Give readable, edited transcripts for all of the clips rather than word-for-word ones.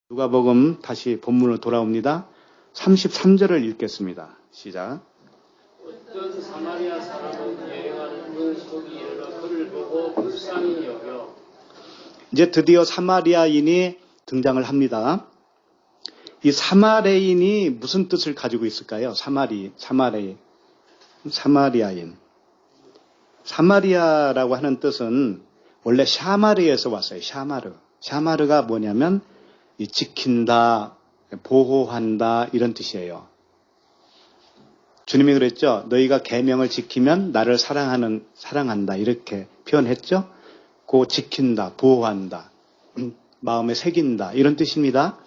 누가복음 다시 본문으로 돌아옵니다. 33절을 읽겠습니다. 시작. 어떤 사마리아 사람은 여행하는 중 거기 이르러 그를 보고 불쌍히 여겨. 이제 드디어 사마리아인이 등장을 합니다. 이 사마리아인이 무슨 뜻을 가지고 있을까요? 사마리아인. 사마리아라고 하는 뜻은 원래 샤마르에서 왔어요. 샤마르가 뭐냐면 이 지킨다, 보호한다 이런 뜻이에요. 주님이 그랬죠. 너희가 계명을 지키면 나를 사랑한다 이렇게 표현했죠. 그 지킨다, 보호한다, 마음에 새긴다 이런 뜻입니다.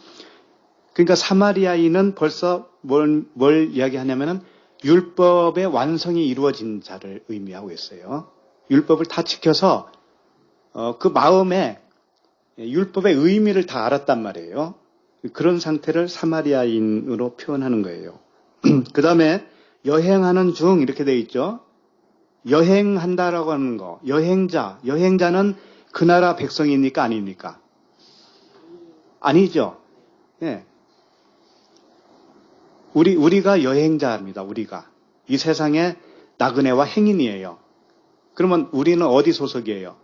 그러니까 사마리아인은 벌써 뭘 이야기하냐면은 율법의 완성이 이루어진 자를 의미하고 있어요. 율법을 다 지켜서 그 마음에 율법의 의미를 다 알았단 말이에요. 그런 상태를 사마리아인으로 표현하는 거예요. 그 다음에 여행하는 중 이렇게 되어 있죠. 여행한다라고 하는 거. 여행자는 그 나라 백성입니까? 아닙니까? 아니죠. 예. 우리가 여행자입니다. 우리가. 이 세상의 나그네와 행인이에요. 그러면 우리는 어디 소속이에요?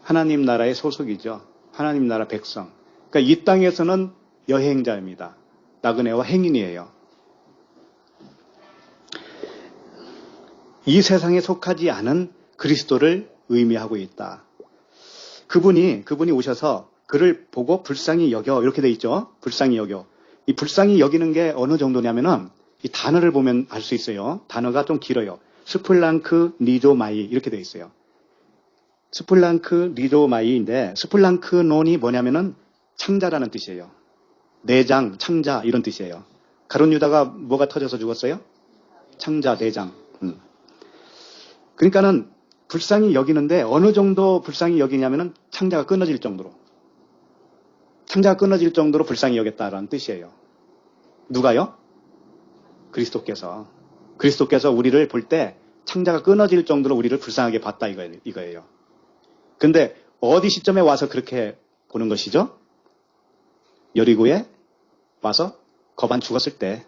하나님 나라의 소속이죠. 하나님 나라 백성. 그러니까 이 땅에서는 여행자입니다. 나그네와 행인이에요. 이 세상에 속하지 않은 그리스도를 의미하고 있다. 그분이 오셔서 그를 보고 불쌍히 여겨 이렇게 돼 있죠. 불쌍히 여겨. 이 불쌍히 여기는 게 어느 정도냐면은 이 단어를 보면 알 수 있어요. 단어가 좀 길어요. 스플랑크 니조마이 이렇게 돼 있어요. 스플랑크 니조마이인데 스플랑크논이 뭐냐면은 창자라는 뜻이에요. 내장, 창자 이런 뜻이에요. 가룟 유다가 뭐가 터져서 죽었어요? 창자, 내장. 그러니까는 불쌍히 여기는데 어느 정도 불쌍히 여기냐면은 창자가 끊어질 정도로. 창자가 끊어질 정도로 불쌍히 여겼다라는 뜻이에요. 누가요? 그리스도께서 우리를 볼 때 창자가 끊어질 정도로 우리를 불쌍하게 봤다 이거예요. 근데 어디 시점에 와서 그렇게 보는 것이죠? 여리고에 와서 거반 죽었을 때.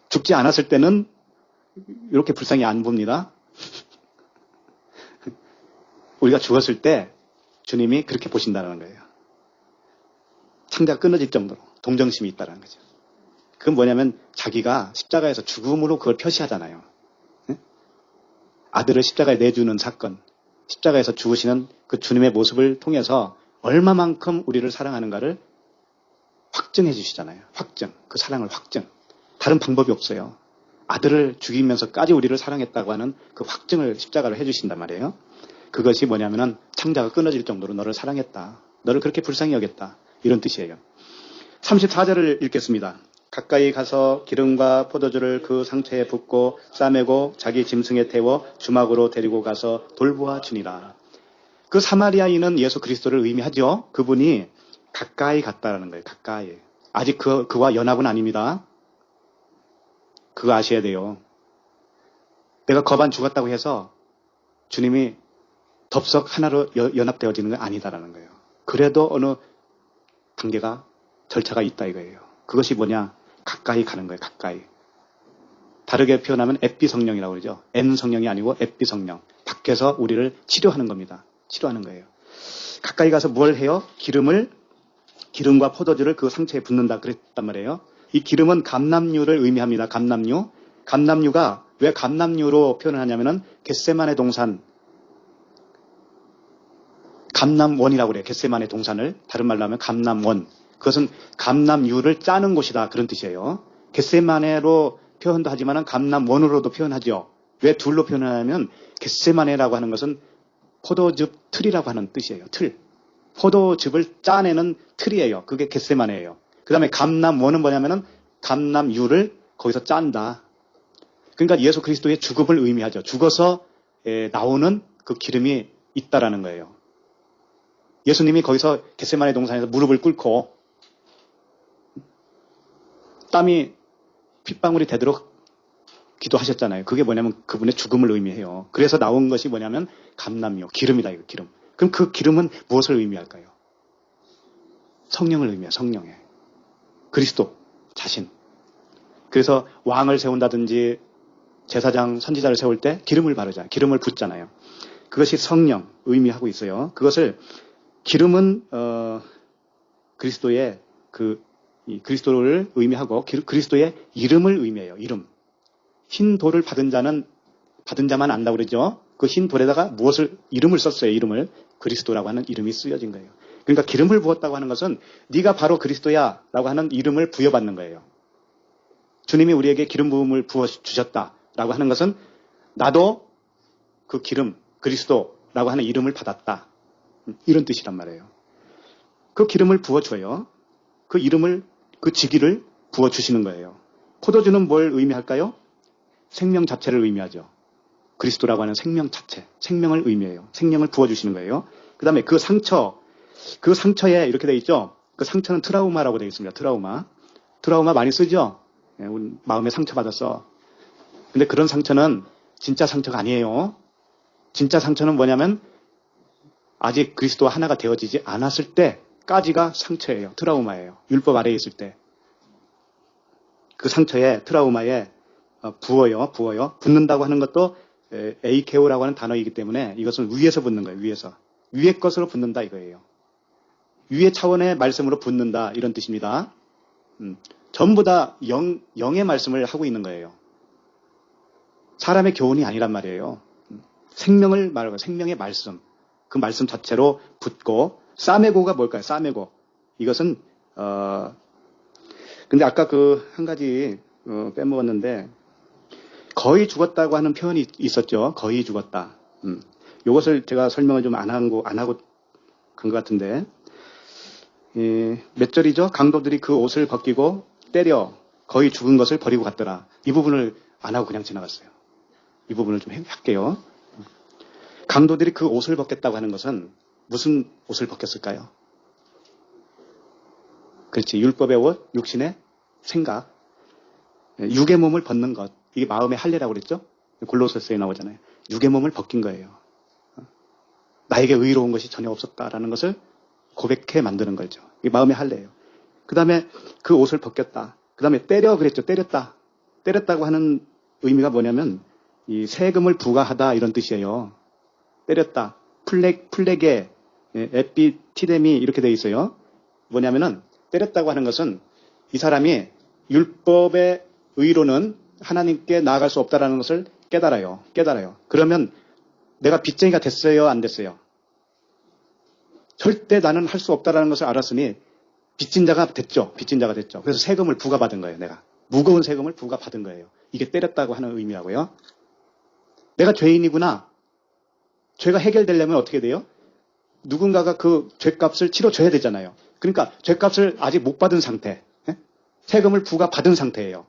죽지 않았을 때는 이렇게 불쌍히 안 봅니다. 우리가 죽었을 때 주님이 그렇게 보신다는 거예요. 창자가 끊어질 정도로 동정심이 있다는 거죠. 그건 뭐냐면 자기가 십자가에서 죽음으로 그걸 표시하잖아요. 아들을 십자가에 내주는 사건, 십자가에서 죽으시는 그 주님의 모습을 통해서 얼마만큼 우리를 사랑하는가를 확증해 주시잖아요. 그 사랑을 확증. 다른 방법이 없어요. 아들을 죽이면서까지 우리를 사랑했다고 하는 그 확증을 십자가로 해주신단 말이에요. 그것이 뭐냐면은 창자가 끊어질 정도로 너를 사랑했다. 너를 그렇게 불쌍히 여겼다. 이런 뜻이에요. 34절을 읽겠습니다. 가까이 가서 기름과 포도주를 그 상처에 붓고 싸매고 자기 짐승에 태워 주막으로 데리고 가서 돌보아 주니라. 그 사마리아인은 예수 그리스도를 의미하죠. 그분이 가까이 갔다라는 거예요. 가까이. 아직 그와 연합은 아닙니다. 그거 아셔야 돼요. 내가 거반 죽었다고 해서 주님이 덥석 하나로 연합되어지는 건 아니다라는 거예요. 그래도 어느 단계가 절차가 있다 이거예요. 그것이 뭐냐? 가까이 가는 거예요. 가까이. 다르게 표현하면 에피 성령이라고 그러죠. N 성령이 아니고 에피 성령. 밖에서 우리를 치료하는 겁니다. 치료하는 거예요. 가까이 가서 뭘 해요? 기름과 포도주를 그 상처에 붓는다 그랬단 말이에요. 이 기름은 감람류를 의미합니다. 감람류. 감람류가 왜 감람류로 표현을 하냐면은 겟세마네 동산, 감람원이라고 그래요. 겟세마네 동산을 다른 말로 하면 감람원. 그것은 감람유를 짜는 곳이다 그런 뜻이에요. 겟세마네로 표현도 하지만 감람원으로도 표현하죠. 왜 둘로 표현하냐면 겟세마네라고 하는 것은 포도즙 틀이라고 하는 뜻이에요. 틀. 포도즙을 짜내는 틀이에요. 그게 겟세마네예요. 그 다음에 감람원은 뭐냐면은 감람유를 거기서 짠다. 그러니까 예수 그리스도의 죽음을 의미하죠. 죽어서 나오는 그 기름이 있다라는 거예요. 예수님이 거기서 겟세마네 동산에서 무릎을 꿇고 땀이 핏방울이 되도록 기도하셨잖아요. 그게 뭐냐면 그분의 죽음을 의미해요. 그래서 나온 것이 뭐냐면 감람유, 기름이다 이거 기름. 그럼 그 기름은 무엇을 의미할까요? 성령을 의미해요. 성령에. 그리스도 자신. 그래서 왕을 세운다든지 제사장, 선지자를 세울 때 기름을 바르잖아요. 기름을 붓잖아요. 그것이 성령 의미하고 있어요. 그것을 기름은 그리스도의 이 그리스도를 의미하고 그리스도의 이름을 의미해요. 이름. 흰 돌을 받은 자만 안다고 그러죠. 그 흰 돌에다가 이름을 썼어요. 이름을. 그리스도라고 하는 이름이 쓰여진 거예요. 그러니까 기름을 부었다고 하는 것은 네가 바로 그리스도야 라고 하는 이름을 부여받는 거예요. 주님이 우리에게 기름 부음을 부어주셨다라고 하는 것은 나도 그 기름, 그리스도라고 하는 이름을 받았다. 이런 뜻이란 말이에요. 그 기름을 부어줘요. 그 이름을, 그 직위를 부어주시는 거예요. 포도주는 뭘 의미할까요? 생명 자체를 의미하죠. 그리스도라고 하는 생명 자체, 생명을 의미해요. 생명을 부어주시는 거예요. 그 다음에 그 상처에 이렇게 되어 있죠. 그 상처는 트라우마라고 되어 있습니다. 트라우마 많이 쓰죠? 우리 마음에 상처받았어. 근데 그런 상처는 진짜 상처가 아니에요. 진짜 상처는 뭐냐면 아직 그리스도와 하나가 되어지지 않았을 때까지가 상처예요. 트라우마예요. 율법 아래에 있을 때. 그 상처에, 트라우마에 부어요. 붓는다고 하는 것도 에이케오라고 하는 단어이기 때문에 이것은 위에서 붓는 거예요. 위에서. 위의 것으로 붓는다 이거예요. 위의 차원의 말씀으로 붓는다 이런 뜻입니다. 전부 다 영의 말씀을 하고 있는 거예요. 사람의 교훈이 아니란 말이에요. 생명을 말하고 생명의 말씀. 그 말씀 자체로 붓고 싸메고가 뭘까요? 싸메고. 이것은 근데 아까 그 한 가지 빼먹었는데 거의 죽었다고 하는 표현이 있었죠. 거의 죽었다. 이것을 제가 설명을 좀 안 하고 간 것 같은데 몇 절이죠? 강도들이 그 옷을 벗기고 때려 거의 죽은 것을 버리고 갔더라. 이 부분을 안 하고 그냥 지나갔어요. 이 부분을 좀 할게요. 강도들이 그 옷을 벗겼다고 하는 것은 무슨 옷을 벗겼을까요? 그렇지. 율법의 옷, 육신의 생각. 육의 몸을 벗는 것. 이게 마음의 할례라고 그랬죠? 골로새서에 나오잖아요. 육의 몸을 벗긴 거예요. 나에게 의로운 것이 전혀 없었다라는 것을 고백해 만드는 거죠. 이게 마음의 할례예요. 그 다음에 그 옷을 벗겼다. 그 다음에 때려 그랬죠. 때렸다. 때렸다고 하는 의미가 뭐냐면 이 세금을 부과하다 이런 뜻이에요. 때렸다. 플레게, 에피티데미 이렇게 되어 있어요. 뭐냐면은 때렸다고 하는 것은 이 사람이 율법의 의로는 하나님께 나아갈 수 없다라는 것을 깨달아요. 그러면 내가 빚쟁이가 됐어요? 안 됐어요? 절대 나는 할 수 없다라는 것을 알았으니 빚진 자가 됐죠. 그래서 세금을 부과받은 거예요. 내가. 무거운 세금을 부과받은 거예요. 이게 때렸다고 하는 의미하고요. 내가 죄인이구나. 죄가 해결되려면 어떻게 돼요? 누군가가 그 죄값을 치러줘야 되잖아요. 그러니까 죄값을 아직 못 받은 상태. 세금을 부과받은 상태예요.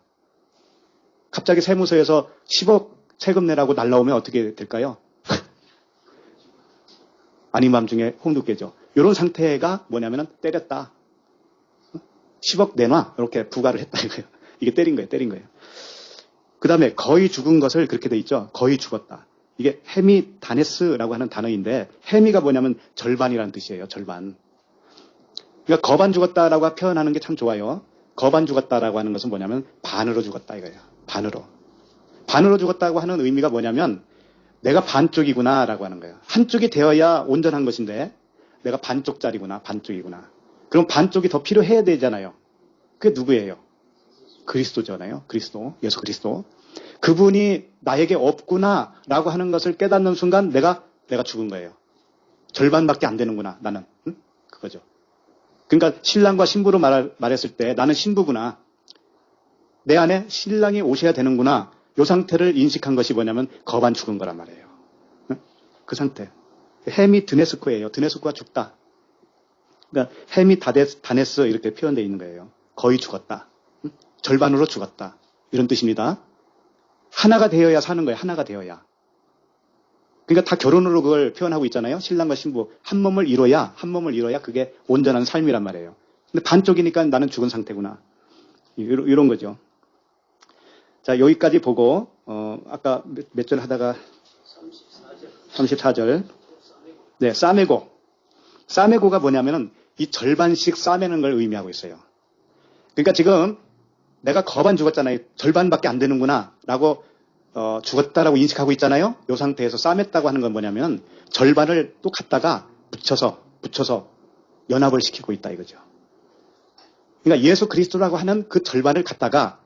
갑자기 세무서에서 10억 세금 내라고 날라오면 어떻게 될까요? 아닌 밤중에 홍두 깨죠. 이런 상태가 뭐냐면 때렸다. 10억 내놔. 이렇게 부과를 했다 이거예요. 이게 때린 거예요. 그 다음에 거의 죽은 것을 그렇게 돼 있죠. 거의 죽었다. 이게 헤미다네스라고 하는 단어인데 헤미가 뭐냐면 절반이라는 뜻이에요. 절반. 그러니까 거반 죽었다라고 표현하는 게 참 좋아요. 거반 죽었다라고 하는 것은 뭐냐면 반으로 죽었다 이거예요. 반으로 죽었다고 하는 의미가 뭐냐면 내가 반쪽이구나라고 하는 거예요. 한쪽이 되어야 온전한 것인데 내가 반쪽짜리구나. 그럼 반쪽이 더 필요해야 되잖아요. 그게 누구예요? 그리스도잖아요. 예수 그리스도. 그분이 나에게 없구나라고 하는 것을 깨닫는 순간 내가 죽은 거예요. 절반밖에 안 되는구나. 나는. 그거죠. 그러니까 신랑과 신부로 말했을 때 나는 신부구나. 내 안에 신랑이 오셔야 되는구나. 이 상태를 인식한 것이 뭐냐면 거반 죽은 거란 말이에요. 그 상태. 헤미 드네스코예요. 드네스코가 죽다. 그러니까 헤미 다네스 이렇게 표현되어 있는 거예요. 거의 죽었다. 절반으로 죽었다. 이런 뜻입니다. 하나가 되어야 사는 거예요. 하나가 되어야. 그러니까 다 결혼으로 그걸 표현하고 있잖아요. 신랑과 신부. 한 몸을 이뤄야 그게 온전한 삶이란 말이에요. 근데 반쪽이니까 나는 죽은 상태구나. 이런 거죠. 자, 여기까지 보고, 아까 몇 절 하다가 34절. 네, 싸메고. 싸메고가 뭐냐면은 이 절반씩 싸매는 걸 의미하고 있어요. 그러니까 지금 내가 거반 죽었잖아요. 절반밖에 안 되는구나 라고 죽었다라고 인식하고 있잖아요. 이 상태에서 싸맸다고 하는 건 뭐냐면 절반을 또 갖다가 붙여서 연합을 시키고 있다 이거죠. 그러니까 예수 그리스도라고 하는 그 절반을 갖다가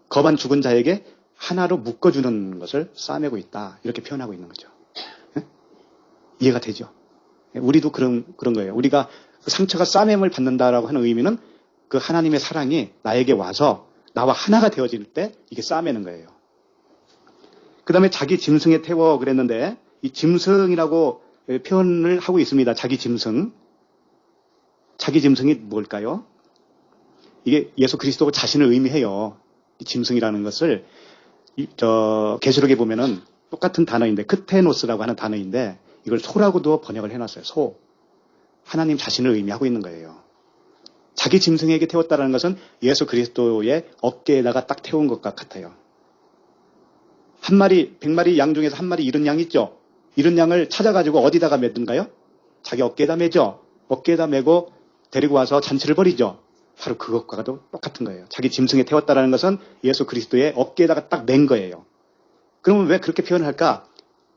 거반 죽은 자에게 하나로 묶어주는 것을 싸매고 있다. 이렇게 표현하고 있는 거죠. 네? 이해가 되죠? 우리도 그런 거예요. 우리가 그 상처가 싸매임을 받는다라고 하는 의미는 그 하나님의 사랑이 나에게 와서 나와 하나가 되어질 때 이게 싸매는 거예요. 그 다음에 자기 짐승에 태워 그랬는데 이 짐승이라고 표현을 하고 있습니다. 자기 짐승. 자기 짐승이 뭘까요? 이게 예수 그리스도 자신을 의미해요. 이 짐승이라는 것을 계시록에 보면은 똑같은 단어인데 크테노스라고 하는 단어인데 이걸 소라고도 번역을 해놨어요. 소. 하나님 자신을 의미하고 있는 거예요. 자기 짐승에게 태웠다는 것은 예수 그리스도의 어깨에다가 딱 태운 것과 같아요. 한 마리, 100마리 양 중에서 한 마리 잃은 양 있죠? 잃은 양을 찾아가지고 어디다가 매든가요? 자기 어깨에다 매죠. 어깨에다 매고 데리고 와서 잔치를 벌이죠. 바로 그것과도 똑같은 거예요. 자기 짐승에 태웠다는 것은 예수 그리스도의 어깨에다가 딱 맨 거예요. 그러면 왜 그렇게 표현을 할까?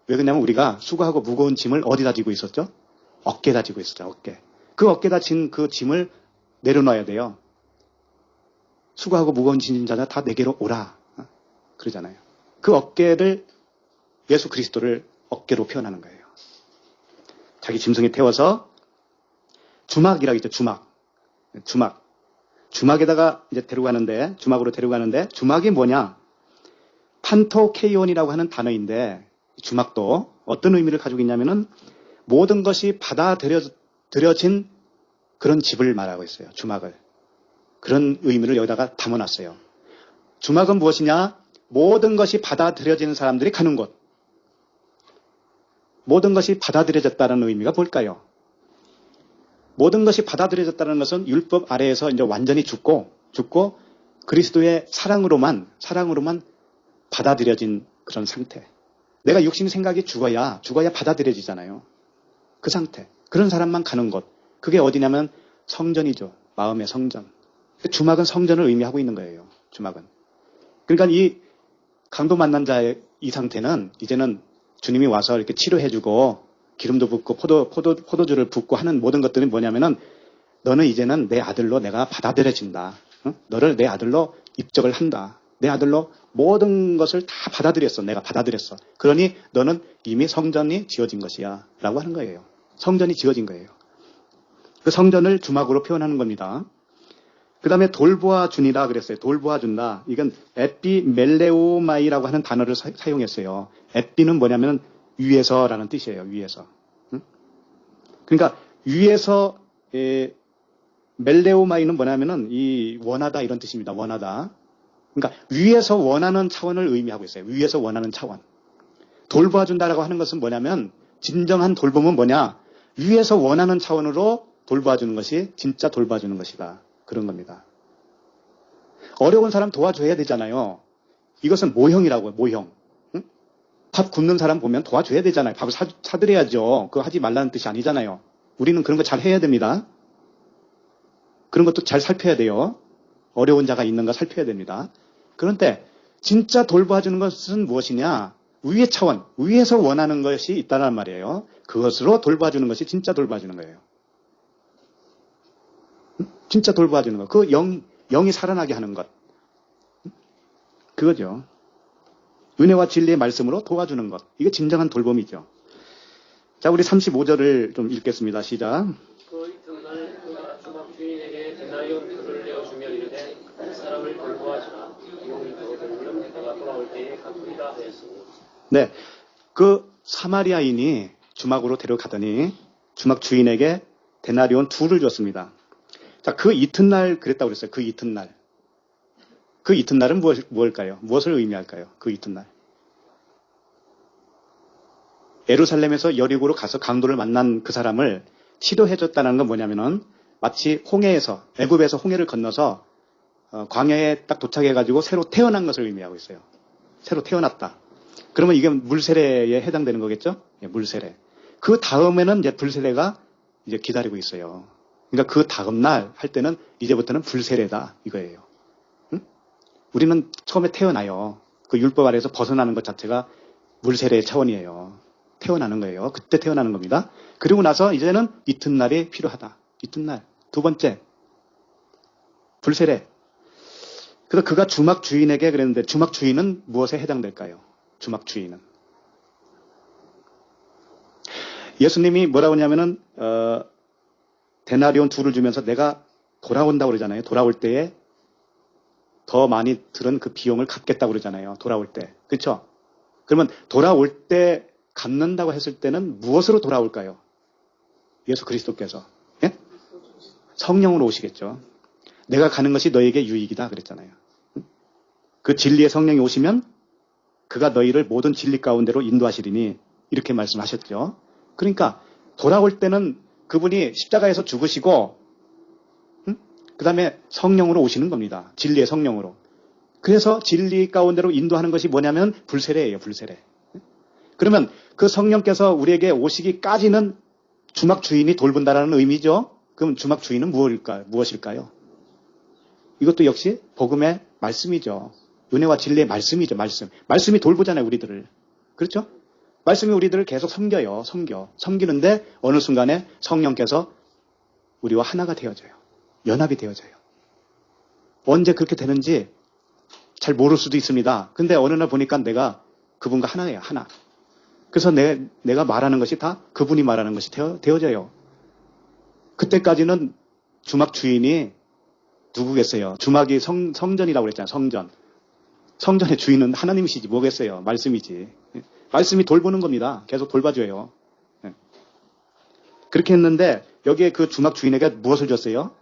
왜 그러냐면 우리가 수고하고 무거운 짐을 어디다 지고 있었죠? 어깨에다 지고 있었죠. 어깨. 그 어깨에다 진 그 짐을 내려놔야 돼요. 수고하고 무거운 짐자들 다 내게로 오라. 그러잖아요. 그 어깨를 예수 그리스도를 어깨로 표현하는 거예요. 자기 짐승에 태워서 주막이라고 있죠. 주막에다가 이제 주막으로 데려가는데 주막이 뭐냐? 판토케이온이라고 하는 단어인데 주막도 어떤 의미를 가지고 있냐면은 모든 것이 받아들여진 그런 집을 말하고 있어요. 주막을. 그런 의미를 여기다가 담아놨어요. 주막은 무엇이냐? 모든 것이 받아들여지는 사람들이 가는 곳. 모든 것이 받아들여졌다는 의미가 뭘까요? 모든 것이 받아들여졌다는 것은 율법 아래에서 이제 완전히 죽고 그리스도의 사랑으로만 받아들여진 그런 상태. 내가 육신 생각이 죽어야 받아들여지잖아요. 그 상태. 그런 사람만 가는 곳. 그게 어디냐면 성전이죠. 마음의 성전. 주막은 성전을 의미하고 있는 거예요. 주막은. 그러니까 이 강도 만난 자의 이 상태는 이제는 주님이 와서 이렇게 치료해주고 기름도 붓고 포도주를 붓고 하는 모든 것들은 뭐냐면은 너는 이제는 내 아들로 내가 받아들여진다. 응? 너를 내 아들로 입적을 한다. 내 아들로 모든 것을 다 받아들였어. 내가 받아들였어. 그러니 너는 이미 성전이 지어진 것이야. 라고 하는 거예요. 성전이 지어진 거예요. 그 성전을 주막으로 표현하는 겁니다. 그 다음에 돌보아준이라 그랬어요. 돌보아준다. 이건 에피멜레오마이라고 하는 단어를 사용했어요. 에피는 뭐냐면 위에서라는 뜻이에요. 위에서. 응? 그러니까 위에서 멜레오마이는 뭐냐면은 이 원하다 이런 뜻입니다. 원하다. 그러니까 위에서 원하는 차원을 의미하고 있어요. 위에서 원하는 차원. 돌보아준다라고 하는 것은 뭐냐면 진정한 돌봄은 뭐냐? 위에서 원하는 차원으로 돌보아주는 것이 진짜 돌봐주는 것이다. 그런 겁니다. 어려운 사람 도와줘야 되잖아요. 이것은 모형이라고요. 모형. 응? 밥 굽는 사람 보면 도와줘야 되잖아요. 밥을 사드려야죠. 그거 하지 말라는 뜻이 아니잖아요. 우리는 그런 거 잘 해야 됩니다. 그런 것도 잘 살펴야 돼요. 어려운 자가 있는가 살펴야 됩니다. 그런데 진짜 돌봐주는 것은 무엇이냐? 위의 차원, 위에서 원하는 것이 있다는 말이에요. 그것으로 돌봐주는 것이 진짜 돌봐주는 거예요. 진짜 돌봐주는 것. 그 영이 살아나게 하는 것. 그거죠. 은혜와 진리의 말씀으로 도와주는 것. 이게 진정한 돌봄이죠. 자, 우리 35절을 좀 읽겠습니다. 시작. 그 이튿날 그가 주막 주인에게 데나리온 표를 내어주며 이르되 그 사람을 돌보아주라. 용이 들어들면 내가 돌아올 때에 갚으리라 하였으니. 네. 그 사마리아인이 주막으로 데려가더니 주막 주인에게 데나리온 2를 줬습니다. 자, 그 이튿날 그랬다고 그랬어요. 그 이튿날. 그 이튿날은 무엇일까요? 무엇을 의미할까요? 그 이튿날. 예루살렘에서 여리고로 가서 강도를 만난 그 사람을 치료해줬다는 건 뭐냐면은 마치 홍해에서, 애굽에서 홍해를 건너서 광야에 딱 도착해가지고 새로 태어난 것을 의미하고 있어요. 새로 태어났다. 그러면 이게 물세례에 해당되는 거겠죠? 예, 물세례. 그 다음에는 이제 불세례가 이제 기다리고 있어요. 그러니까 그 다음날 할 때는 이제부터는 불세례다 이거예요. 응? 우리는 처음에 태어나요. 그 율법 아래에서 벗어나는 것 자체가 물세례의 차원이에요. 태어나는 거예요. 그때 태어나는 겁니다. 그리고 나서 이제는 이튿날이 필요하다. 이튿날. 두 번째, 불세례. 그래서 그가 주막 주인에게 그랬는데 주막 주인은 무엇에 해당될까요? 주막 주인은. 예수님이 뭐라고 하냐면은 데나리온 2를 주면서 내가 돌아온다고 그러잖아요. 돌아올 때에 더 많이 들은 그 비용을 갚겠다고 그러잖아요. 돌아올 때. 그렇죠? 그러면 돌아올 때 갚는다고 했을 때는 무엇으로 돌아올까요? 예수 그리스도께서. 예? 성령으로 오시겠죠. 내가 가는 것이 너에게 유익이다 그랬잖아요. 그 진리의 성령이 오시면 그가 너희를 모든 진리 가운데로 인도하시리니 이렇게 말씀하셨죠. 그러니까 돌아올 때는 그분이 십자가에서 죽으시고 그 다음에 성령으로 오시는 겁니다. 진리의 성령으로. 그래서 진리 가운데로 인도하는 것이 뭐냐면 불세례예요. 불세례. 그러면 그 성령께서 우리에게 오시기까지는 주막 주인이 돌본다라는 의미죠. 그럼 주막 주인은 무엇일까요? 이것도 역시 복음의 말씀이죠. 은혜와 진리의 말씀이죠. 말씀이 돌보잖아요. 우리들을. 그렇죠? 말씀이 우리들을 계속 섬기는데 어느 순간에 성령께서 우리와 하나가 되어져요. 연합이 되어져요. 언제 그렇게 되는지 잘 모를 수도 있습니다. 근데 어느 날 보니까 내가 그분과 하나예요. 하나. 그래서 내가 말하는 것이 다 그분이 말하는 것이 되어져요. 그때까지는 주막 주인이 누구겠어요? 주막이 성전이라고 그랬잖아요. 성전. 성전의 주인은 하나님이시지 뭐겠어요? 말씀이지. 말씀이 돌보는 겁니다. 계속 돌봐줘요. 그렇게 했는데 여기에 그 주막 주인에게 무엇을 줬어요?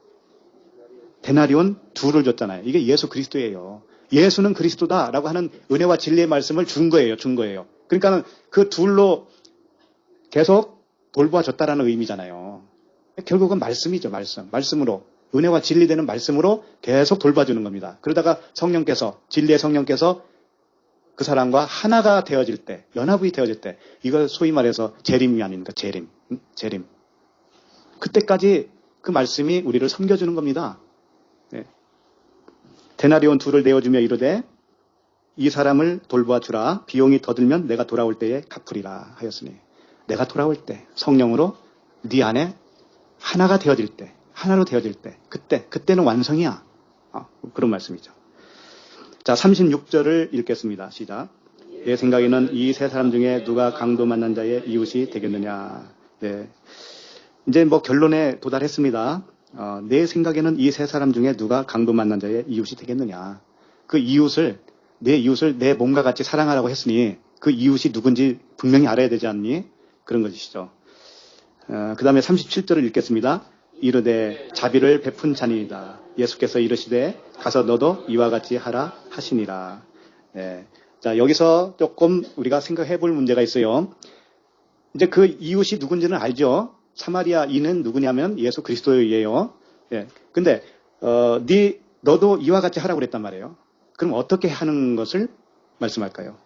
데나리온 2를 줬잖아요. 이게 예수 그리스도예요. 예수는 그리스도다라고 하는 은혜와 진리의 말씀을 준 거예요. 그러니까 그 둘로 계속 돌보아줬다라는 의미잖아요. 결국은 말씀이죠. 말씀으로. 은혜와 진리 되는 말씀으로 계속 돌봐주는 겁니다. 그러다가 진리의 성령께서 그 사람과 하나가 되어질 때, 연합이 되어질 때, 이걸 소위 말해서 재림이 아닙니까? 재림. 그때까지 그 말씀이 우리를 섬겨주는 겁니다. 네. 데나리온 2를 내어주며 이르되 이 사람을 돌보아 주라. 비용이 더 들면 내가 돌아올 때에 갚으리라 하였으니 내가 돌아올 때 성령으로 네 안에 하나가 되어질 때, 하나로 되어질 때, 그때는 완성이야. 그런 말씀이죠. 자, 36절을 읽겠습니다. 시작. 내 생각에는 이 세 사람 중에 누가 강도 만난 자의 이웃이 되겠느냐. 네. 이제 결론에 도달했습니다. 내 생각에는 이 세 사람 중에 누가 강도 만난 자의 이웃이 되겠느냐. 내 이웃을 내 몸과 같이 사랑하라고 했으니 그 이웃이 누군지 분명히 알아야 되지 않니? 그런 것이죠. 그 다음에 37절을 읽겠습니다. 이르되 자비를 베푼 자니이다. 예수께서 이르시되 가서 너도 이와 같이 하라 하시니라. 네. 자, 여기서 조금 우리가 생각해 볼 문제가 있어요. 이제 그 이웃이 누군지는 알죠. 사마리아인은 누구냐면 예수 그리스도예요. 예. 근데 너도 이와 같이 하라고 그랬단 말이에요. 그럼 어떻게 하는 것을 말씀할까요?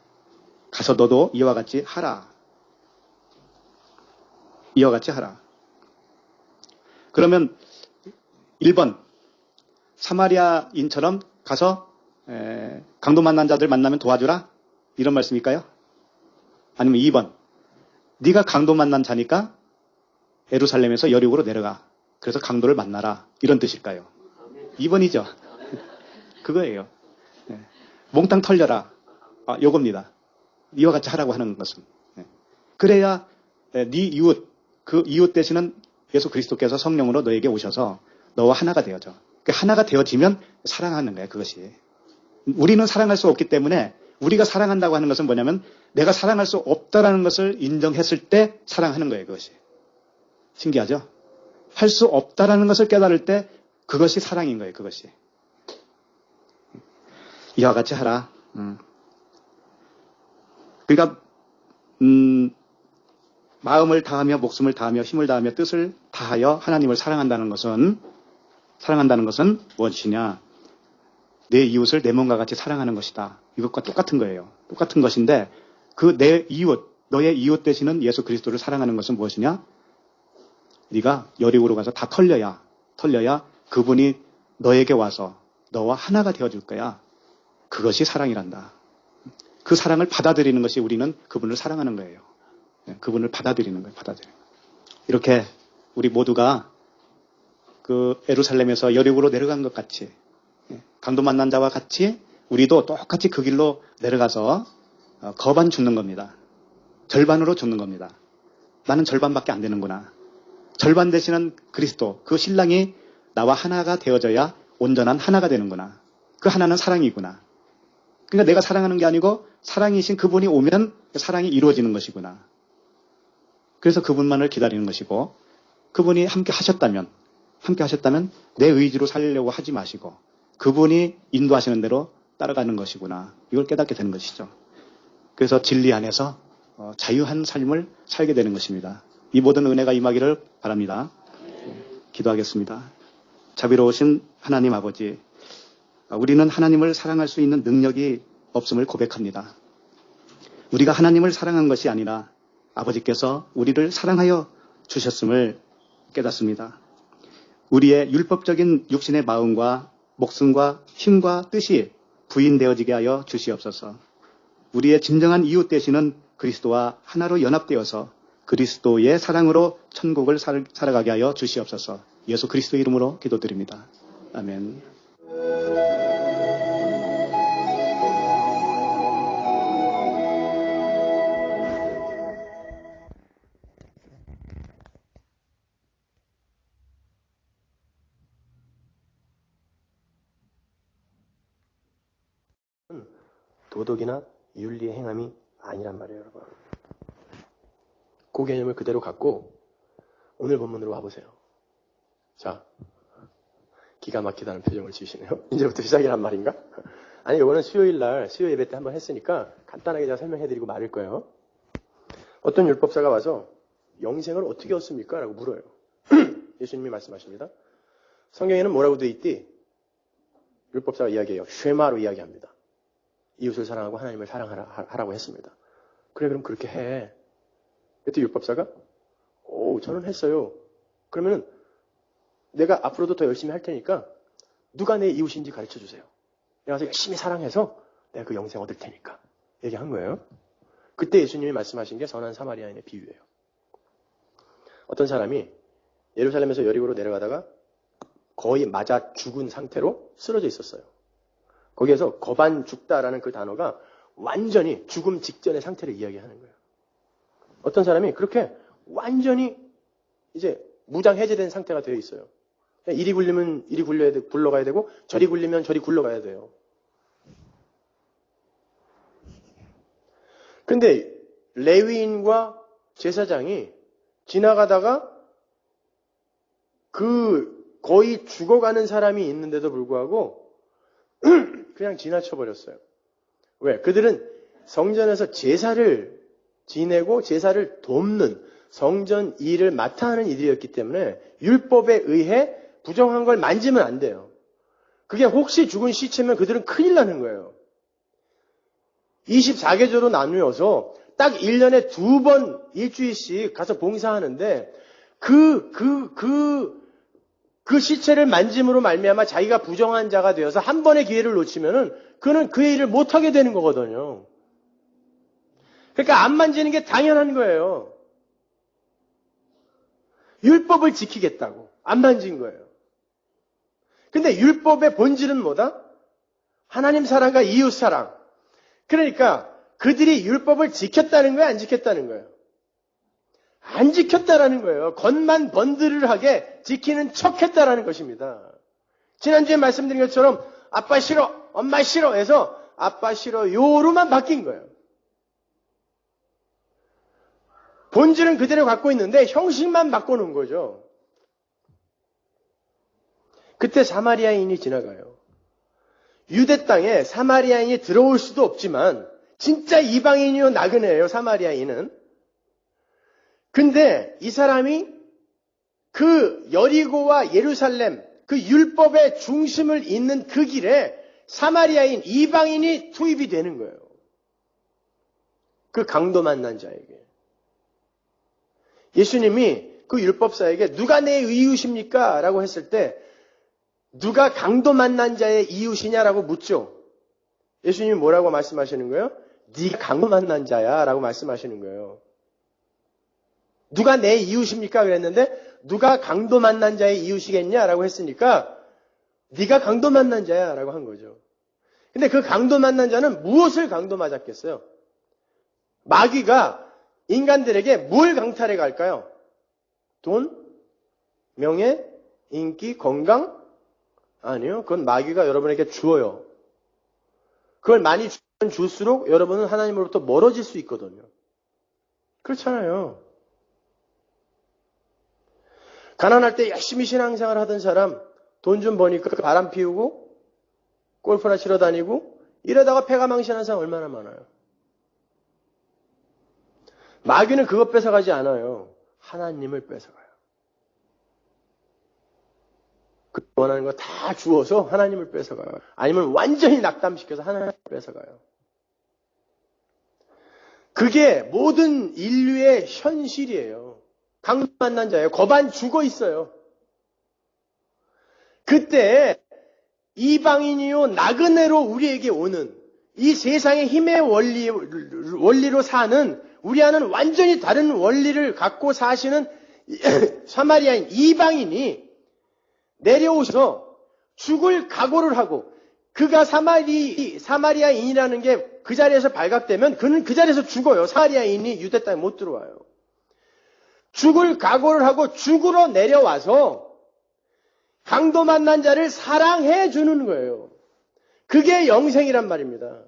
가서 너도 이와 같이 하라. 이와 같이 하라. 그러면 1번 사마리아인처럼 가서 강도 만난 자들 만나면 도와주라? 이런 말씀일까요? 아니면 2번 네가 강도 만난 자니까 예루살렘에서 여리고로 내려가. 그래서 강도를 만나라. 이런 뜻일까요? 2번이죠. 그거예요. 몽땅 털려라. 요겁니다. 이와 같이 하라고 하는 것은. 그래야 네 이웃, 그 이웃 되시는 예수 그리스도께서 성령으로 너에게 오셔서 너와 하나가 되어져. 하나가 되어지면 사랑하는 거예요. 그것이. 우리는 사랑할 수 없기 때문에 우리가 사랑한다고 하는 것은 뭐냐면 내가 사랑할 수 없다라는 것을 인정했을 때 사랑하는 거예요. 그것이. 신기하죠? 할 수 없다라는 것을 깨달을 때 그것이 사랑인 거예요. 그것이. 이와 같이 하라. 그러니까 마음을 다하며 목숨을 다하며 힘을 다하며 뜻을 다하여 하나님을 사랑한다는 것은 무엇이냐? 내 이웃을 내 몸과 같이 사랑하는 것이다. 이것과 똑같은 거예요. 똑같은 것인데 그 내 이웃, 너의 이웃 되시는 예수 그리스도를 사랑하는 것은 무엇이냐? 네가 여리고로 가서 다 털려야 털려야 그분이 너에게 와서 너와 하나가 되어줄 거야. 그것이 사랑이란다. 그 사랑을 받아들이는 것이 우리는 그분을 사랑하는 거예요. 그분을 받아들이는 거예요. 이렇게 우리 모두가 그 예루살렘에서 여리고로 내려간 것 같이, 강도 만난 자와 같이 우리도 똑같이 그 길로 내려가서 거반 죽는 겁니다. 절반으로 죽는 겁니다. 나는 절반밖에 안 되는구나. 절반 되시는 그리스도, 그 신랑이 나와 하나가 되어져야 온전한 하나가 되는구나. 그 하나는 사랑이구나. 그러니까 내가 사랑하는 게 아니고 사랑이신 그분이 오면 사랑이 이루어지는 것이구나. 그래서 그분만을 기다리는 것이고, 그분이 함께 하셨다면 내 의지로 살려고 하지 마시고 그분이 인도하시는 대로 따라가는 것이구나. 이걸 깨닫게 되는 것이죠. 그래서 진리 안에서 자유한 삶을 살게 되는 것입니다. 이 모든 은혜가 임하기를 바랍니다. 기도하겠습니다. 자비로우신 하나님 아버지, 우리는 하나님을 사랑할 수 있는 능력이 없음을 고백합니다. 우리가 하나님을 사랑한 것이 아니라 아버지께서 우리를 사랑하여 주셨음을 깨닫습니다. 우리의 율법적인 육신의 마음과 목숨과 힘과 뜻이 부인되어지게 하여 주시옵소서. 우리의 진정한 이웃 되시는 그리스도와 하나로 연합되어서 그리스도의 사랑으로 천국을 살아가게 하여 주시옵소서. 예수 그리스도의 이름으로 기도드립니다. 아멘. 도덕이나 윤리의 행함이 아니란 말이에요, 여러분. 그 개념을 그대로 갖고 오늘 본문으로 와보세요. 자, 기가 막히다는 표정을 지으시네요. 이제부터 시작이란 말인가? 아니, 이거는 수요일 예배 때 한번 했으니까 간단하게 제가 설명해드리고 말일 거예요. 어떤 율법사가 와서 영생을 어떻게 얻습니까? 라고 물어요. 예수님이 말씀하십니다. 성경에는 뭐라고 되어 있디? 율법사가 이야기해요. 쉐마로 이야기합니다. 이웃을 사랑하고 하나님을 사랑하라고 했습니다. 그래, 그럼 그렇게 해. 그때 율법사가 저는 했어요. 그러면은 내가 앞으로도 더 열심히 할 테니까 누가 내 이웃인지 가르쳐 주세요. 내가 열심히 사랑해서 내가 그 영생 얻을 테니까 얘기한 거예요. 그때 예수님이 말씀하신 게 선한 사마리아인의 비유예요. 어떤 사람이 예루살렘에서 여리고로 내려가다가 거의 맞아 죽은 상태로 쓰러져 있었어요. 거기에서 거반 죽다라는 그 단어가 완전히 죽음 직전의 상태를 이야기하는 거예요. 어떤 사람이 그렇게 완전히 이제 무장 해제된 상태가 되어 있어요. 이리 굴리면 이리 굴러가야 되고 저리 굴리면 저리 굴러가야 돼요. 근데 레위인과 제사장이 지나가다가 그 거의 죽어가는 사람이 있는데도 불구하고 그냥 지나쳐버렸어요. 왜? 그들은 성전에서 제사를 지내고 제사를 돕는 성전 일을 맡아 하는 이들이었기 때문에 율법에 의해 부정한 걸 만지면 안 돼요. 그게 혹시 죽은 시체면 그들은 큰일 나는 거예요. 24계절로 나누어서 딱 1년에 2번 일주일씩 가서 봉사하는데 그 시체를 만짐으로 말미암아 자기가 부정한 자가 되어서 한 번의 기회를 놓치면은 그는 그 일을 못하게 되는 거거든요. 그러니까 안 만지는 게 당연한 거예요. 율법을 지키겠다고 안 만진 거예요. 근데 율법의 본질은 뭐다? 하나님 사랑과 이웃 사랑. 그러니까 그들이 율법을 지켰다는 거예요? 안 지켰다는 거예요? 안 지켰다라는 거예요. 겉만 번드르르하게 지키는 척했다라는 것입니다. 지난주에 말씀드린 것처럼 아빠 싫어, 엄마 싫어 해서 아빠 싫어요로만 바뀐 거예요. 본질은 그대로 갖고 있는데 형식만 바꿔놓은 거죠. 그때 사마리아인이 지나가요. 유대 땅에 사마리아인이 들어올 수도 없지만 진짜 이방인이요 나그네예요, 사마리아인은. 근데 이 사람이 그 여리고와 예루살렘, 그 율법의 중심을 잇는 그 길에 사마리아인, 이방인이 투입이 되는 거예요. 그 강도 만난 자에게. 예수님이 그 율법사에게 누가 내 이웃입니까? 라고 했을 때 누가 강도 만난 자의 이웃이냐라고 묻죠. 예수님이 뭐라고 말씀하시는 거예요? 네가 강도 만난 자야 라고 말씀하시는 거예요. 누가 내 이웃입니까? 그랬는데 누가 강도 만난 자의 이웃이겠냐라고 했으니까 네가 강도 만난 자야 라고 한 거죠. 근데 그 강도 만난 자는 무엇을 강도 맞았겠어요? 마귀가 인간들에게 뭘 강탈해 갈까요? 돈? 명예? 인기? 건강? 아니요. 그건 마귀가 여러분에게 주어요. 그걸 많이 주면 줄수록 여러분은 하나님으로부터 멀어질 수 있거든요. 그렇잖아요. 가난할 때 열심히 신앙생활 하던 사람 돈 좀 버니까 바람 피우고 골프나 치러 다니고 이러다가 패가 망신하는 사람 얼마나 많아요. 마귀는 그것 뺏어가지 않아요. 하나님을 뺏어가요. 그 원하는 거 다 주어서 하나님을 뺏어가요. 아니면 완전히 낙담시켜서 하나님을 뺏어가요. 그게 모든 인류의 현실이에요. 강도 만난 자예요. 거반 죽어 있어요. 그때 이방인이요 나그네로 우리에게 오는 이 세상의 힘의 원리로 사는 우리와는 완전히 다른 원리를 갖고 사시는 사마리아인 이방인이 내려오셔서 죽을 각오를 하고 그가 사마리아인이라는 게 그 자리에서 발각되면 그는 그 자리에서 죽어요. 사마리아인이 유대 땅에 못 들어와요. 죽을 각오를 하고 죽으러 내려와서 강도 만난 자를 사랑해 주는 거예요. 그게 영생이란 말입니다.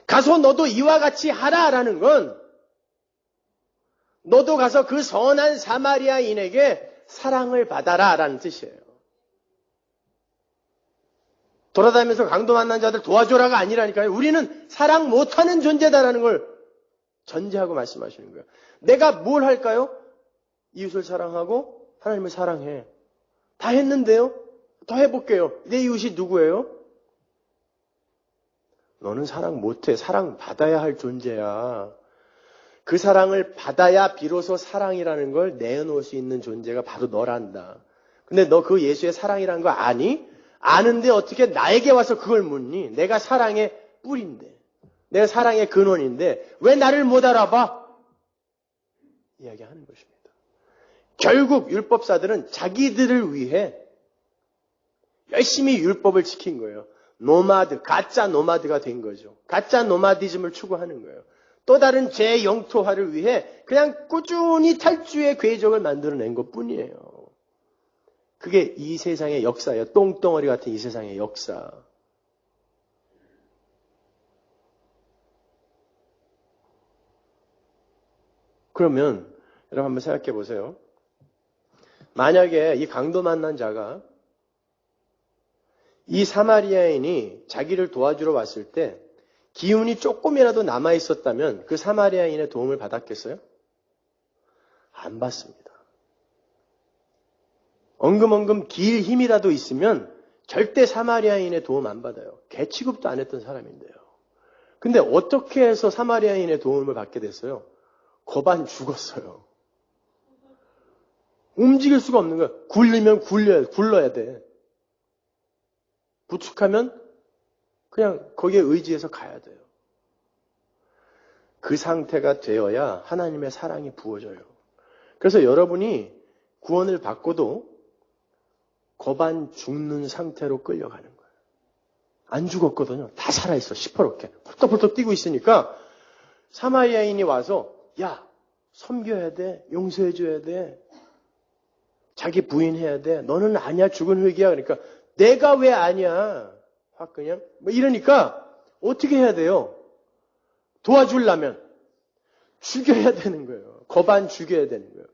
가서 너도 이와 같이 하라라는 건 너도 가서 그 선한 사마리아인에게 사랑을 받아라라는 뜻이에요. 돌아다니면서 강도 만난 자들 도와줘라가 아니라니까요. 우리는 사랑 못하는 존재다라는 걸 전제하고 말씀하시는 거예요. 내가 뭘 할까요? 이웃을 사랑하고 하나님을 사랑해. 다 했는데요? 더 해볼게요. 내 이웃이 누구예요? 너는 사랑 못해. 사랑 받아야 할 존재야. 그 사랑을 받아야 비로소 사랑이라는 걸 내어놓을 수 있는 존재가 바로 너란다. 근데 너 그 예수의 사랑이라는 거 아니? 아는데 어떻게 나에게 와서 그걸 묻니? 내가 사랑의 뿌리인데. 내가 사랑의 근원인데 왜 나를 못 알아봐? 이야기하는 것입니다. 결국 율법사들은 자기들을 위해 열심히 율법을 지킨 거예요. 가짜 노마드가 된 거죠. 가짜 노마디즘을 추구하는 거예요. 또 다른 재영토화를 위해 그냥 꾸준히 탈주의 궤적을 만들어낸 것뿐이에요. 그게 이 세상의 역사예요. 똥덩어리 같은 이 세상의 역사. 그러면 여러분 한번 생각해 보세요. 만약에 이 강도 만난 자가 이 사마리아인이 자기를 도와주러 왔을 때 기운이 조금이라도 남아있었다면 그 사마리아인의 도움을 받았겠어요? 안 받습니다. 엉금엉금 길 힘이라도 있으면 절대 사마리아인의 도움 안 받아요. 개 취급도 안 했던 사람인데요. 근데 어떻게 해서 사마리아인의 도움을 받게 됐어요? 거반 죽었어요. 움직일 수가 없는 거예요. 굴리면 굴러야 돼. 부축하면 그냥 거기에 의지해서 가야 돼요. 그 상태가 되어야 하나님의 사랑이 부어져요. 그래서 여러분이 구원을 받고도 거반 죽는 상태로 끌려가는 거예요. 안 죽었거든요. 다 살아있어. 시퍼렇게. 펄떡펄떡 뛰고 있으니까 사마리아인이 와서 야, 섬겨야 돼. 용서해줘야 돼. 자기 부인해야 돼. 너는 아니야. 죽은 흙이야. 그러니까 내가 왜 아니야. 확 그냥 뭐 이러니까 어떻게 해야 돼요? 도와주려면 죽여야 되는 거예요. 거반 죽여야 되는 거예요.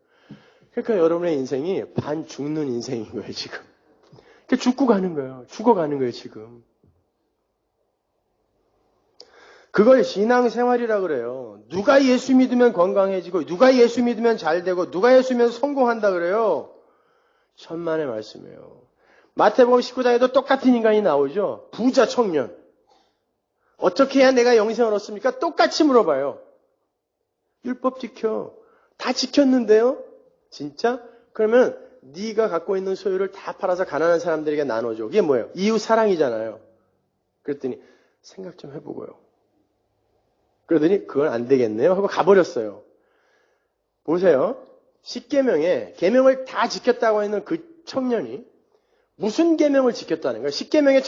그러니까 여러분의 인생이 반 죽는 인생인 거예요, 지금. 그러니까 죽고 가는 거예요. 죽어가는 거예요, 지금. 그걸 신앙생활이라 그래요. 누가 예수 믿으면 건강해지고 누가 예수 믿으면 잘 되고 누가 예수 믿으면 성공한다 그래요. 천만의 말씀이에요. 마태복음 19장에도 똑같은 인간이 나오죠. 부자 청년. 어떻게 해야 내가 영생을 얻습니까? 똑같이 물어봐요. 율법 지켜. 다 지켰는데요? 진짜? 그러면 네가 갖고 있는 소유를 다 팔아서 가난한 사람들에게 나눠줘. 그게 뭐예요? 이웃 사랑이잖아요. 그랬더니 생각 좀 해보고요. 그러더니 그건 안 되겠네요 하고 가버렸어요. 보세요. 10계명에 계명을 다 지켰다고 하는 그 청년이 무슨 계명을 지켰다는 거예요? 10계명의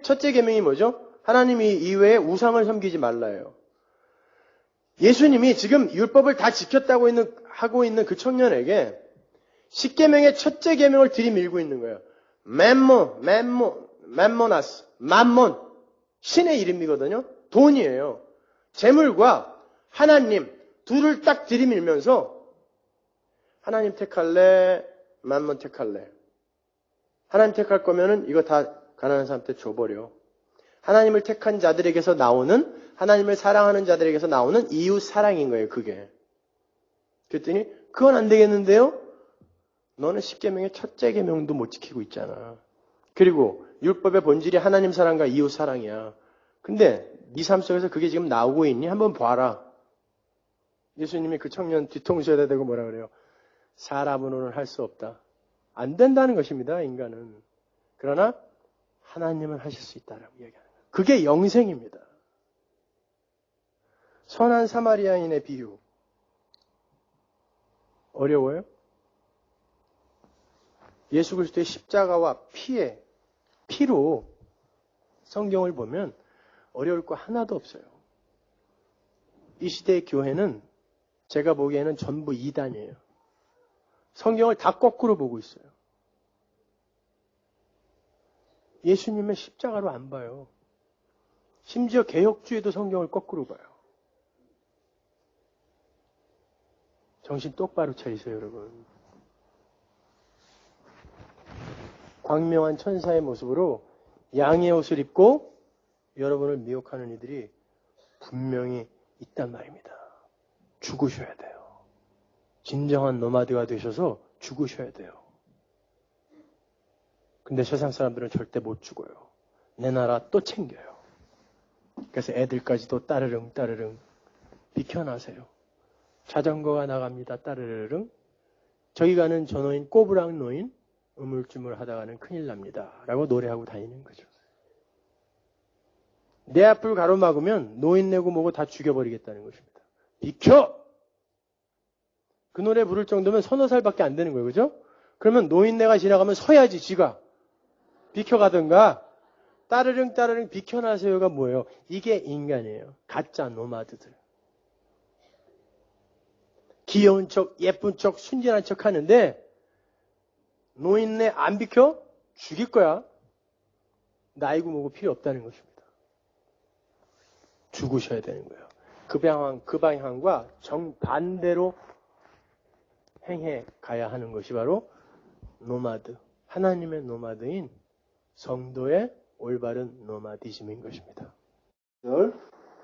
첫째 계명이 뭐죠? 하나님 이외에 우상을 섬기지 말라예요. 예수님이 지금 율법을 다 지켰다고 하고 있는 그 청년에게 10계명의 첫째 계명을 들이밀고 있는 거예요. 맘모나스, 맘몬, 신의 이름이거든요. 돈이에요. 재물과 하나님 둘을 딱 들이밀면서 하나님 택할래, 맘몬 택할래. 하나님 택할 거면은 이거 다 가난한 사람한테 줘버려. 하나님을 택한 자들에게서 나오는, 하나님을 사랑하는 자들에게서 나오는 이웃 사랑인 거예요, 그게. 그랬더니 그건 안 되겠는데요? 너는 10계명의 첫째 계명도 못 지키고 있잖아. 그리고 율법의 본질이 하나님 사랑과 이웃 사랑이야. 근데 네 삶 속에서 그게 지금 나오고 있니? 한번 봐라. 예수님이 그 청년 뒤통수에다 대고 뭐라 그래요? 사람으로는 할 수 없다. 안 된다는 것입니다, 인간은. 그러나 하나님은 하실 수 있다라고 얘기하는 거예요. 그게 영생입니다. 선한 사마리아인의 비유. 어려워요? 예수 그리스도의 십자가와 피로 성경을 보면 어려울 거 하나도 없어요. 이 시대의 교회는 제가 보기에는 전부 이단이에요. 성경을 다 거꾸로 보고 있어요. 예수님의 십자가로 안 봐요. 심지어 개혁주의도 성경을 거꾸로 봐요. 정신 똑바로 차리세요, 여러분. 광명한 천사의 모습으로 양의 옷을 입고 여러분을 미혹하는 이들이 분명히 있단 말입니다. 죽으셔야 돼요. 진정한 노마드가 되셔서 죽으셔야 돼요. 근데 세상 사람들은 절대 못 죽어요. 내 나라 또 챙겨요. 그래서 애들까지도 따르릉 비켜나세요. 자전거가 나갑니다. 따르릉. 저기 가는 저 노인, 꼬부랑 노인, 우물쭈물 하다가는 큰일 납니다. 라고 노래하고 다니는 거죠. 내 앞을 가로막으면 노인네고 뭐고 다 죽여버리겠다는 것입니다. 비켜! 그 노래 부를 정도면 서너 살밖에 안 되는 거예요. 그죠? 그러면 노인네가 지나가면 서야지, 지가. 비켜가든가, 따르릉 비켜나세요가 뭐예요? 이게 인간이에요. 가짜 노마드들. 귀여운 척, 예쁜 척, 순진한 척 하는데, 노인네 안 비켜? 죽일 거야. 나이고 뭐고 필요 없다는 것입니다. 죽으셔야 되는 거예요. 그 방향과 정반대로 행해 가야 하는 것이 바로 노마드, 하나님의 노마드인 성도의 올바른 노마디즘인 것입니다.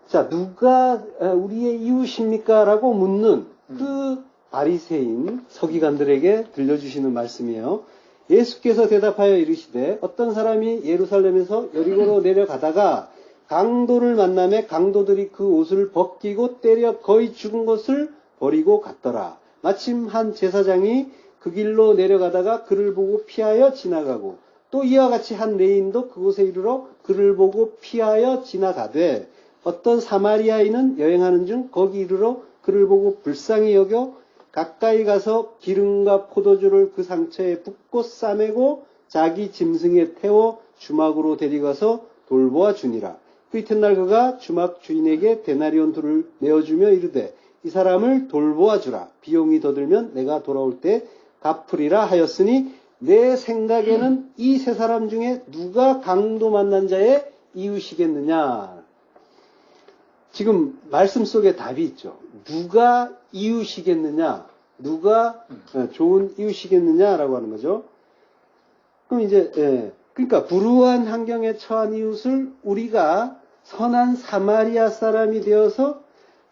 자, 누가 우리의 이웃입니까? 라고 묻는 그 바리새인 서기관들에게 들려주시는 말씀이에요. 예수께서 대답하여 이르시되 어떤 사람이 예루살렘에서 여리고로 내려가다가 강도를 만나매 강도들이 그 옷을 벗기고 때려 거의 죽은 것을 버리고 갔더라. 마침 한 제사장이 그 길로 내려가다가 그를 보고 피하여 지나가고 또 이와 같이 한 레인도 그곳에 이르러 그를 보고 피하여 지나가되 어떤 사마리아인은 여행하는 중 거기 이르러 그를 보고 불쌍히 여겨 가까이 가서 기름과 포도주를 그 상처에 붓고 싸매고 자기 짐승에 태워 주막으로 데리가서 돌보아 주니라. 그 이튿날 그가 주막 주인에게 데나리온 둘을 내어주며 이르되 이 사람을 돌보아 주라. 비용이 더 들면 내가 돌아올 때 갚으리라 하였으니 내 생각에는 이 세 사람 중에 누가 강도 만난 자의 이웃이겠느냐. 지금 말씀 속에 답이 있죠. 누가 이웃이겠느냐, 누가 좋은 이웃이겠느냐라고 하는 거죠. 그럼 이제 그러니까 불우한 환경에 처한 이웃을 우리가 선한 사마리아 사람이 되어서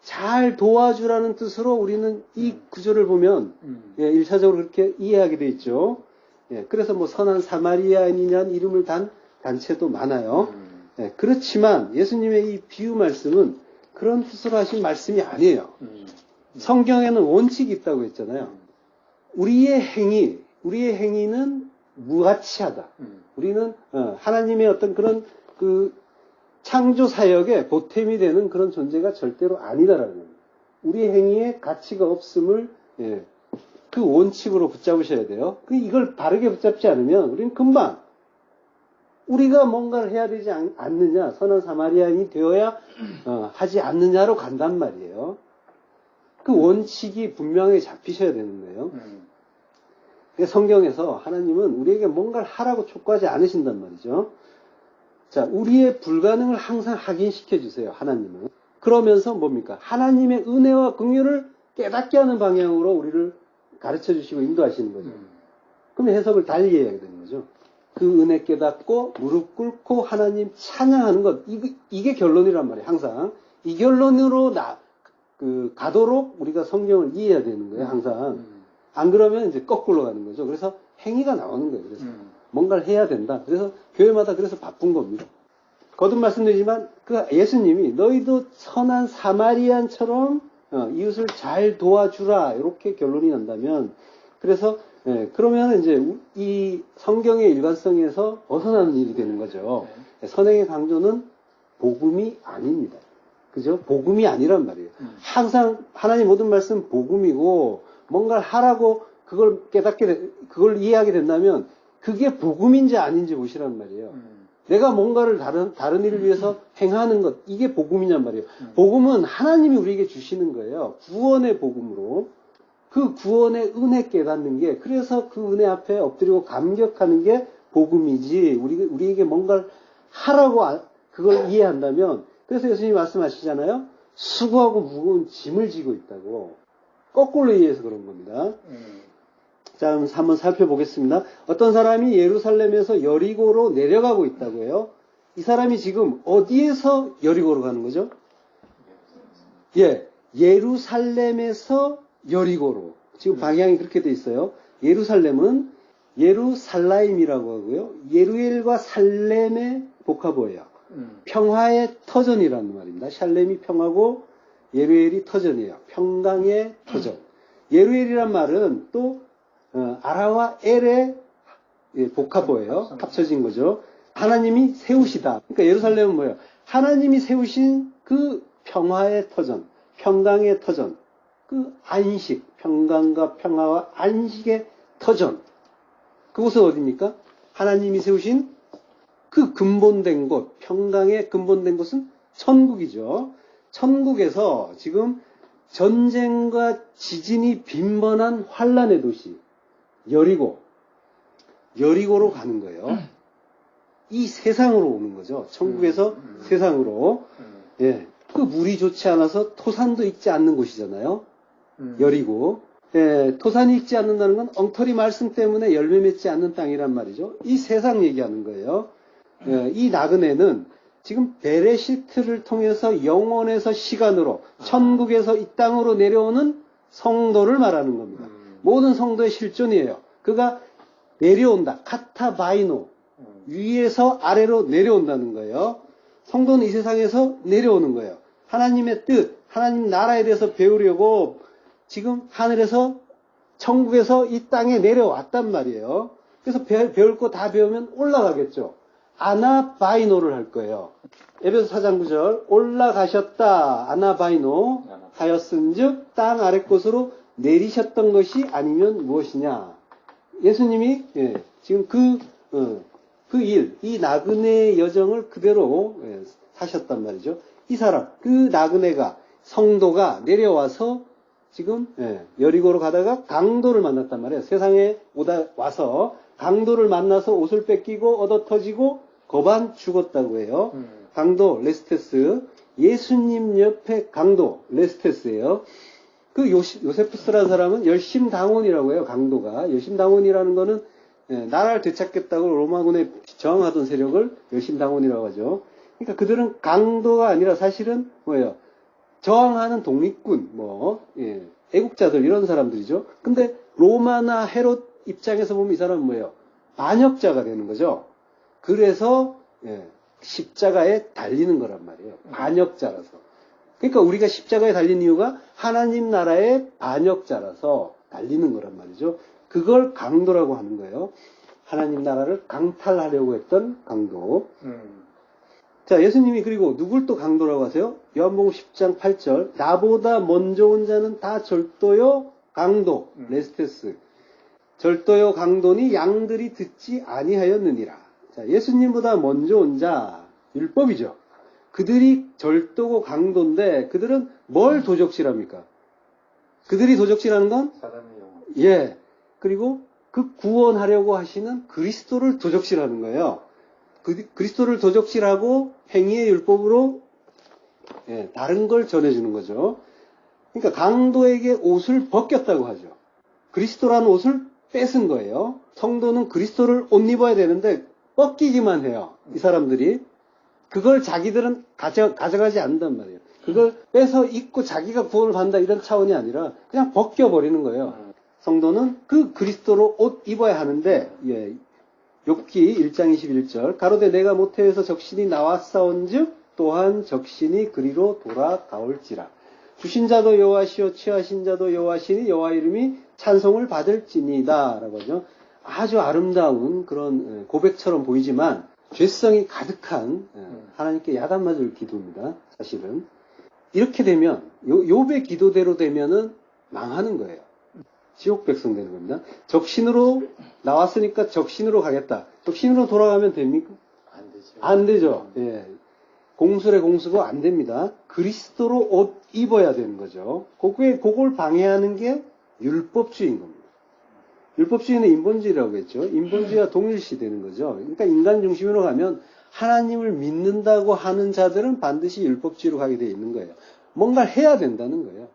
잘 도와주라는 뜻으로 우리는 이 구절을 보면 1차적으로 그렇게 이해하게 돼 있죠. 그래서 뭐 선한 사마리아인이라는 이름을 단 단체도 많아요. 그렇지만 예수님의 이 비유 말씀은 그런 뜻으로 하신 말씀이 아니에요. 성경에는 원칙이 있다고 했잖아요. 우리의 행위는 무가치하다. 우리는 하나님의 어떤 그런 그 창조 사역에 보탬이 되는 그런 존재가 절대로 아니다라는 거예요. 우리의 행위에 가치가 없음을 그 원칙으로 붙잡으셔야 돼요. 이걸 바르게 붙잡지 않으면 우리는 금방 우리가 뭔가를 해야 되지 않느냐, 선한 사마리아인이 되어야 하지 않느냐로 간단 말이에요. 그 원칙이 분명히 잡히셔야 되는 거예요. 성경에서 하나님은 우리에게 뭔가를 하라고 촉구하지 않으신단 말이죠. 자, 우리의 불가능을 항상 확인시켜 주세요, 하나님은. 그러면서 뭡니까? 하나님의 은혜와 긍휼을 깨닫게 하는 방향으로 우리를 가르쳐 주시고 인도하시는 거죠. 그럼 해석을 달리 해야 되는 거죠. 그 은혜 깨닫고 무릎 꿇고 하나님 찬양하는 것, 이게 결론이란 말이에요, 항상. 이 결론으로 가도록 우리가 성경을 이해해야 되는 거예요, 항상. 안 그러면 이제 거꾸로 가는 거죠. 그래서 행위가 나오는 거예요. 그래서 뭔가를 해야 된다. 그래서 교회마다 그래서 바쁜 겁니다. 거듭 말씀드리지만 그 예수님이 너희도 선한 사마리안처럼 이웃을 잘 도와주라 이렇게 결론이 난다면 그래서 그러면 이제 이 성경의 일관성에서 벗어나는 일이 되는 거죠. 선행의 강조는 복음이 아닙니다. 그죠? 복음이 아니란 말이에요. 항상 하나님 모든 말씀 복음이고 뭔가를 하라고 그걸 그걸 이해하게 된다면 그게 복음인지 아닌지 보시란 말이에요. 내가 뭔가를 다른 일을 위해서 행하는 것, 이게 복음이냔 말이에요. 복음은 하나님이 우리에게 주시는 거예요. 구원의 복음으로. 그 구원의 은혜 깨닫는 게, 그래서 그 은혜 앞에 엎드리고 감격하는 게 복음이지, 우리에게 뭔가를 하라고 그걸 이해한다면, 그래서 예수님이 말씀하시잖아요. 수고하고 무거운 짐을 지고 있다고. 거꾸로 이해해서 그런 겁니다. 자, 한번 살펴보겠습니다. 어떤 사람이 예루살렘에서 여리고로 내려가고 있다고 해요. 이 사람이 지금 어디에서 여리고로 가는 거죠? 예루살렘에서 여리고로. 지금 방향이 그렇게 돼 있어요. 예루살렘은 예루살라임이라고 하고요. 예루엘과 살렘의 복합어예요. 평화의 터전이라는 말입니다. 샬렘이 평화고 예루엘이 터전이에요. 평강의 터전. 예루엘이란 말은 또 아라와 엘의 복합어예요. 합쳐진 거죠. 하나님이 세우시다. 그러니까 예루살렘은 뭐예요? 하나님이 세우신 그 평화의 터전, 평강의 터전, 그 안식, 평강과 평화와 안식의 터전. 그곳은 어디입니까? 하나님이 세우신 그 근본된 곳, 평강의 근본된 곳은 천국이죠. 천국에서 지금 전쟁과 지진이 빈번한 환란의 도시, 여리고로 가는 거예요. 이 세상으로 오는 거죠. 천국에서 세상으로. 그 물이 좋지 않아서 토산도 익지 않는 곳이잖아요. 여리고. 토산이 익지 않는다는 건 엉터리 말씀 때문에 열매 맺지 않는 땅이란 말이죠. 이 세상 얘기하는 거예요. 이 나그네는 지금 베레시트를 통해서 영혼에서 시간으로 천국에서 이 땅으로 내려오는 성도를 말하는 겁니다. 모든 성도의 실존이에요. 그가 내려온다. 카타바이노. 위에서 아래로 내려온다는 거예요. 성도는 이 세상에서 내려오는 거예요. 하나님의 뜻, 하나님 나라에 대해서 배우려고 지금 하늘에서 천국에서 이 땅에 내려왔단 말이에요. 그래서 배울 거 다 배우면 올라가겠죠. 아나바이노를 할 거예요. 에베소 4장 9절 올라가셨다 아나바이노 하였은즉 땅 아래 곳으로 내리셨던 것이 아니면 무엇이냐. 예수님이 지금 이 나그네의 여정을 그대로 사셨단 말이죠. 이 사람, 그 나그네가 성도가 내려와서 지금 여리고로 가다가 강도를 만났단 말이에요. 세상에 와서 강도를 만나서 옷을 뺏기고 얻어터지고 거반 죽었다고 해요. 강도 레스테스, 예수님 옆에 강도 레스테스예요. 그 요세푸스라는 사람은 열심당원이라고 해요. 강도가 열심당원이라는 거는 나라를 되찾겠다고 로마군에 저항하던 세력을 열심당원이라고 하죠. 그러니까 그들은 강도가 아니라 사실은 뭐예요? 저항하는 독립군, 애국자들 이런 사람들이죠. 근데 로마나 헤롯 입장에서 보면 이 사람은 뭐예요? 반역자가 되는 거죠. 그래서 십자가에 달리는 거란 말이에요. 반역자라서. 그러니까 우리가 십자가에 달린 이유가 하나님 나라의 반역자라서 달리는 거란 말이죠. 그걸 강도라고 하는 거예요. 하나님 나라를 강탈하려고 했던 강도. 자, 예수님이 그리고 누굴 또 강도라고 하세요? 요한복음 10장 8절. 나보다 먼저 온 자는 다 절도요 강도. 레스테스. 절도요 강도니 양들이 듣지 아니하였느니라. 자, 예수님보다 먼저 온 자, 율법이죠. 그들이 절도고 강도인데 그들은 뭘 도적질합니까? 그들이 도적질하는 건? 사람의 영혼. 예. 그리고 그 구원하려고 하시는 그리스도를 도적질하는 거예요. 그리스도를 도적질하고 행위의 율법으로 다른 걸 전해주는 거죠. 그러니까 강도에게 옷을 벗겼다고 하죠. 그리스도라는 옷을 뺏은 거예요. 성도는 그리스도를 옷 입어야 되는데 벗기기만 해요. 이 사람들이. 그걸 자기들은 가져가지 않는단 말이에요. 그걸 빼서 입고 자기가 구원을 받는다 이런 차원이 아니라 그냥 벗겨버리는 거예요. 성도는 그 그리스도로 옷 입어야 하는데, 욥기 1장 21절. 가로되 내가 모태에서 적신이 나왔사온즉 또한 적신이 그리로 돌아가올지라. 주신 자도 여호와시요 취하신 자도 여호와시니 여호와 이름이 찬송을 받을지니이다 라고 하죠. 아주 아름다운 그런 고백처럼 보이지만 죄성이 가득한 하나님께 야단 맞을 기도입니다. 사실은 이렇게 되면 욥의 기도대로 되면은 망하는 거예요. 지옥 백성 되는 겁니다. 적신으로 나왔으니까 적신으로 가겠다. 적신으로 돌아가면 됩니까? 안 되죠. 안 되죠. 예. 공술의 공수고 안 됩니다. 그리스도로 옷 입어야 되는 거죠. 그걸 방해하는 게 율법주의인 겁니다. 율법주의는 인본주의라고 했죠. 인본주의와 동일시 되는 거죠. 그러니까 인간 중심으로 가면 하나님을 믿는다고 하는 자들은 반드시 율법주의로 가게 되어 있는 거예요. 뭔가를 해야 된다는 거예요.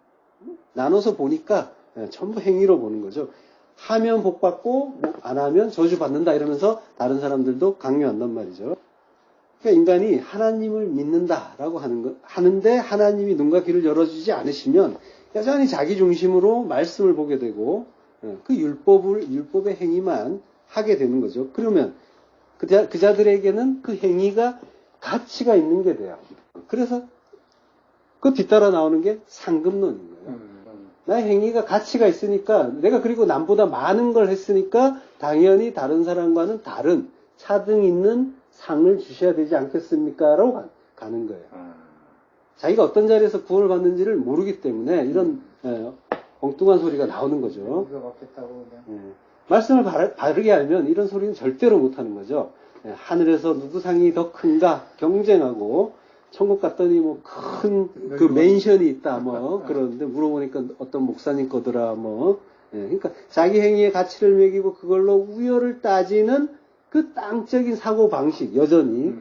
나눠서 보니까 전부 행위로 보는 거죠. 하면 복 받고 안 하면 저주 받는다 이러면서 다른 사람들도 강요한단 말이죠. 그러니까 인간이 하나님을 믿는다라고 하는데 하나님이 눈과 귀를 열어주지 않으시면 여전히 자기 중심으로 말씀을 보게 되고 그 율법의 행위만 하게 되는 거죠. 그러면 그 자들에게는 그 행위가 가치가 있는 게 돼요. 그래서 그 뒤따라 나오는 게 상급론인 거예요. 나의 행위가 가치가 있으니까 내가 그리고 남보다 많은 걸 했으니까 당연히 다른 사람과는 다른 차등 있는 상을 주셔야 되지 않겠습니까? 라고 가는 거예요. 자기가 어떤 자리에서 구원을 받는지를 모르기 때문에 이런 엉뚱한 소리가 나오는 거죠. 이거 받겠다고 그냥. 말씀을 바르게 알면 이런 소리는 절대로 못하는 거죠. 하늘에서 누구 상이 더 큰가 경쟁하고 천국 갔더니 뭐 큰 그 맨션이 있다 뭐 그러는데 물어보니까 어떤 목사님 거더라 뭐. 그러니까 자기 행위의 가치를 매기고 그걸로 우열을 따지는 그 땅적인 사고 방식 여전히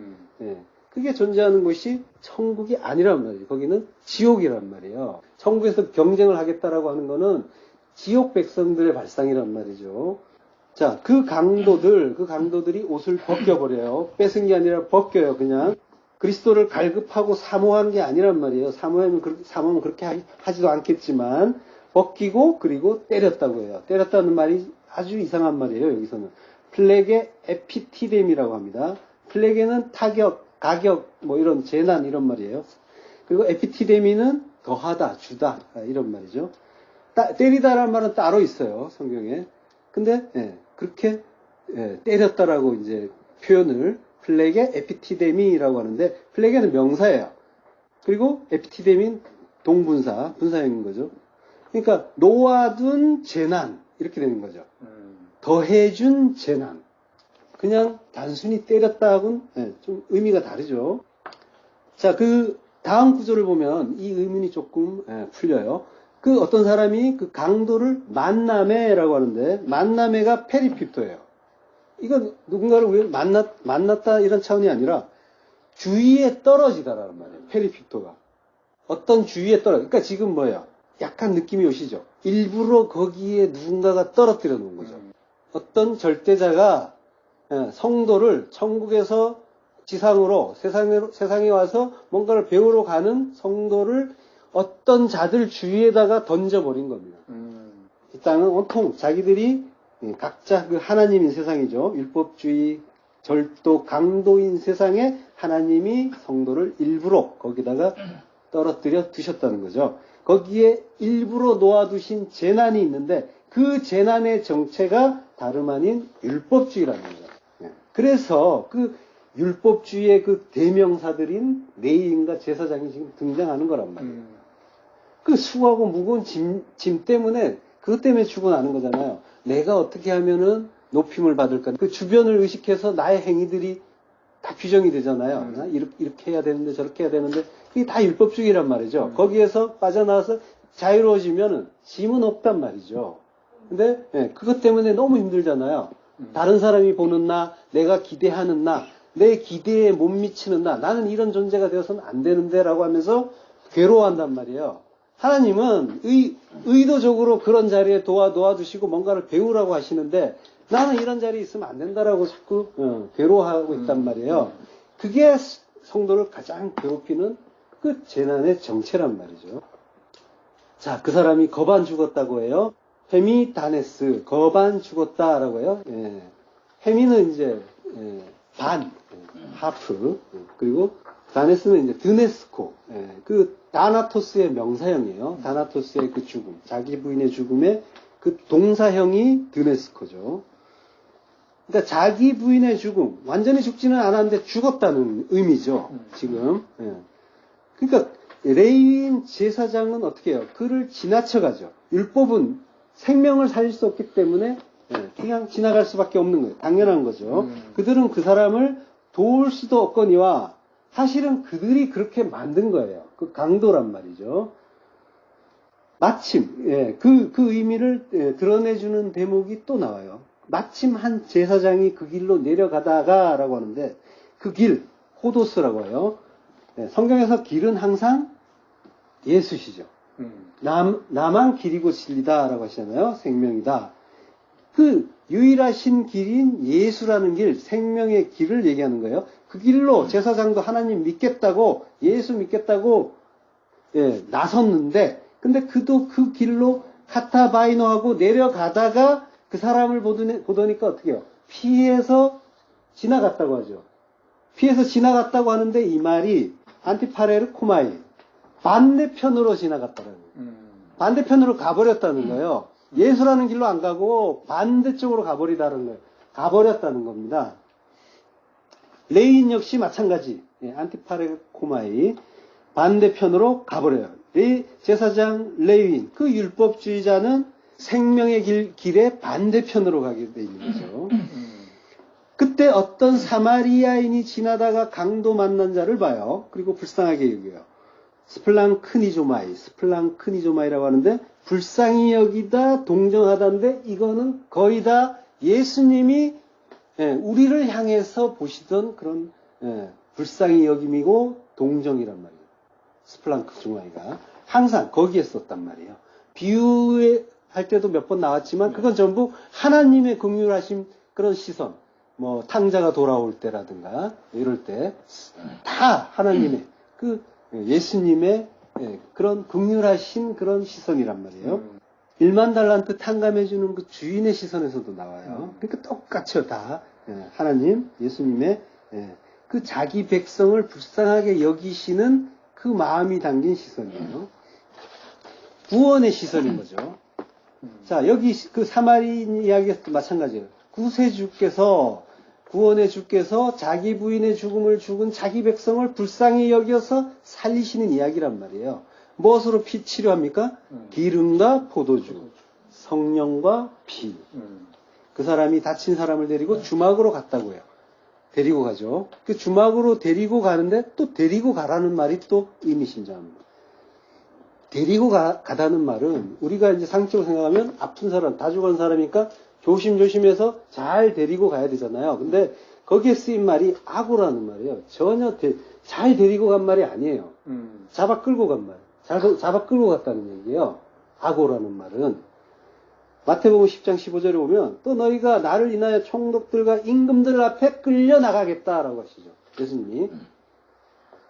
그게 존재하는 곳이 천국이 아니란 말이에요. 거기는 지옥이란 말이에요. 천국에서 경쟁을 하겠다라고 하는 거는 지옥 백성들의 발상이란 말이죠. 자, 그 강도들이 옷을 벗겨버려요. 뺏은 게 아니라 벗겨요, 그냥. 그리스도를 갈급하고 사모한 게 아니란 말이에요. 사모하면 그렇게 하지도 않겠지만, 벗기고, 그리고 때렸다고 해요. 때렸다는 말이 아주 이상한 말이에요, 여기서는. 플레게 에피티뎀이라고 합니다. 플레게는 타격, 가격, 뭐 이런 재난 이런 말이에요. 그리고 에피티데미는 더하다, 주다 이런 말이죠. 때리다라는 말은 따로 있어요, 성경에. 근데 그렇게 때렸다라고 이제 표현을 플레게 에피티데미라고 하는데 플레게는 명사예요. 그리고 에피티데미는 동분사, 분사형인 거죠. 그러니까 놓아둔 재난 이렇게 되는 거죠. 더해준 재난. 그냥 단순히 때렸다하고는 좀 의미가 다르죠. 자, 그 다음 구조를 보면 이 의문이 조금 풀려요. 그 어떤 사람이 그 강도를 만나매라고 하는데 만나매가 페리피토예요. 이건 누군가를 만났다 이런 차원이 아니라 주위에 떨어지다라는 말이에요. 페리피토가. 어떤 주위에 그러니까 지금 뭐예요? 약간 느낌이 오시죠? 일부러 거기에 누군가가 떨어뜨려 놓은 거죠. 어떤 절대자가 성도를 천국에서 지상으로 세상에 와서 뭔가를 배우러 가는 성도를 어떤 자들 주위에다가 던져버린 겁니다. 이 땅은 온통 자기들이 각자 그 하나님인 세상이죠. 율법주의, 절도, 강도인 세상에 하나님이 성도를 일부러 거기다가 떨어뜨려 두셨다는 거죠. 거기에 일부러 놓아두신 재난이 있는데 그 재난의 정체가 다름 아닌 율법주의라는 거죠. 예. 그래서 그 율법주의의 그 대명사들인 레위인과 제사장이 지금 등장하는 거란 말이에요. 그 수고하고 무거운 짐 때문에 그것 때문에 죽어나는 거잖아요. 내가 어떻게 하면은 높임을 받을까? 그 주변을 의식해서 나의 행위들이 다 규정이 되잖아요. 이렇게 해야 되는데 저렇게 해야 되는데 그게 다 율법주의란 말이죠. 거기에서 빠져나와서 자유로워지면은 짐은 없단 말이죠. 근데 예, 그것 때문에 너무 힘들잖아요. 다른 사람이 보는 나, 내가 기대하는 나, 내 기대에 못 미치는 나, 나는 이런 존재가 되어서는 안 되는데 라고 하면서 괴로워한단 말이에요. 하나님은 의도적으로 그런 자리에 놓아두시고 뭔가를 배우라고 하시는데 나는 이런 자리에 있으면 안 된다라고 자꾸 괴로워하고 있단 말이에요. 그게 성도를 가장 괴롭히는 그 재난의 정체란 말이죠. 자, 그 사람이 거반 죽었다고 해요. 헤미다네스, 거반 죽었다라고 해요. 예. 헤미는 이제 반, 하프, 그리고 다네스는 이제 드네스코, 그 다나토스의 명사형이에요. 다나토스의 그 죽음, 자기 부인의 죽음의 그 동사형이 드네스코죠. 그러니까 자기 부인의 죽음, 완전히 죽지는 않았는데 죽었다는 의미죠. 지금. 예. 그러니까 레위인 제사장은 어떻게 해요? 그를 지나쳐가죠. 율법은 생명을 살릴 수 없기 때문에 그냥 지나갈 수밖에 없는 거예요. 당연한 거죠. 그들은 그 사람을 도울 수도 없거니와 사실은 그들이 그렇게 만든 거예요. 그 강도란 말이죠. 마침 그 의미를 드러내주는 대목이 또 나와요. 마침 한 제사장이 그 길로 내려가다가 라고 하는데 그 길, 호도스라고 해요. 성경에서 길은 항상 예수시죠. 나만 길이고 진리다 라고 하시잖아요. 생명이다. 그 유일하신 길인 예수라는 길, 생명의 길을 얘기하는 거예요. 그 길로 제사장도 하나님 믿겠다고, 예수 믿겠다고 나섰는데 근데 그도 그 길로 카타바이노하고 내려가다가 그 사람을 보더니까 어떻게 해요? 피해서 지나갔다고 하죠. 피해서 지나갔다고 하는데 이 말이 안티파레르 코마이, 반대편으로 지나갔다는 거예요. 반대편으로 가버렸다는 거예요. 예수라는 길로 안 가고 반대쪽으로 가버리다는 거예요. 가버렸다는 겁니다. 레위인 역시 마찬가지. 안티파레르 코마이, 반대편으로 가버려요. 제사장 레위인, 그 율법주의자는 생명의 길의 반대편으로 가게 돼 있는 거죠. 그때 어떤 사마리아인이 지나다가 강도 만난 자를 봐요. 그리고 불쌍하게 여겨요. 스플랑크니조마이라고 하는데 불쌍히 여기다, 동정하다인데 이거는 거의 다 예수님이 우리를 향해서 보시던 그런 불쌍히 여김이고 동정이란 말이에요. 스플랑크조마이가 항상 거기에 썼단 말이에요. 비유할 때도 몇 번 나왔지만 그건 전부 하나님의 긍휼하심 그런 시선, 뭐 탕자가 돌아올 때라든가 이럴 때 다 하나님의 그 예수님의 그런 긍휼하신 그런 시선이란 말이에요. 1만 달란트 탕감해주는 그 주인의 시선에서도 나와요. 그러니까 똑같죠, 다. 하나님, 예수님의 그 자기 백성을 불쌍하게 여기시는 그 마음이 담긴 시선이에요. 구원의 시선인 거죠. 자, 여기 그 사마리인 이야기에서도 마찬가지예요. 구원의 주께서 자기 부인의 죽음을 죽은 자기 백성을 불쌍히 여겨서 살리시는 이야기란 말이에요. 무엇으로 치료합니까? 기름과 포도주, 성령과 피. 그 사람이 다친 사람을 데리고 주막으로 갔다고 해요. 데리고 가죠. 그 주막으로 데리고 가는데 또 데리고 가라는 말이 또 의미심장합니다. 데리고 가다는 말은 우리가 이제 상식적으로 생각하면 아픈 사람, 다 죽은 사람이니까 조심조심해서 잘 데리고 가야 되잖아요. 근데 거기에 쓰인 말이 아고라는 말이에요. 전혀 잘 데리고 간 말이 아니에요. 잡아 끌고 간 말. 잡아 끌고 갔다는 얘기예요. 아고라는 말은. 마태복음 10장 15절에 보면 또 너희가 나를 인하여 총독들과 임금들 앞에 끌려나가겠다라고 하시죠. 예수님이.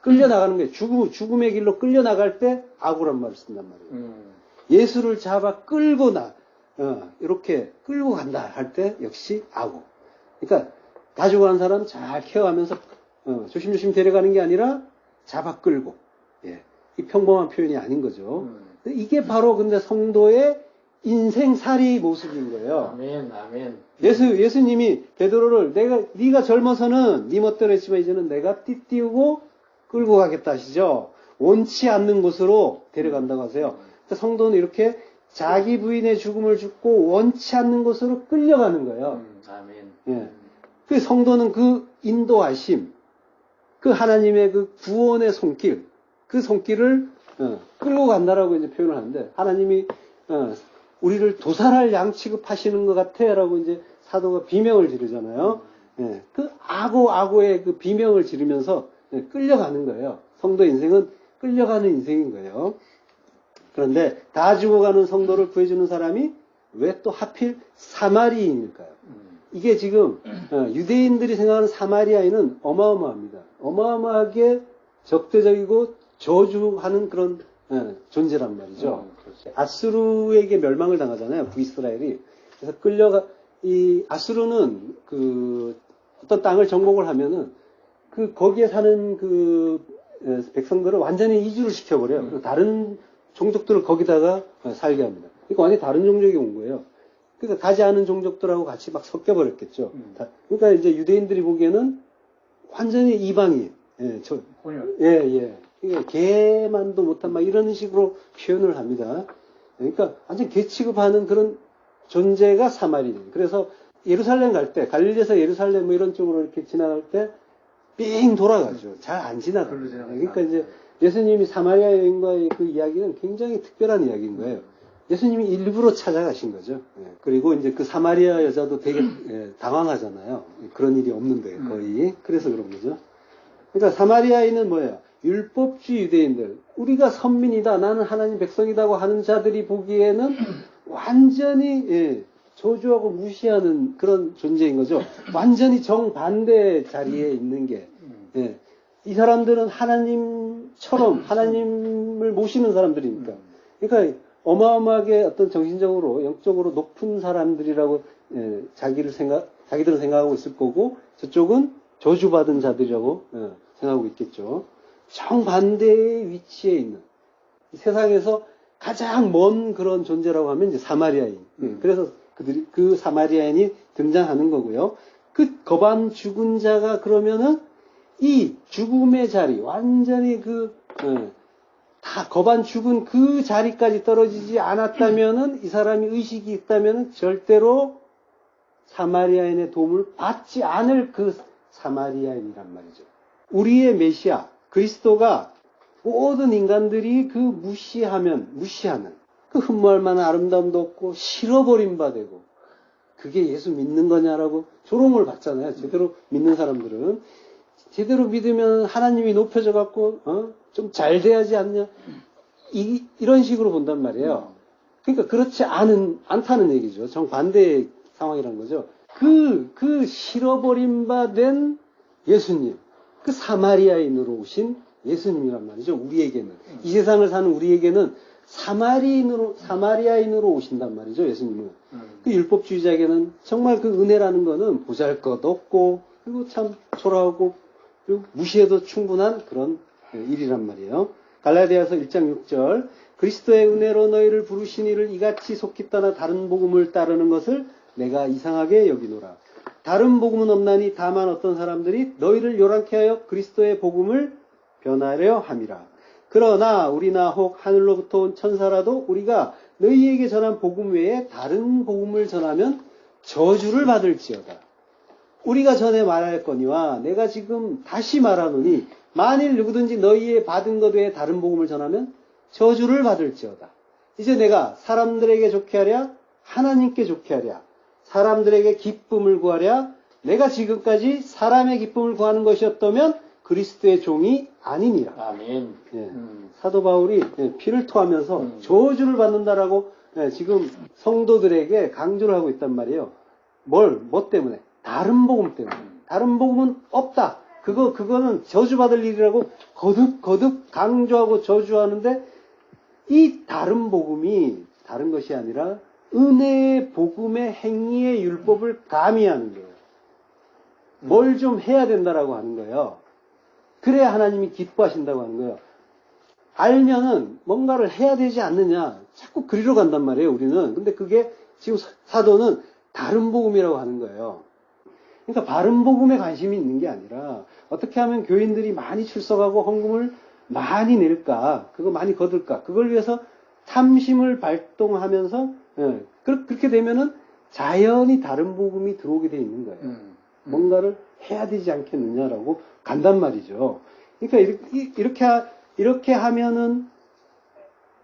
끌려나가는 거예요. 죽음의 길로 끌려나갈 때 아고란 말을 쓴단 말이에요. 예수를 잡아 끌고 이렇게 끌고 간다 할 때 역시 아고. 그러니까 다 죽어간 사람 잘 케어하면서 조심조심 데려가는 게 아니라 잡아 끌고 이 평범한 표현이 아닌 거죠. 이게 바로 근데 성도의 인생살이 모습인 거예요. 아멘, 아멘. 예수님이 베드로를 네가 젊어서는 네 멋대로 했지만 이제는 내가 띠띠우고 끌고 가겠다 하시죠. 원치 않는 곳으로 데려간다고 하세요. 그러니까 성도는 이렇게 자기 부인의 죽음을 죽고 원치 않는 곳으로 끌려가는 거예요. 아멘. 예. 그 성도는 그 인도하심, 그 하나님의 그 구원의 손길, 그 손길을 끌고 간다라고 이제 표현을 하는데, 하나님이 우리를 도살할 양 취급하시는 것 같아라고 이제 사도가 비명을 지르잖아요. 예. 그 악오의 그 비명을 지르면서 끌려가는 거예요. 성도 인생은 끌려가는 인생인 거예요. 그런데 다 죽어가는 성도를 구해주는 사람이 왜 또 하필 사마리인일까요? 이게 지금 유대인들이 생각하는 사마리아인은 어마어마합니다. 어마어마하게 적대적이고 저주하는 그런 존재란 말이죠. 아수르에게 멸망을 당하잖아요. 북이스라엘이. 그래서 이 아수르는 그 어떤 땅을 정복을 하면은 그 거기에 사는 그 백성들을 완전히 이주를 시켜버려요. 그리고 다른 종족들을 거기다가 살게 합니다. 그러니까 완전히 다른 종족이 온 거예요. 그러니까 가지 않은 종족들하고 같이 막 섞여버렸겠죠. 그러니까 이제 유대인들이 보기에는 완전히 이방인. 예. 그러니까 개만도 못한 막 이런 식으로 표현을 합니다. 그러니까 완전 개 취급하는 그런 존재가 사마리인. 그래서 예루살렘 갈 때, 갈릴리에서 예루살렘 뭐 이런 쪽으로 이렇게 지나갈 때 삥 돌아가죠. 잘 안 지나가요. 그러니까 이제 예수님이 사마리아 여인과의 그 이야기는 굉장히 특별한 이야기인 거예요. 예수님이 일부러 찾아가신 거죠. 그리고 이제 그 사마리아 여자도 되게 당황하잖아요. 그런 일이 없는데 거의. 그래서 그런 거죠. 그러니까 사마리아인은 뭐예요? 율법주의 유대인들. 우리가 선민이다. 나는 하나님 백성이라고 하는 자들이 보기에는 완전히 저주하고 무시하는 그런 존재인 거죠. 완전히 정반대 자리에 있는 게. 이 사람들은 하나님처럼 하나님을 모시는 사람들이니까. 그러니까 어마어마하게 어떤 정신적으로 영적으로 높은 사람들이라고 자기들은 생각하고 있을 거고, 저쪽은 저주받은 자들이라고 생각하고 있겠죠. 정반대의 위치에 있는 세상에서 가장 먼 그런 존재라고 하면 이제 사마리아인. 그래서 그 사마리아인이 등장하는 거고요. 그 거반 죽은 자가 그러면은 이 죽음의 자리, 완전히 다 거반 죽은 그 자리까지 떨어지지 않았다면은, 이 사람이 의식이 있다면은 절대로 사마리아인의 도움을 받지 않을 그 사마리아인이란 말이죠. 우리의 메시아, 그리스도가 모든 인간들이 그 무시하는 그 흠모할 만한 아름다움도 없고 싫어버린 바 되고, 그게 예수 믿는 거냐라고 조롱을 받잖아요. 제대로 믿는 사람들은. 제대로 믿으면 하나님이 높여져 갖고 좀 잘 돼야지 않냐, 이런 식으로 본단 말이에요. 그러니까 그렇지 않다는 얘기죠. 정반대의 상황이란 거죠. 그 싫어버린 바 된 예수님, 그 사마리아인으로 오신 예수님이란 말이죠. 우리에게는, 이 세상을 사는 우리에게는 사마리아인으로 오신단 말이죠. 예수님은. 그 율법주의자에게는 정말 그 은혜라는 거는 보잘것없고, 그리고 참 초라하고, 그리고 무시해도 충분한 그런 일이란 말이에요. 갈라디아서 1장 6절, 그리스도의 은혜로 너희를 부르신 이를 이같이 속히 떠나 다른 복음을 따르는 것을 내가 이상하게 여기노라. 다른 복음은 없나니 다만 어떤 사람들이 너희를 요란케 하여 그리스도의 복음을 변하려 함이라. 그러나 우리나 혹 하늘로부터 온 천사라도 우리가 너희에게 전한 복음 외에 다른 복음을 전하면 저주를 받을지어다. 우리가 전에 말하였거니와 내가 지금 다시 말하노니 만일 누구든지 너희의 받은 것 외에 다른 복음을 전하면 저주를 받을지어다. 이제 내가 사람들에게 좋게 하랴, 하나님께 좋게 하랴, 사람들에게 기쁨을 구하랴, 내가 지금까지 사람의 기쁨을 구하는 것이었다면 그리스도의 종이 아니니라. 아멘. 사도 바울이 피를 토하면서 저주를 받는다라고 지금 성도들에게 강조를 하고 있단 말이에요. 뭐 때문에? 다른 복음 때문에. 다른 복음은 없다. 그거는 저주받을 일이라고 거듭 강조하고 저주하는데, 이 다른 복음이 다른 것이 아니라 은혜의 복음의 행위의 율법을 가미하는 거예요. 뭘 좀 해야 된다라고 하는 거예요. 그래야 하나님이 기뻐하신다고 하는 거예요. 알면은 뭔가를 해야 되지 않느냐. 자꾸 그리러 간단 말이에요, 우리는. 근데 그게 지금 사도는 다른 복음이라고 하는 거예요. 그러니까 바른 복음에 관심이 있는 게 아니라 어떻게 하면 교인들이 많이 출석하고 헌금을 많이 낼까, 그거 많이 거둘까, 그걸 위해서 탐심을 발동하면서, 그렇게 되면은 자연히 다른 복음이 들어오게 돼 있는 거예요. 뭔가를 해야 되지 않겠느냐라고 간단 말이죠. 그러니까 이렇게 하면은,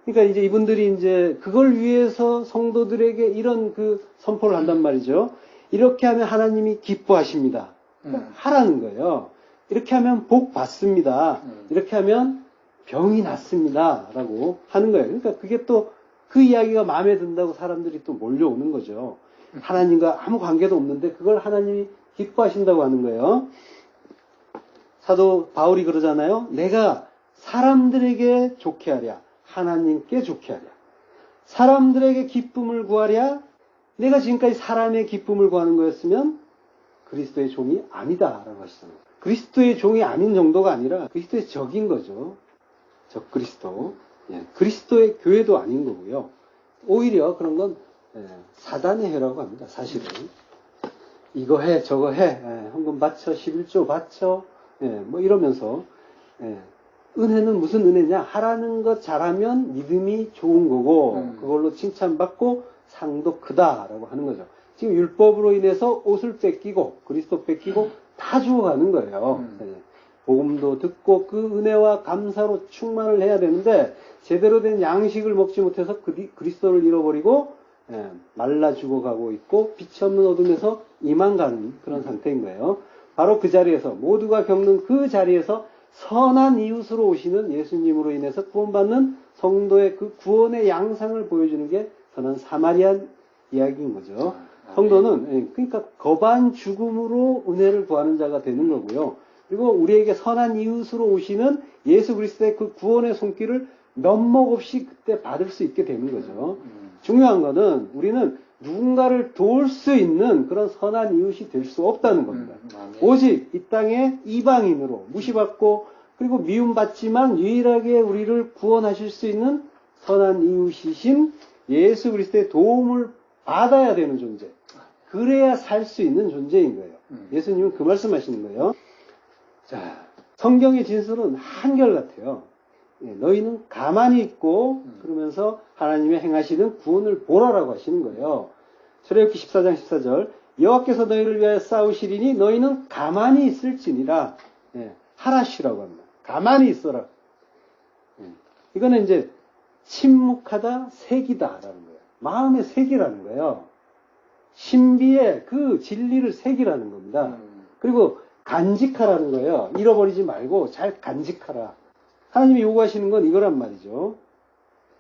그러니까 이제 이분들이 이제 그걸 위해서 성도들에게 이런 그 선포를 한단 말이죠. 이렇게 하면 하나님이 기뻐하십니다. 그러니까 하라는 거예요. 이렇게 하면 복 받습니다. 이렇게 하면 병이 낫습니다. 라고 하는 거예요. 그러니까 그게 또 그 이야기가 마음에 든다고 사람들이 또 몰려오는 거죠. 하나님과 아무 관계도 없는데 그걸 하나님이 기뻐하신다고 하는 거예요. 사도 바울이 그러잖아요. 내가 사람들에게 좋게 하랴, 하나님께 좋게 하랴. 사람들에게 기쁨을 구하랴. 내가 지금까지 사람의 기쁨을 구하는 거였으면 그리스도의 종이 아니다 라고 하시잖아요. 그리스도의 종이 아닌 정도가 아니라 그리스도의 적인 거죠. 적 그리스도. 그리스도의 교회도 아닌 거고요. 오히려 그런 건 사단의 해라고 합니다. 사실은. 이거 해, 저거 해, 헌금 바쳐, 11조 바쳐, 뭐 이러면서, 은혜는 무슨 은혜냐? 하라는 것 잘하면 믿음이 좋은 거고, 그걸로 칭찬받고 상도 크다라고 하는 거죠. 지금 율법으로 인해서 옷을 뺏기고, 그리스도 뺏기고, 다 죽어가는 거예요. 복음도 듣고 그 은혜와 감사로 충만을 해야 되는데, 제대로 된 양식을 먹지 못해서 그리스도를 잃어버리고, 말라 죽어가고 있고 빛이 없는 어둠에서 이만가는 그런 상태인 거예요. 바로 그 자리에서 모두가 겪는 그 자리에서 선한 이웃으로 오시는 예수님으로 인해서 구원받는 성도의 그 구원의 양상을 보여주는 게 선한 사마리안 이야기인 거죠. 성도는 그러니까 거반 죽음으로 은혜를 구하는 자가 되는 거고요. 그리고 우리에게 선한 이웃으로 오시는 예수 그리스도의 그 구원의 손길을 면목 없이 그때 받을 수 있게 되는 거죠. 중요한 거는 우리는 누군가를 도울 수 있는 그런 선한 이웃이 될 수 없다는 겁니다. 오직 이 땅에 이방인으로 무시받고 그리고 미움받지만 유일하게 우리를 구원하실 수 있는 선한 이웃이신 예수 그리스도의 도움을 받아야 되는 존재. 그래야 살 수 있는 존재인 거예요. 예수님은 그 말씀하시는 거예요. 자, 성경의 진술은 한결같아요. 너희는 가만히 있고 그러면서 하나님의 행하시는 구원을 보라라고 하시는 거예요. 출애굽기 14장 14절 여호와께서 너희를 위하여 싸우시리니 너희는 가만히 있을지니라. 하라시라고 합니다. 가만히 있어라. 이거는 이제 침묵하다 새기다라는 거예요. 마음의 새기라는 거예요. 신비의 그 진리를 새기라는 겁니다. 그리고 간직하라는 거예요. 잃어버리지 말고 잘 간직하라. 하나님이 요구하시는 건 이거란 말이죠.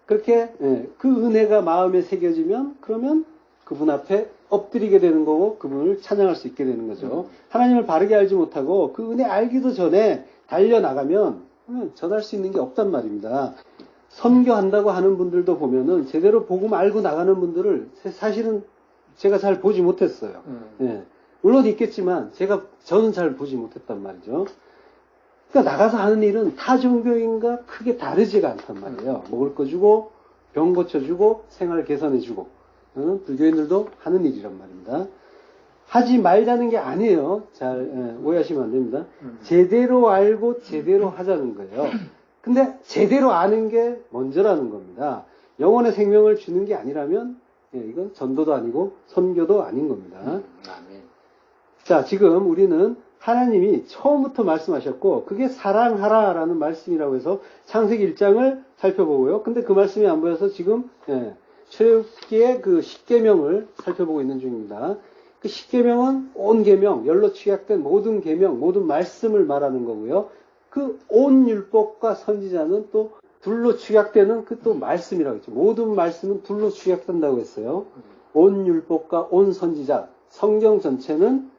그렇게 그 은혜가 마음에 새겨지면 그러면 그분 앞에 엎드리게 되는 거고 그분을 찬양할 수 있게 되는 거죠. 하나님을 바르게 알지 못하고 그 은혜 알기도 전에 달려나가면 전할 수 있는 게 없단 말입니다. 선교한다고 하는 분들도 보면은 제대로 복음 알고 나가는 분들을 사실은 제가 잘 보지 못했어요. 물론 있겠지만 저는 잘 보지 못했단 말이죠. 그러니까 나가서 하는 일은 타 종교인과 크게 다르지가 않단 말이에요. 먹을 거 주고 병 고쳐주고 생활 개선해주고 불교인들도 하는 일이란 말입니다. 하지 말자는 게 아니에요. 잘 오해하시면 안 됩니다. 제대로 알고 제대로 하자는 거예요. 근데 제대로 아는 게 먼저라는 겁니다. 영혼의 생명을 주는 게 아니라면 이건 전도도 아니고 선교도 아닌 겁니다. 자, 지금 우리는 하나님이 처음부터 말씀하셨고 그게 사랑하라라는 말씀이라고 해서 창세기 1장을 살펴보고요. 근데 그 말씀이 안 보여서 지금 출애굽기의 그 10계명을 살펴보고 있는 중입니다. 그 10계명은 온 계명, 열로 취약된 모든 계명, 모든 말씀을 말하는 거고요. 그 온 율법과 선지자는 또 둘로 취약되는 그 또 말씀이라고 했죠. 모든 말씀은 둘로 취약된다고 했어요. 온 율법과 온 선지자, 성경 전체는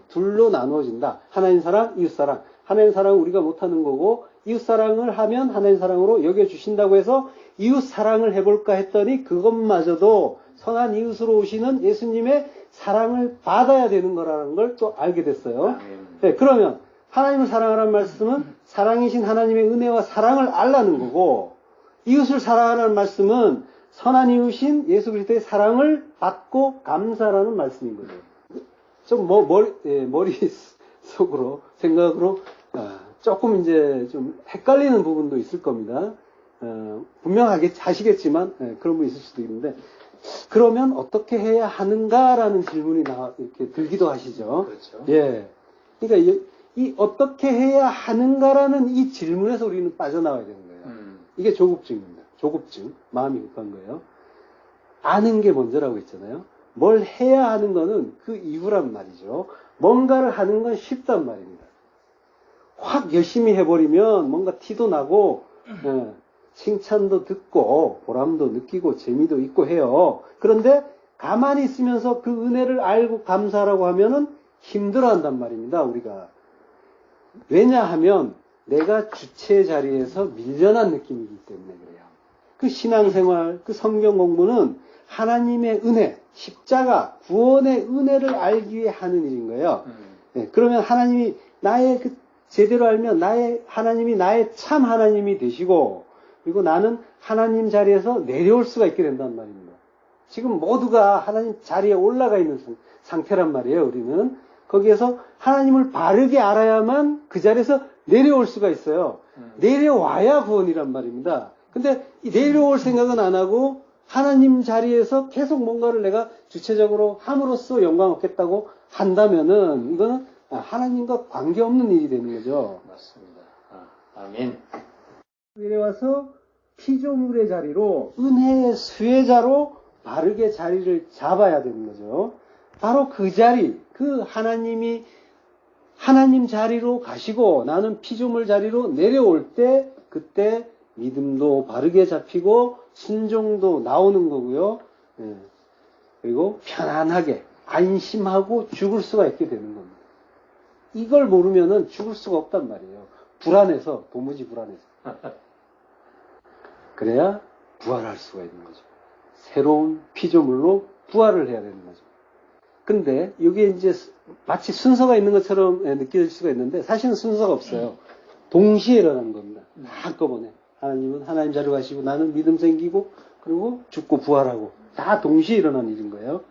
둘로 나누어진다. 하나님 사랑, 이웃 사랑. 하나님 사랑은 우리가 못하는 거고 이웃 사랑을 하면 하나님 사랑으로 여겨주신다고 해서 이웃 사랑을 해볼까 했더니 그것마저도 선한 이웃으로 오시는 예수님의 사랑을 받아야 되는 거라는 걸 또 알게 됐어요. 그러면 하나님을 사랑하라는 말씀은 사랑이신 하나님의 은혜와 사랑을 알라는 거고, 이웃을 사랑하라는 말씀은 선한 이웃인 예수 그리스도의 사랑을 받고 감사라는 말씀인 거죠. 좀 머릿속으로, 생각으로 조금 이제 좀 헷갈리는 부분도 있을 겁니다. 분명하게 하시겠지만 그런 분 있을 수도 있는데, 그러면 어떻게 해야 하는가라는 질문이 이렇게 들기도 하시죠. 그렇죠. 예. 그러니까 이 어떻게 해야 하는가라는 이 질문에서 우리는 빠져나와야 되는 거예요. 이게 조급증입니다. 조급증. 마음이 급한 거예요. 아는 게 먼저라고 했잖아요. 뭘 해야 하는 거는 그 이후란 말이죠. 뭔가를 하는 건 쉽단 말입니다. 확 열심히 해버리면 뭔가 티도 나고, 칭찬도 듣고, 보람도 느끼고, 재미도 있고 해요. 그런데 가만히 있으면서 그 은혜를 알고 감사하라고 하면은 힘들어 한단 말입니다, 우리가. 왜냐하면 내가 주체 자리에서 밀려난 느낌이기 때문에 그래요. 그 신앙생활, 그 성경 공부는 하나님의 은혜, 십자가, 구원의 은혜를 알기 위해 하는 일인 거예요. 네, 그러면 하나님이 제대로 알면 하나님이 나의 참 하나님이 되시고, 그리고 나는 하나님 자리에서 내려올 수가 있게 된단 말입니다. 지금 모두가 하나님 자리에 올라가 있는 상태란 말이에요, 우리는. 거기에서 하나님을 바르게 알아야만 그 자리에서 내려올 수가 있어요. 내려와야 구원이란 말입니다. 근데 이 내려올 생각은 안 하고 하나님 자리에서 계속 뭔가를 내가 주체적으로 함으로써 영광 얻겠다고 한다면은 이거는 하나님과 관계없는 일이 되는 거죠. 맞습니다. 아멘. 내려와서 피조물의 자리로 은혜의 수혜자로 바르게 자리를 잡아야 되는 거죠. 바로 그 자리, 그 하나님이 하나님 자리로 가시고 나는 피조물 자리로 내려올 때 그때 믿음도 바르게 잡히고 순종도 나오는 거고요. 그리고 편안하게 안심하고 죽을 수가 있게 되는 겁니다. 이걸 모르면은 죽을 수가 없단 말이에요. 불안해서, 도무지 불안해서. 그래야 부활할 수가 있는 거죠. 새로운 피조물로 부활을 해야 되는 거죠. 근데 여기에 이제 마치 순서가 있는 것처럼 느껴질 수가 있는데 사실은 순서가 없어요. 동시에 일어나는 겁니다. 한꺼번에. 하나님은 하나님 자리로 가시고 나는 믿음 생기고 그리고 죽고 부활하고 다 동시에 일어나는 일인 거예요.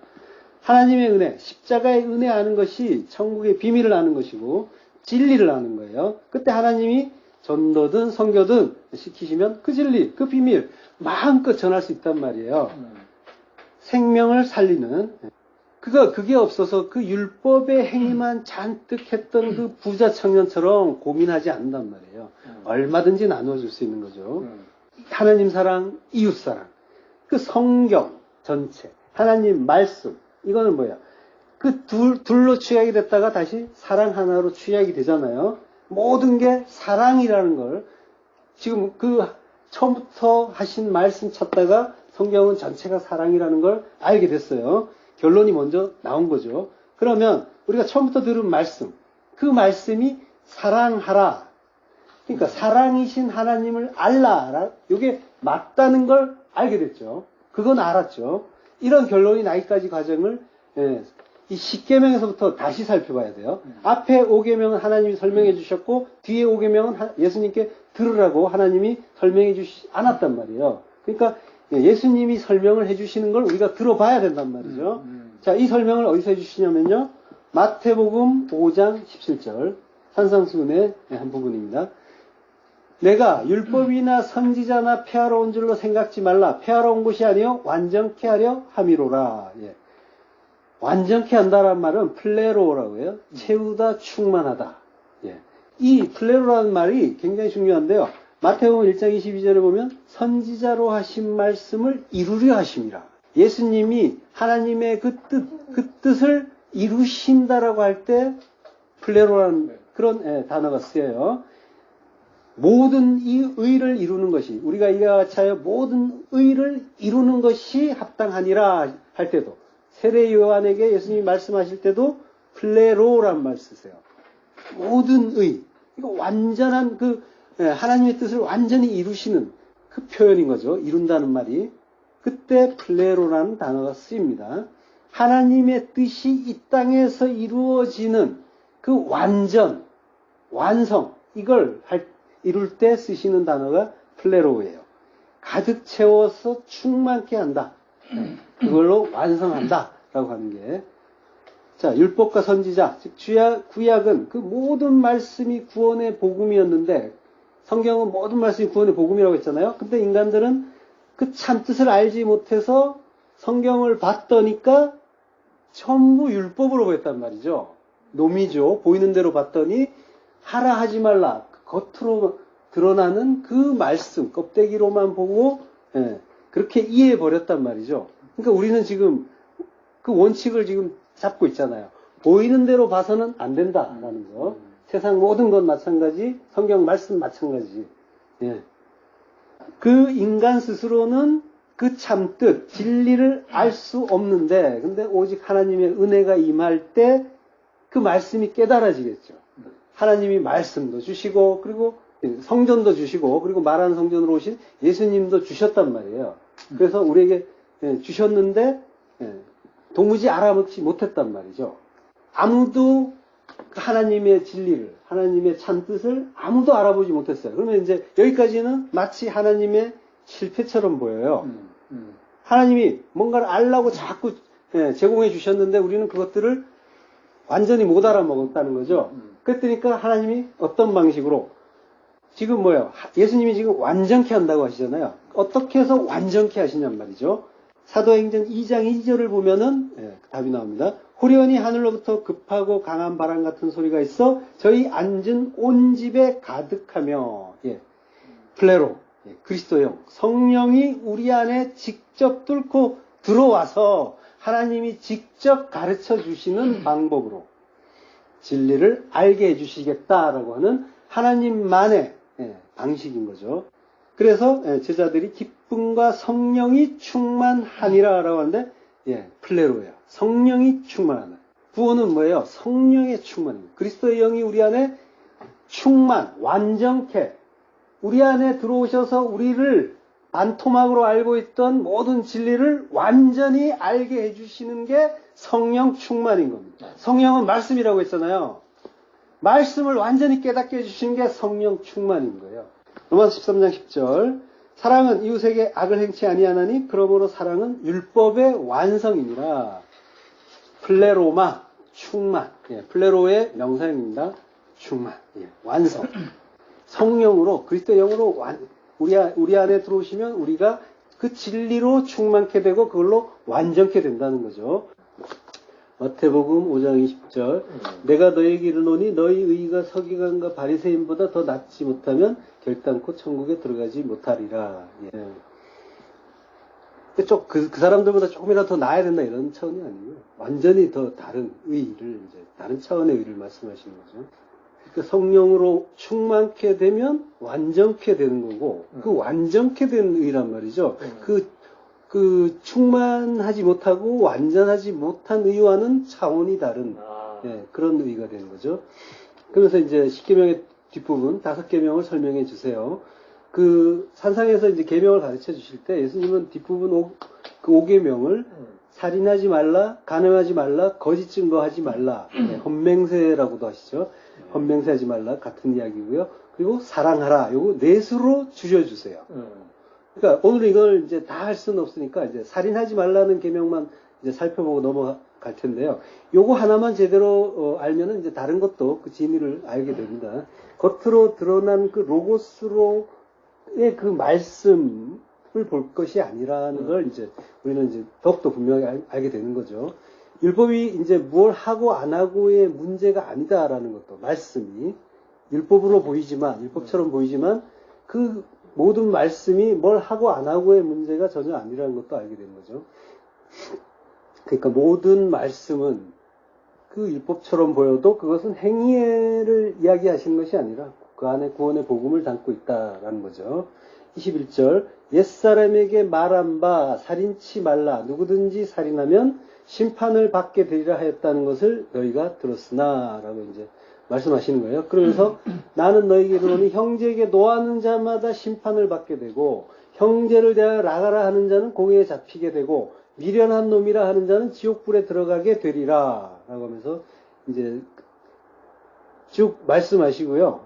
하나님의 은혜, 십자가의 은혜 아는 것이 천국의 비밀을 아는 것이고 진리를 아는 거예요. 그때 하나님이 전도든 선교든 시키시면 그 진리, 그 비밀 마음껏 전할 수 있단 말이에요. 생명을 살리는 그게 없어서 그 율법의 행위만 잔뜩 했던 그 부자 청년처럼 고민하지 않는단 말이에요. 얼마든지 나눠줄 수 있는 거죠. 하나님 사랑, 이웃 사랑, 그 성경 전체, 하나님 말씀, 이거는 뭐야? 그 둘로 취약이 됐다가 다시 사랑 하나로 취약이 되잖아요. 모든 게 사랑이라는 걸 지금 그 처음부터 하신 말씀 찾다가 성경은 전체가 사랑이라는 걸 알게 됐어요. 결론이 먼저 나온 거죠. 그러면 우리가 처음부터 들은 말씀, 그 말씀이 사랑하라. 그러니까 사랑이신 하나님을 알라. 이게 맞다는 걸 알게 됐죠. 그건 알았죠. 이런 결론이 나기까지 과정을 이 10계명에서부터 다시 살펴봐야 돼요. 앞에 5계명은 하나님이 설명해 주셨고 뒤에 5계명은 예수님께 들으라고 하나님이 설명해 주시지 않았단 말이에요. 그러니까 예수님이 설명을 해주시는 걸 우리가 들어봐야 된단 말이죠. 자, 이 설명을 어디서 해주시냐면요. 마태복음 5장 17절 산상수훈의 한 부분입니다. 내가 율법이나 선지자나 폐하러 온 줄로 생각지 말라. 폐하러 온 것이 아니요 완전케 하려 함이로라. 예. 완전케 한다란 말은 플레로라고 해요. 채우다, 충만하다. 예. 이 플레로라는 말이 굉장히 중요한데요. 마태복음 1장 22절에 보면 선지자로 하신 말씀을 이루려 하심이라. 예수님이 하나님의 그 뜻을 이루신다라고 할 때 플레로라는 그런 단어가 쓰여요. 모든 이 의를 이루는 것이 우리가 이와 같이 하여 모든 의를 이루는 것이 합당하니라 할 때도 세례 요한에게 예수님이 말씀하실 때도 플레로란 말 쓰세요. 모든 의. 이거 완전한 하나님의 뜻을 완전히 이루시는 그 표현인 거죠. 이룬다는 말이. 그때 플레로라는 단어가 쓰입니다. 하나님의 뜻이 이 땅에서 이루어지는 그 완성, 이걸 이룰 때 쓰시는 단어가 플레로예요. 가득 채워서 충만케 한다. 그걸로 완성한다. 라고 하는 게. 자, 율법과 선지자, 즉, 구약은 그 모든 말씀이 구원의 복음이었는데, 성경은 모든 말씀이 구원의 복음이라고 했잖아요. 근데 인간들은 그 참뜻을 알지 못해서 성경을 봤더니까 전부 율법으로 보였단 말이죠. 놈이죠. 보이는 대로 봤더니 하라 하지 말라. 겉으로 드러나는 그 말씀, 껍데기로만 보고 그렇게 이해해 버렸단 말이죠. 그러니까 우리는 지금 그 원칙을 지금 잡고 있잖아요. 보이는 대로 봐서는 안 된다라는 거. 세상 모든 것 마찬가지, 성경 말씀 마찬가지. 예. 그 인간 스스로는 그 참뜻, 진리를 알 수 없는데, 근데 오직 하나님의 은혜가 임할 때 그 말씀이 깨달아지겠죠. 하나님이 말씀도 주시고, 그리고 성전도 주시고, 그리고 말하는 성전으로 오신 예수님도 주셨단 말이에요. 그래서 우리에게 주셨는데, 도무지 알아먹지 못했단 말이죠. 아무도 하나님의 진리를, 하나님의 참뜻을 아무도 알아보지 못했어요. 그러면 이제 여기까지는 마치 하나님의 실패처럼 보여요. 하나님이 뭔가를 알라고 자꾸 제공해 주셨는데 우리는 그것들을 완전히 못 알아먹었다는 거죠. 그랬더니까 하나님이 어떤 방식으로 지금 뭐예요? 예수님이 지금 완전케 한다고 하시잖아요. 어떻게 해서 완전케 하시냔 말이죠. 사도행전 2장 2절을 보면은 답이 나옵니다. 후련히 하늘로부터 급하고 강한 바람 같은 소리가 있어 저희 앉은 온 집에 가득하며 플레로 그리스도형 성령이 우리 안에 직접 뚫고 들어와서 하나님이 직접 가르쳐 주시는 방법으로 진리를 알게 해주시겠다라고 하는 하나님만의 방식인 거죠. 그래서 제자들이 기쁨과 성령이 충만하니라라고 하는데 플레로예요. 성령이 충만하다. 구원은 뭐예요? 성령의 충만입니다. 그리스도의 영이 우리 안에 충만, 완전케 우리 안에 들어오셔서 우리를 반토막으로 알고 있던 모든 진리를 완전히 알게 해주시는 게 성령 충만인 겁니다. 성령은 말씀이라고 했잖아요. 말씀을 완전히 깨닫게 해주시는 게 성령 충만인 거예요. 로마서 13장 10절 사랑은 이웃에게 악을 행치 아니하나니 그러므로 사랑은 율법의 완성이니라. 플레로마 충만. 플레로의 명사입니다. 충만. 완성. 성령으로 그리스도의 영으로 우리 안에 들어오시면 우리가 그 진리로 충만케 되고 그걸로 완전케 된다는 거죠. 마태복음 5장 20절 내가 너에게 이르노니 너희 의가 서기관과 바리새인보다 더 낫지 못하면 결단코 천국에 들어가지 못하리라. 그 사람들보다 조금이라도 더 나아야 된다 이런 차원이 아니고요. 완전히 더 다른 의의를 다른 차원의 의의를 말씀하시는 거죠. 그러니까 성령으로 충만케 되면 완전케 되는 거고 그 완전케 된 의의란 말이죠. 그 충만하지 못하고 완전하지 못한 의와는 차원이 다른 그런 의의가 되는 거죠. 그래서 이제 10계명의 뒷부분 5계명을 설명해 주세요. 그 산상에서 이제 계명을 가르쳐 주실 때 예수님은 뒷부분 그 5계명을 살인하지 말라, 간음하지 말라, 거짓 증거하지 말라, 헌맹세라고도 하시죠. 헌맹세하지 말라 같은 이야기고요. 그리고 사랑하라. 요거 넷으로 줄여주세요. 그러니까 오늘 이걸 이제 다 할 수는 없으니까 이제 살인하지 말라는 계명만 이제 살펴보고 넘어갈 텐데요. 요거 하나만 제대로 알면은 이제 다른 것도 그 진리를 알게 됩니다. 겉으로 드러난 그 로고스로의 그 말씀을 볼 것이 아니라는 걸 이제 우리는 이제 더욱더 분명히 알게 되는 거죠. 율법이 이제 뭘 하고 안 하고의 문제가 아니다라는 것도 말씀이 율법으로 보이지만 율법처럼 보이지만 그 모든 말씀이 뭘 하고 안 하고의 문제가 전혀 아니라는 것도 알게 되는 거죠. 그러니까 모든 말씀은 그 율법처럼 보여도 그것은 행위를 이야기하시는 것이 아니라 그 안에 구원의 복음을 담고 있다라는 거죠. 21절 옛사람에게 말한 바 살인치 말라 누구든지 살인하면 심판을 받게 되리라 하였다는 것을 너희가 들었으나 라고 이제 말씀하시는 거예요. 그러면서 나는 너희에게 이르노니 형제에게 노하는 자마다 심판을 받게 되고 형제를 대하여 나가라 하는 자는 공회에 잡히게 되고 미련한 놈이라 하는 자는 지옥불에 들어가게 되리라 라고 하면서 이제 쭉 말씀하시고요.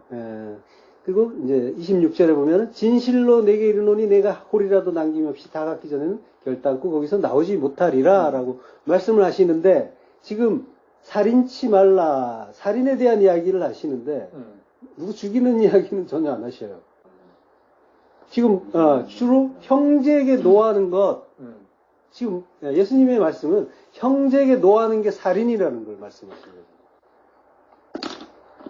그리고 이제 26절에 보면 진실로 내게 이르노니 내가 홀이라도 남김없이 다 갖기 전에는 결단코 거기서 나오지 못하리라 라고 말씀을 하시는데 지금 살인치 말라 살인에 대한 이야기를 하시는데 누구 죽이는 이야기는 전혀 안 하셔요. 지금 주로 형제에게 노하는 것 지금 예수님의 말씀은 형제에게 노하는 게 살인이라는 걸 말씀하시는 거예요.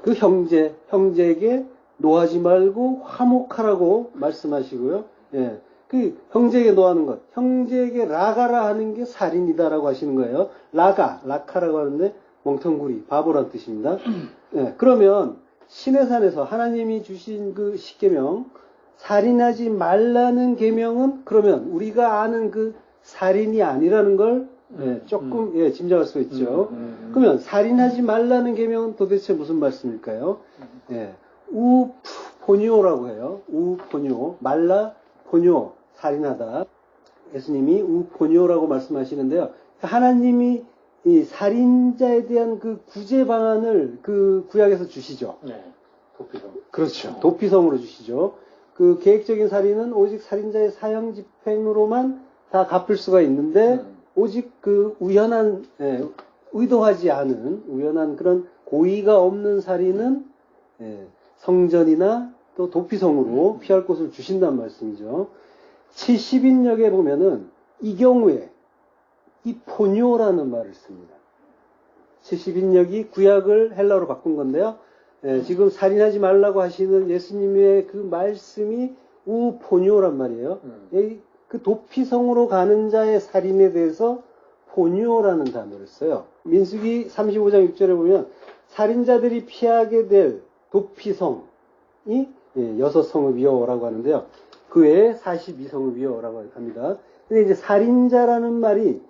그 형제에게 노하지 말고 화목하라고 말씀하시고요. 예. 그 형제에게 노하는 것, 형제에게 라가라 하는 게 살인이다라고 하시는 거예요. 라카라고 하는데 멍텅구리, 바보란 뜻입니다. 예. 그러면 시내산에서 하나님이 주신 그 십계명, 살인하지 말라는 계명은 그러면 우리가 아는 그 살인이 아니라는 걸 조금 짐작할 수 있죠. 그러면 살인하지 말라는 계명은 도대체 무슨 말씀일까요? 우포뇨라고 해요. 우포뇨, 말라 포뇨, 살인하다. 예수님이 우포뇨라고 말씀하시는데요. 하나님이 이 살인자에 대한 그 구제 방안을 그 구약에서 주시죠. 네. 도피성. 그렇죠. 도피성으로 주시죠. 그 계획적인 살인은 오직 살인자의 사형 집행으로만 다 갚을 수가 있는데 오직 그 우연한 의도하지 않은 우연한 그런 고의가 없는 살인은 성전이나 또 도피성으로 피할 곳을 주신다는 말씀이죠. 70인역에 보면은 이 경우에 이 포뇨라는 말을 씁니다. 70인역이 구약을 헬라어로 바꾼 건데요. 지금 살인하지 말라고 하시는 예수님의 그 말씀이 우포뇨란 말이에요. 그 도피성으로 가는 자의 살인에 대해서 포뇨라는 단어를 써요. 민수기 35장 6절에 보면 살인자들이 피하게 될 도피성이 6성읍 위어라고 하는데요. 그 외에 42성읍 위어라고 합니다. 근데 이제 살인자라는 말이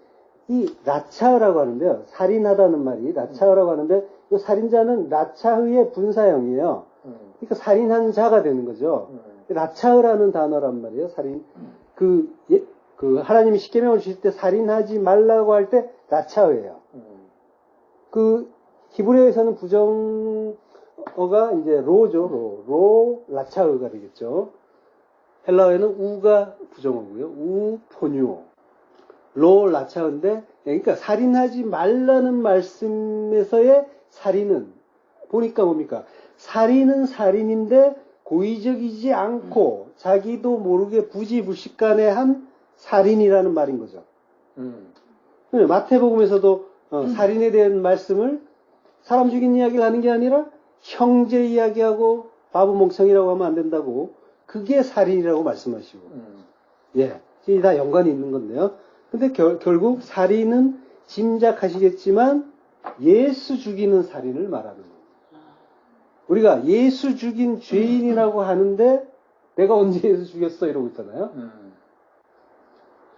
이 라차흐라고 하는데요. 살인하다는 말이 라차흐라고 하는데 이 살인자는 라차흐의 분사형이에요. 그러니까 살인한 자가 되는 거죠. 라차흐라는 단어란 말이에요. 살인. 그 하나님이 십계명을 주실 때 살인하지 말라고 할 때 라차흐예요. 그 히브리어에서는 부정어가 이제 로죠. 로 라차흐가 되겠죠. 헬라어에는 우가 부정어고요. 우 포뉴. 로 라차흐인데 그러니까 살인하지 말라는 말씀에서의 살인은 보니까 뭡니까? 살인은 살인인데 고의적이지 않고 자기도 모르게 부지불식간에 한 살인이라는 말인 거죠. 마태복음에서도 살인에 대한 말씀을 사람 죽인 이야기를 하는 게 아니라 형제 이야기하고 바보 멍청이라고 하면 안 된다고 그게 살인이라고 말씀하시고 이게 다 연관이 있는 건데요. 근데 결국 살인은 짐작하시겠지만 예수 죽이는 살인을 말하는 거예요. 우리가 예수 죽인 죄인이라고 하는데 내가 언제 예수 죽였어 이러고 있잖아요.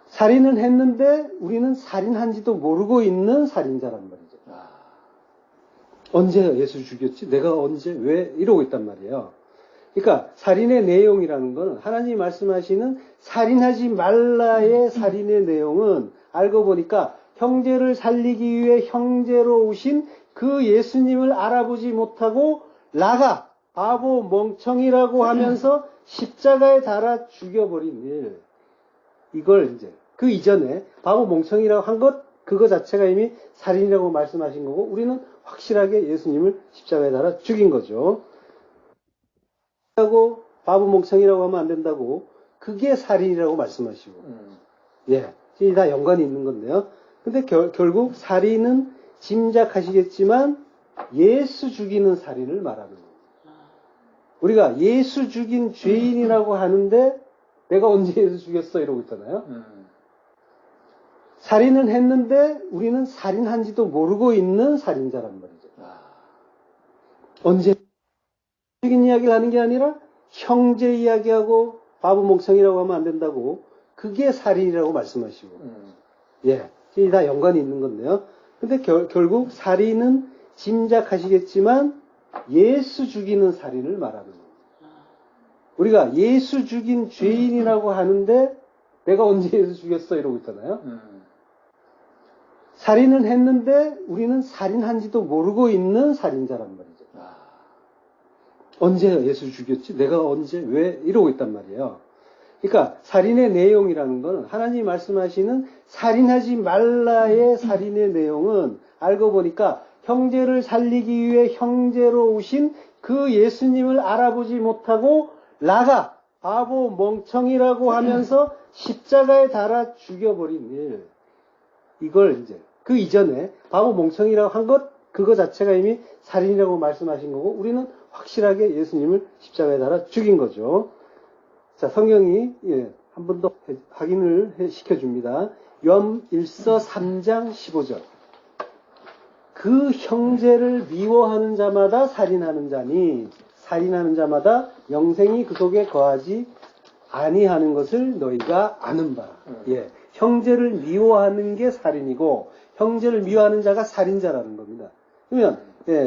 살인을 했는데 우리는 살인한지도 모르고 있는 살인자란 말이죠. 언제 예수 죽였지? 내가 언제? 왜? 이러고 있단 말이에요. 그러니까 살인의 내용이라는 건 하나님이 말씀하시는 살인하지 말라의 살인의 내용은 알고 보니까 형제를 살리기 위해 형제로 오신 그 예수님을 알아보지 못하고 라가 바보 멍청이라고 하면서 십자가에 달아 죽여버린 일. 이걸 이제 그 이전에 바보 멍청이라고 한 것 그거 자체가 이미 살인이라고 말씀하신 거고 우리는 확실하게 예수님을 십자가에 달아 죽인 거죠. 하고 바보 멍청이라고 하면 안 된다고 그게 살인이라고 말씀하시고 이게 다 연관이 있는 건데요. 근데 결국 살인은 짐작하시겠지만 예수 죽이는 살인을 말하는 거예요. 우리가 예수 죽인 죄인이라고 하는데 내가 언제 예수 죽였어 이러고 있잖아요. 살인을 했는데 우리는 살인한지도 모르고 있는 살인자란 말이죠. 언제 죽인 이야기를 하는 게 아니라 형제 이야기하고 바보 멍청이라고 하면 안 된다고 그게 살인이라고 말씀하시고 이게 다 연관이 있는 건데요. 근데 결국 살인은 짐작하시겠지만 예수 죽이는 살인을 말하는 거예요. 우리가 예수 죽인 죄인이라고 하는데 내가 언제 예수 죽였어 이러고 있잖아요. 살인을 했는데 우리는 살인한지도 모르고 있는 살인자란 말이죠. 언제 예수 죽였지? 내가 언제? 왜? 이러고 있단 말이에요. 그러니까 살인의 내용이라는 거는 하나님이 말씀하시는 살인하지 말라의 살인의 내용은 알고 보니까 형제를 살리기 위해 형제로 오신 그 예수님을 알아보지 못하고 나가 바보 멍청이라고 하면서 십자가에 달아 죽여버린 일. 이걸 이제 그 이전에 바보 멍청이라고 한 것 그거 자체가 이미 살인이라고 말씀하신 거고 우리는 확실하게 예수님을 십자가에 달아 죽인 거죠. 자, 성경이 한 번 더 확인을 시켜줍니다. 요한 1서 3장 15절. 그 형제를 미워하는 자마다 살인하는 자니 살인하는 자마다 영생이 그 속에 거하지 아니하는 것을 너희가 아는 바. 예, 형제를 미워하는 게 살인이고 형제를 미워하는 자가 살인자라는 겁니다. 그러면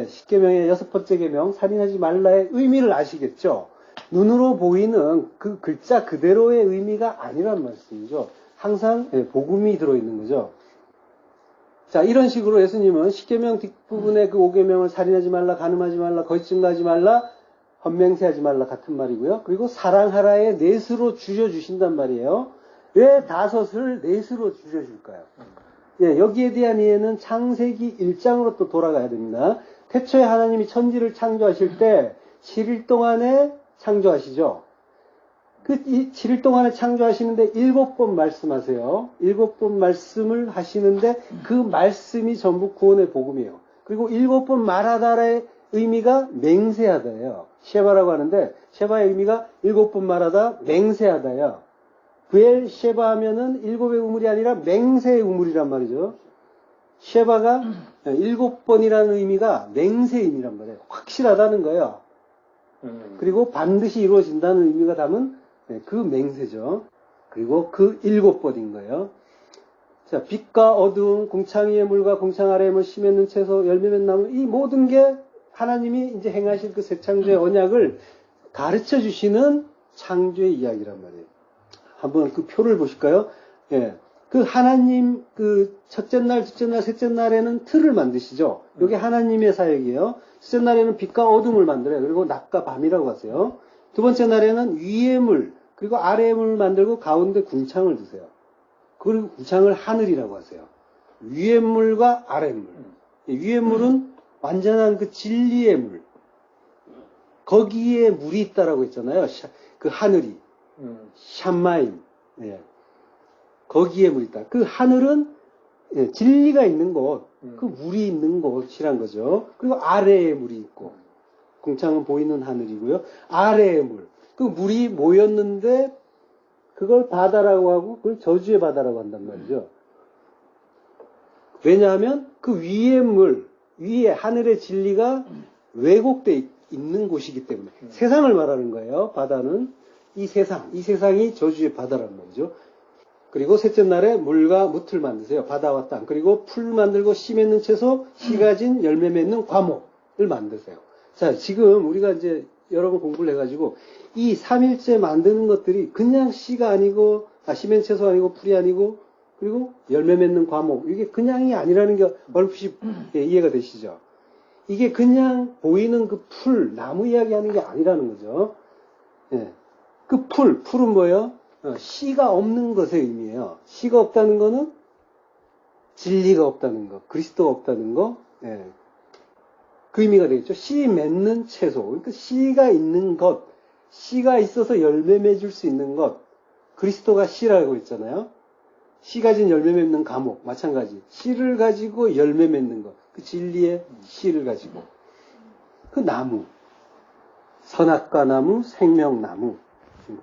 십계명의 6번째 계명 살인하지 말라의 의미를 아시겠죠? 눈으로 보이는 그 글자 그대로의 의미가 아니란 말씀이죠. 항상 복음이 들어있는 거죠. 자, 이런 식으로 예수님은 십계명 뒷부분의 그 5계명을 살인하지 말라, 간음하지 말라, 거짓 증거하지 말라, 헛맹세하지 말라 같은 말이고요. 그리고 사랑하라의 넷으로 줄여주신단 말이에요. 왜 5을 넷으로 줄여줄까요? 예, 여기에 대한 이해는 창세기 1장으로 또 돌아가야 됩니다. 태초에 하나님이 천지를 창조하실 때 7일 동안에 창조하시죠. 그 7일 동안에 창조하시는데 7번 말씀하세요. 7번 말씀을 하시는데 그 말씀이 전부 구원의 복음이에요. 그리고 7번 말하다의 의미가 맹세하다예요. 셰바라고 하는데 셰바의 의미가 7번 말하다 맹세하다예요. 부엘 셰바 하면은 7의 우물이 아니라 맹세의 우물이란 말이죠. 셰바가 7번이라는 의미가 맹세임이란 말이에요. 확실하다는 거예요. 그리고 반드시 이루어진다는 의미가 담은 그 맹세죠. 그리고 그 7번인 거예요. 자, 빛과 어두움, 궁창 위의 물과 궁창 아래의 물, 씨 맺는 채소, 열매 맺는 나무, 이 모든 게 하나님이 이제 행하실 그 새 창조의 언약을 가르쳐 주시는 창조의 이야기란 말이에요. 한번 그 표를 보실까요? 예. 그 하나님, 그 첫째 날, 둘째 날, 셋째 날에는 틀을 만드시죠. 이게 하나님의 사역이에요. 첫째 날에는 빛과 어둠을 만들어요. 그리고 낮과 밤이라고 하세요. 두 번째 날에는 위의 물, 그리고 아래의 물을 만들고 가운데 궁창을 두세요. 그리고 궁창을 하늘이라고 하세요. 위의 물과 아래의 물. 위의 물은 완전한 그 진리의 물. 거기에 물이 있다라고 했잖아요. 그 하늘이. 샴마임. 예. 거기에 물이 있다. 그 하늘은 진리가 있는 곳, 그 물이 있는 곳이란 거죠. 그리고 아래에 물이 있고, 궁창은 보이는 하늘이고요. 아래에 물. 그 물이 모였는데 그걸 바다라고 하고 그걸 저주의 바다라고 한단 말이죠. 왜냐하면 그 위의 물, 위에 하늘의 진리가 왜곡되어 있는 곳이기 때문에 세상을 말하는 거예요. 바다는 이 세상이 저주의 바다라는 말이죠. 그리고 셋째 날에 물과 뭇을 만드세요. 바다와 땅. 그리고 풀 만들고 씨 맺는 채소, 씨 가진 열매 맺는 과목을 만드세요. 자, 지금 우리가 이제 여러 번 공부를 해가지고 이 3일째 만드는 것들이 그냥 씨가 아니고, 씨 맺는 채소 아니고, 풀이 아니고, 그리고 열매 맺는 과목. 이게 그냥이 아니라는 게 얼핏이 이해가 되시죠? 이게 그냥 보이는 그 풀, 나무 이야기 하는 게 아니라는 거죠. 예. 그 풀은 뭐예요? 씨가 없는 것의 의미예요. 씨가 없다는 거는 진리가 없다는 거, 그리스도가 없다는 거, 예. 그 의미가 되겠죠. 씨 맺는 채소, 그러니까 씨가 있는 것, 씨가 있어서 열매 맺을 수 있는 것, 그리스도가 씨라고 했잖아요. 씨 가진 열매 맺는 과목, 마찬가지. 씨를 가지고 열매 맺는 것, 그 진리의 씨를 가지고. 그 나무, 선악과 나무, 생명나무.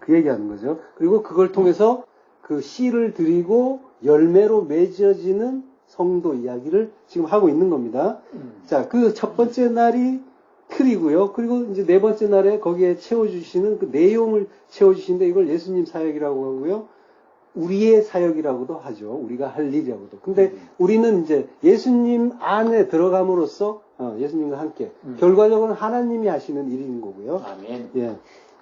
그 얘기하는 거죠. 그리고 그걸 통해서 그 씨를 드리고 열매로 맺어지는 성도 이야기를 지금 하고 있는 겁니다. 자, 그 첫 번째 날이 틀이고요. 그리고 이제 네 번째 날에 거기에 채워주시는 그 내용을 채워주시는데 이걸 예수님 사역이라고 하고요. 우리의 사역이라고도 하죠. 우리가 할 일이라고도. 근데 우리는 이제 예수님 안에 들어감으로써 예수님과 함께 결과적으로는 하나님이 하시는 일인 거고요. 아멘. 예.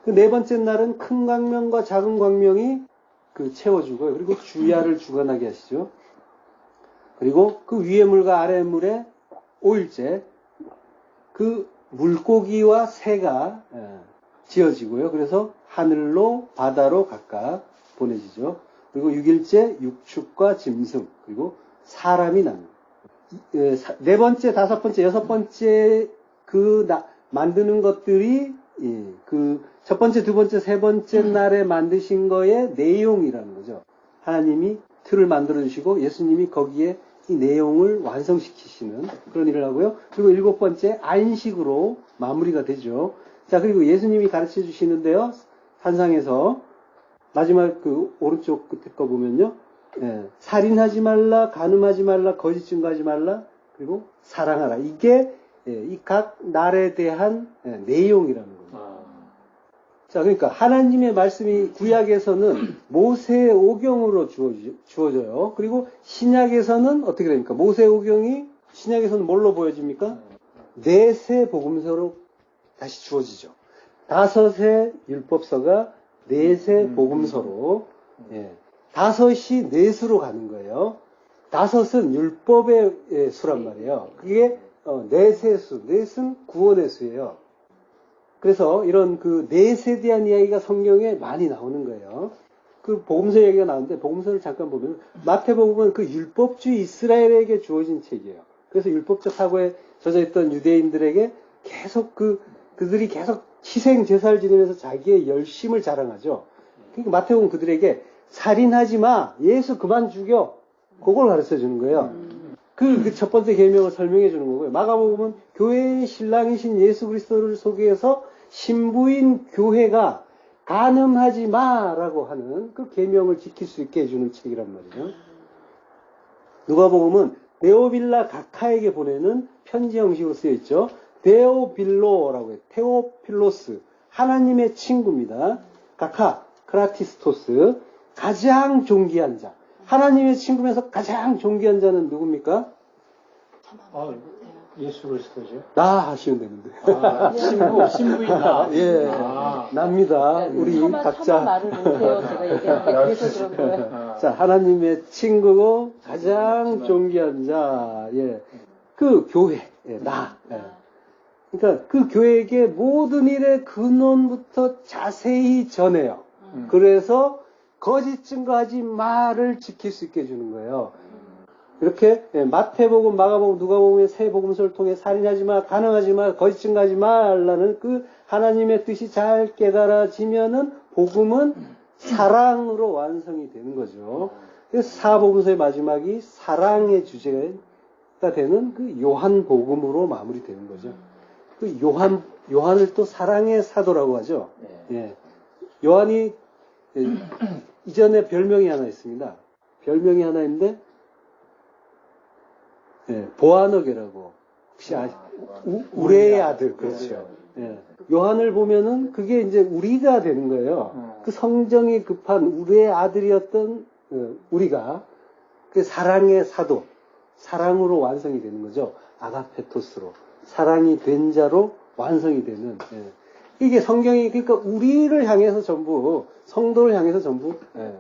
그 네 번째 날은 큰 광명과 작은 광명이 그 채워주고요. 그리고 주야를 주관하게 하시죠. 그리고 그 위의 물과 아래의 물에 5일째 그 물고기와 새가 지어지고요. 그래서 하늘로 바다로 각각 보내지죠. 그리고 6일째 육축과 짐승 그리고 사람이 납니다. 네 번째, 다섯 번째, 여섯 번째 만드는 것들이 그 첫 번째, 두 번째, 세 번째 날에 만드신 거의 내용이라는 거죠. 하나님이 틀을 만들어 주시고 예수님이 거기에 이 내용을 완성시키시는 그런 일을 하고요. 그리고 일곱 번째 안식으로 마무리가 되죠. 자, 그리고 예수님이 가르쳐 주시는데요. 산상에서 마지막 그 오른쪽 끝에 거 보면요. 살인하지 말라, 간음하지 말라, 거짓 증거하지 말라, 그리고 사랑하라. 이게 이 각 날에 대한 내용이라는 거예요. 자, 그러니까 하나님의 말씀이 구약에서는 모세 오경으로 주어져요. 그리고 신약에서는 어떻게 됩니까? 모세 오경이 신약에서는 뭘로 보여집니까? 넷의 복음서로 다시 주어지죠. 다섯의 율법서가 넷의 복음서로, 다섯이 넷으로 가는 거예요. 다섯은 율법의 수란 말이에요. 그게 넷의 수, 넷은 구원의 수예요. 그래서 이런 그 넷에 대한 이야기가 성경에 많이 나오는 거예요. 그 복음서 얘기가 나오는데 복음서를 잠깐 보면 마태복음은 그 율법주의 이스라엘에게 주어진 책이에요. 그래서 율법적 사고에 젖어있던 유대인들에게 계속 그들이 계속 희생 제사를 지내면서 자기의 열심을 자랑하죠. 그러니까 마태복음 그들에게 살인하지 마, 예수 그만 죽여, 그걸 가르쳐 주는 거예요. 그 첫 번째 계명을 설명해 주는 거고요. 마가복음은 교회의 신랑이신 예수 그리스도를 소개해서 신부인 교회가 간음하지 마라고 하는 그 계명을 지킬 수 있게 해주는 책이란 말이에요. 누가복음은 데오빌라 가카에게 보내는 편지 형식으로 쓰여 있죠. 데오빌로라고 해요. 테오필로스, 하나님의 친구입니다. 가카, 크라티스토스, 가장 존귀한 자. 하나님의 친구면서 가장 존귀한 자는 누굽니까? 예수 그리스도죠. 나 하시면 되는데. 신부인 나. 예, 납니다. 네, 우리 차마 각자. 말을 못해요. 제가 얘기하는 게 그래서 그런 거예요. 자, 하나님의 친구고 가장 존귀한 자, 그 교회, 나. 그러니까 그 교회에게 모든 일의 근원부터 자세히 전해요. 그래서 거짓 증거하지 마를 지킬 수 있게 해주는 거예요. 이렇게 마태복음, 마가복음, 누가복음의 세 복음서를 통해 살인하지 마, 간음하지 마, 거짓 증거하지 말라는 그 하나님의 뜻이 잘 깨달아지면은 복음은 사랑으로 완성이 되는 거죠. 그래서 사복음서의 마지막이 사랑의 주제가 되는 그 요한복음으로 마무리되는 거죠. 그 요한을 또 사랑의 사도라고 하죠. 요한이 이전에 별명이 하나 있습니다. 별명이 하나 있는데 보아너게라고 혹시 우레의 아들, 그렇죠. 요한을 보면은 그게 이제 우리가 되는 거예요. 그 성정이 급한 우리의 아들이었던 우리가 그 사랑의 사도, 사랑으로 완성이 되는 거죠. 아가페토스로 사랑이 된 자로 완성이 되는. 이게 성경이 그러니까 우리를 향해서 전부 성도를 향해서 전부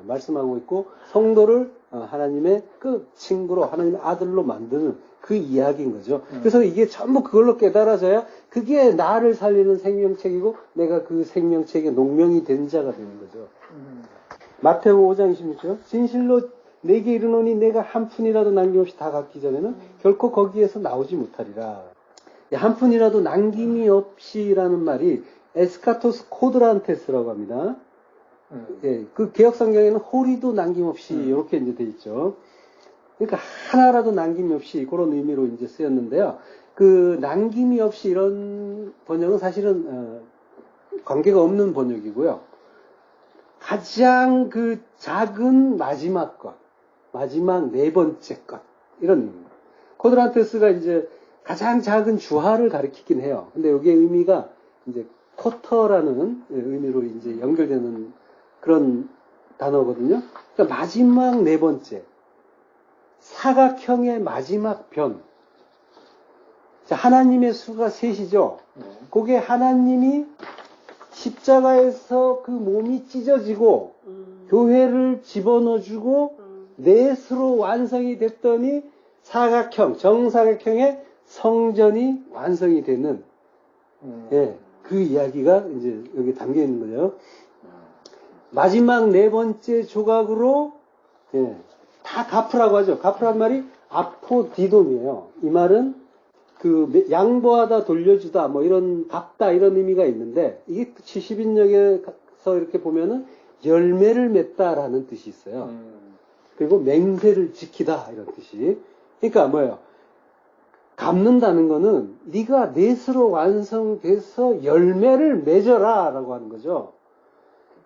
말씀하고 있고 성도를 하나님의 그 친구로 하나님의 아들로 만드는 그 이야기인 거죠. 그래서 이게 전부 그걸로 깨달아져야 그게 나를 살리는 생명책이고 내가 그 생명책의 농명이 된 자가 되는 거죠. 마태복음 5장 26절 진실로 내게 이르노니 내가 한 푼이라도 남김없이 다 갚기 전에는 결코 거기에서 나오지 못하리라. 한 푼이라도 남김이 없이라는 말이 에스카토스 코드란테스라고 합니다. 그 개혁 성경에는 호리도 남김없이 이렇게 이제 돼 있죠. 그러니까 하나라도 남김이 없이 그런 의미로 이제 쓰였는데요. 그 남김이 없이 이런 번역은 사실은 관계가 없는 번역이고요. 가장 그 작은 마지막 것, 마지막 네 번째 것 이런 의미입니다. 코드란테스가 이제 가장 작은 주화를 가리키긴 해요. 근데 여기에 의미가 이제 쿼터라는 의미로 이제 연결되는 그런 단어거든요. 그러니까 마지막 네 번째. 사각형의 마지막 변. 자, 하나님의 수가 셋이죠. 그게 하나님이 십자가에서 그 몸이 찢어지고 교회를 집어넣어주고 넷으로 완성이 됐더니 사각형, 정사각형의 성전이 완성이 되는 예, 그 이야기가 이제 여기 담겨 있는 거죠. 마지막 네 번째 조각으로, 예, 다 갚으라고 하죠. 갚으란 말이 아포디돔이에요. 이 말은 그 양보하다 돌려주다 뭐 이런 갚다 이런 의미가 있는데 이게 70인역에서 이렇게 보면은 열매를 맺다라는 뜻이 있어요. 그리고 맹세를 지키다 이런 뜻이. 그러니까 뭐예요? 갚는다는 거는 네가 넷으로 완성돼서 열매를 맺어라라고 하는 거죠.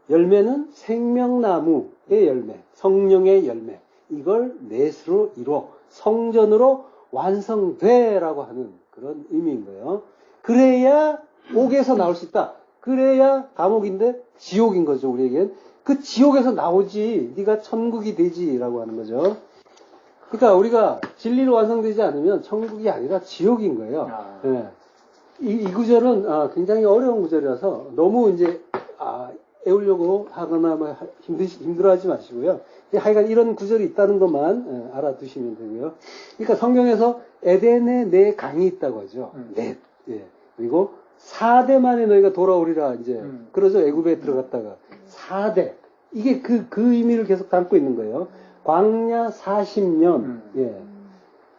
열매는 생명나무의 열매, 성령의 열매. 이걸 넷으로 이루어 성전으로 완성돼라고 하는 그런 의미인 거예요. 그래야 옥에서 나올 수 있다. 그래야 감옥인데 지옥인 거죠, 우리에겐. 그 지옥에서 나오지 네가 천국이 되지라고 하는 거죠. 그러니까 우리가 진리로 완성되지 않으면 천국이 아니라 지옥인 거예요. 예. 이 구절은 굉장히 어려운 구절이라서 너무 이제 애우려고 하거나 뭐 힘들어하지 마시고요. 하여간 이런 구절이 있다는 것만 알아두시면 되고요. 그러니까 성경에서 에덴에 네 강이 있다고 하죠. 넷. 예. 그리고 4대 만에 너희가 돌아오리라 이제 그러죠. 애굽에 들어갔다가 4대. 이게 그 의미를 계속 담고 있는 거예요. 광야 40년. 예.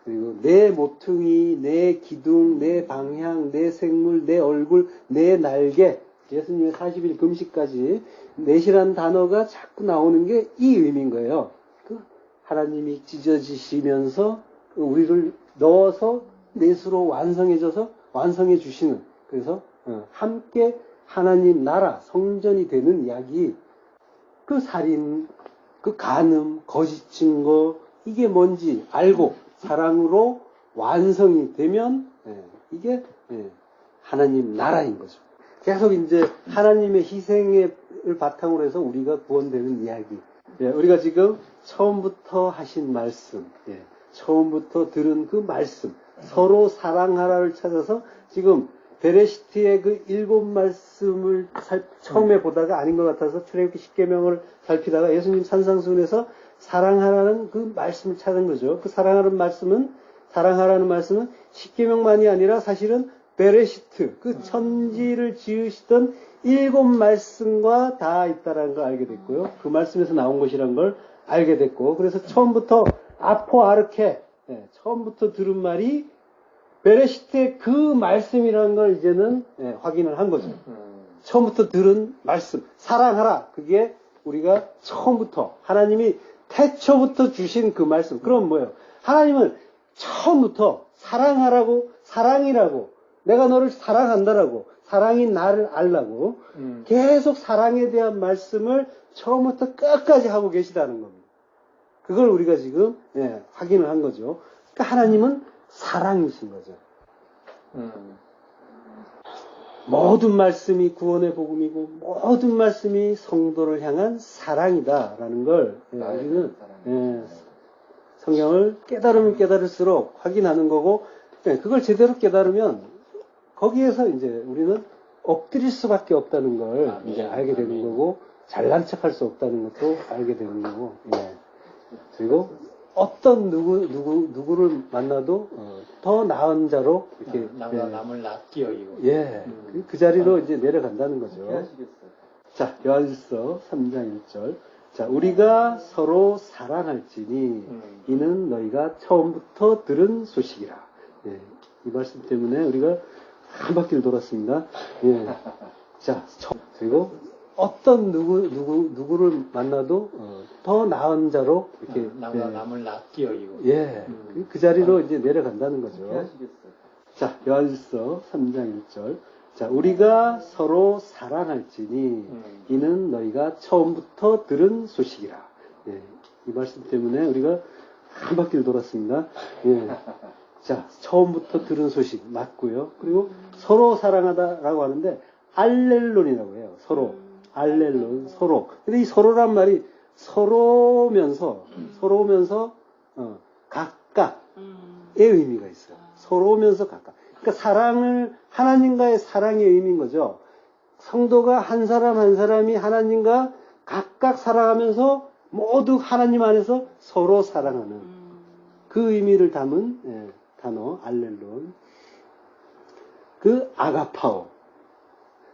그리고 내 모퉁이, 내 기둥, 내 방향, 내 생물, 내 얼굴, 내 날개. 예수님의 40일 금식까지 넷이라는 단어가 자꾸 나오는 게 이 의미인 거예요. 그 하나님이 찢어지시면서 우리를 넣어서 넷으로 완성해져서 완성해 주시는, 그래서 함께 하나님 나라 성전이 되는 이야기. 그 살인, 그 간음, 거짓 증거, 이게 뭔지 알고 사랑으로 완성이 되면 이게 하나님 나라인 거죠. 계속 이제 하나님의 희생을 바탕으로 해서 우리가 구원되는 이야기. 예, 우리가 지금 처음부터 하신 말씀, 예, 처음부터 들은 그 말씀, 서로 사랑하라를 찾아서 지금 베레시트의 그 7말씀을 처음에 보다가 아닌 것 같아서 출애굽기 10계명을 살피다가 예수님 산상수훈에서 사랑하라는 그 말씀을 찾은 거죠. 그 사랑하라는 말씀은 10계명만이 아니라 사실은 베레시트, 그 천지를 지으시던 7말씀과 다 있다라는 걸 알게 됐고요. 그 말씀에서 나온 것이라는 걸 알게 됐고, 그래서 처음부터 아포 아르케, 처음부터 들은 말이 베레시트의 그 말씀이라는 걸 이제는 확인을 한 거죠. 처음부터 들은 말씀, 사랑하라. 그게 우리가 처음부터 하나님이 태초부터 주신 그 말씀. 그럼 뭐예요? 하나님은 처음부터 사랑하라고, 사랑이라고, 내가 너를 사랑한다라고, 사랑이 나를 알라고 계속 사랑에 대한 말씀을 처음부터 끝까지 하고 계시다는 겁니다. 그걸 우리가 지금 확인을 한 거죠. 그러니까 하나님은 사랑이신 거죠. 모든 말씀이 구원의 복음이고 모든 말씀이 성도를 향한 사랑이다라는 걸 우리는 성경을 깨달으면 깨달을수록 확인하는 거고, 그걸 제대로 깨달으면 거기에서 이제 우리는 엎드릴 수밖에 없다는 걸 이제 알게 되는 거고, 잘난 척할 수 없다는 것도 알게 되는 거고, 그리고 어떤 누구를 만나도 더 나은 자로 이렇게 남을 낫게 여기고 그 자리로 이제 내려간다는 거죠. 자, 요한일서 3장 1절. 자, 우리가 서로 사랑할지니 이는 너희가 처음부터 들은 소식이라. 이 말씀 때문에 우리가 한 바퀴를 돌았습니다. 자, 그리고 어떤 누구를 만나도 더 나은 자로 이렇게 남을 낫게 여기고 그 자리로 이제 내려간다는 거죠. 자, 요한일서 3장 1절. 자, 우리가 서로 사랑할지니 이는 너희가 처음부터 들은 소식이라. 이 말씀 때문에 우리가 한 바퀴를 돌았습니다. 자, 처음부터 들은 소식 맞고요. 그리고 서로 사랑하다라고 하는데 알렐론이라고 해요. 서로. 알렐론, 서로. 근데 이 서로란 말이 서로면서 각각의 의미가 있어요. 서로면서 각각. 그러니까 사랑을, 하나님과의 사랑의 의미인 거죠. 성도가 한 사람 한 사람이 하나님과 각각 살아가면서 모두 하나님 안에서 서로 사랑하는 그 의미를 담은 단어 알렐론. 그 아가파오,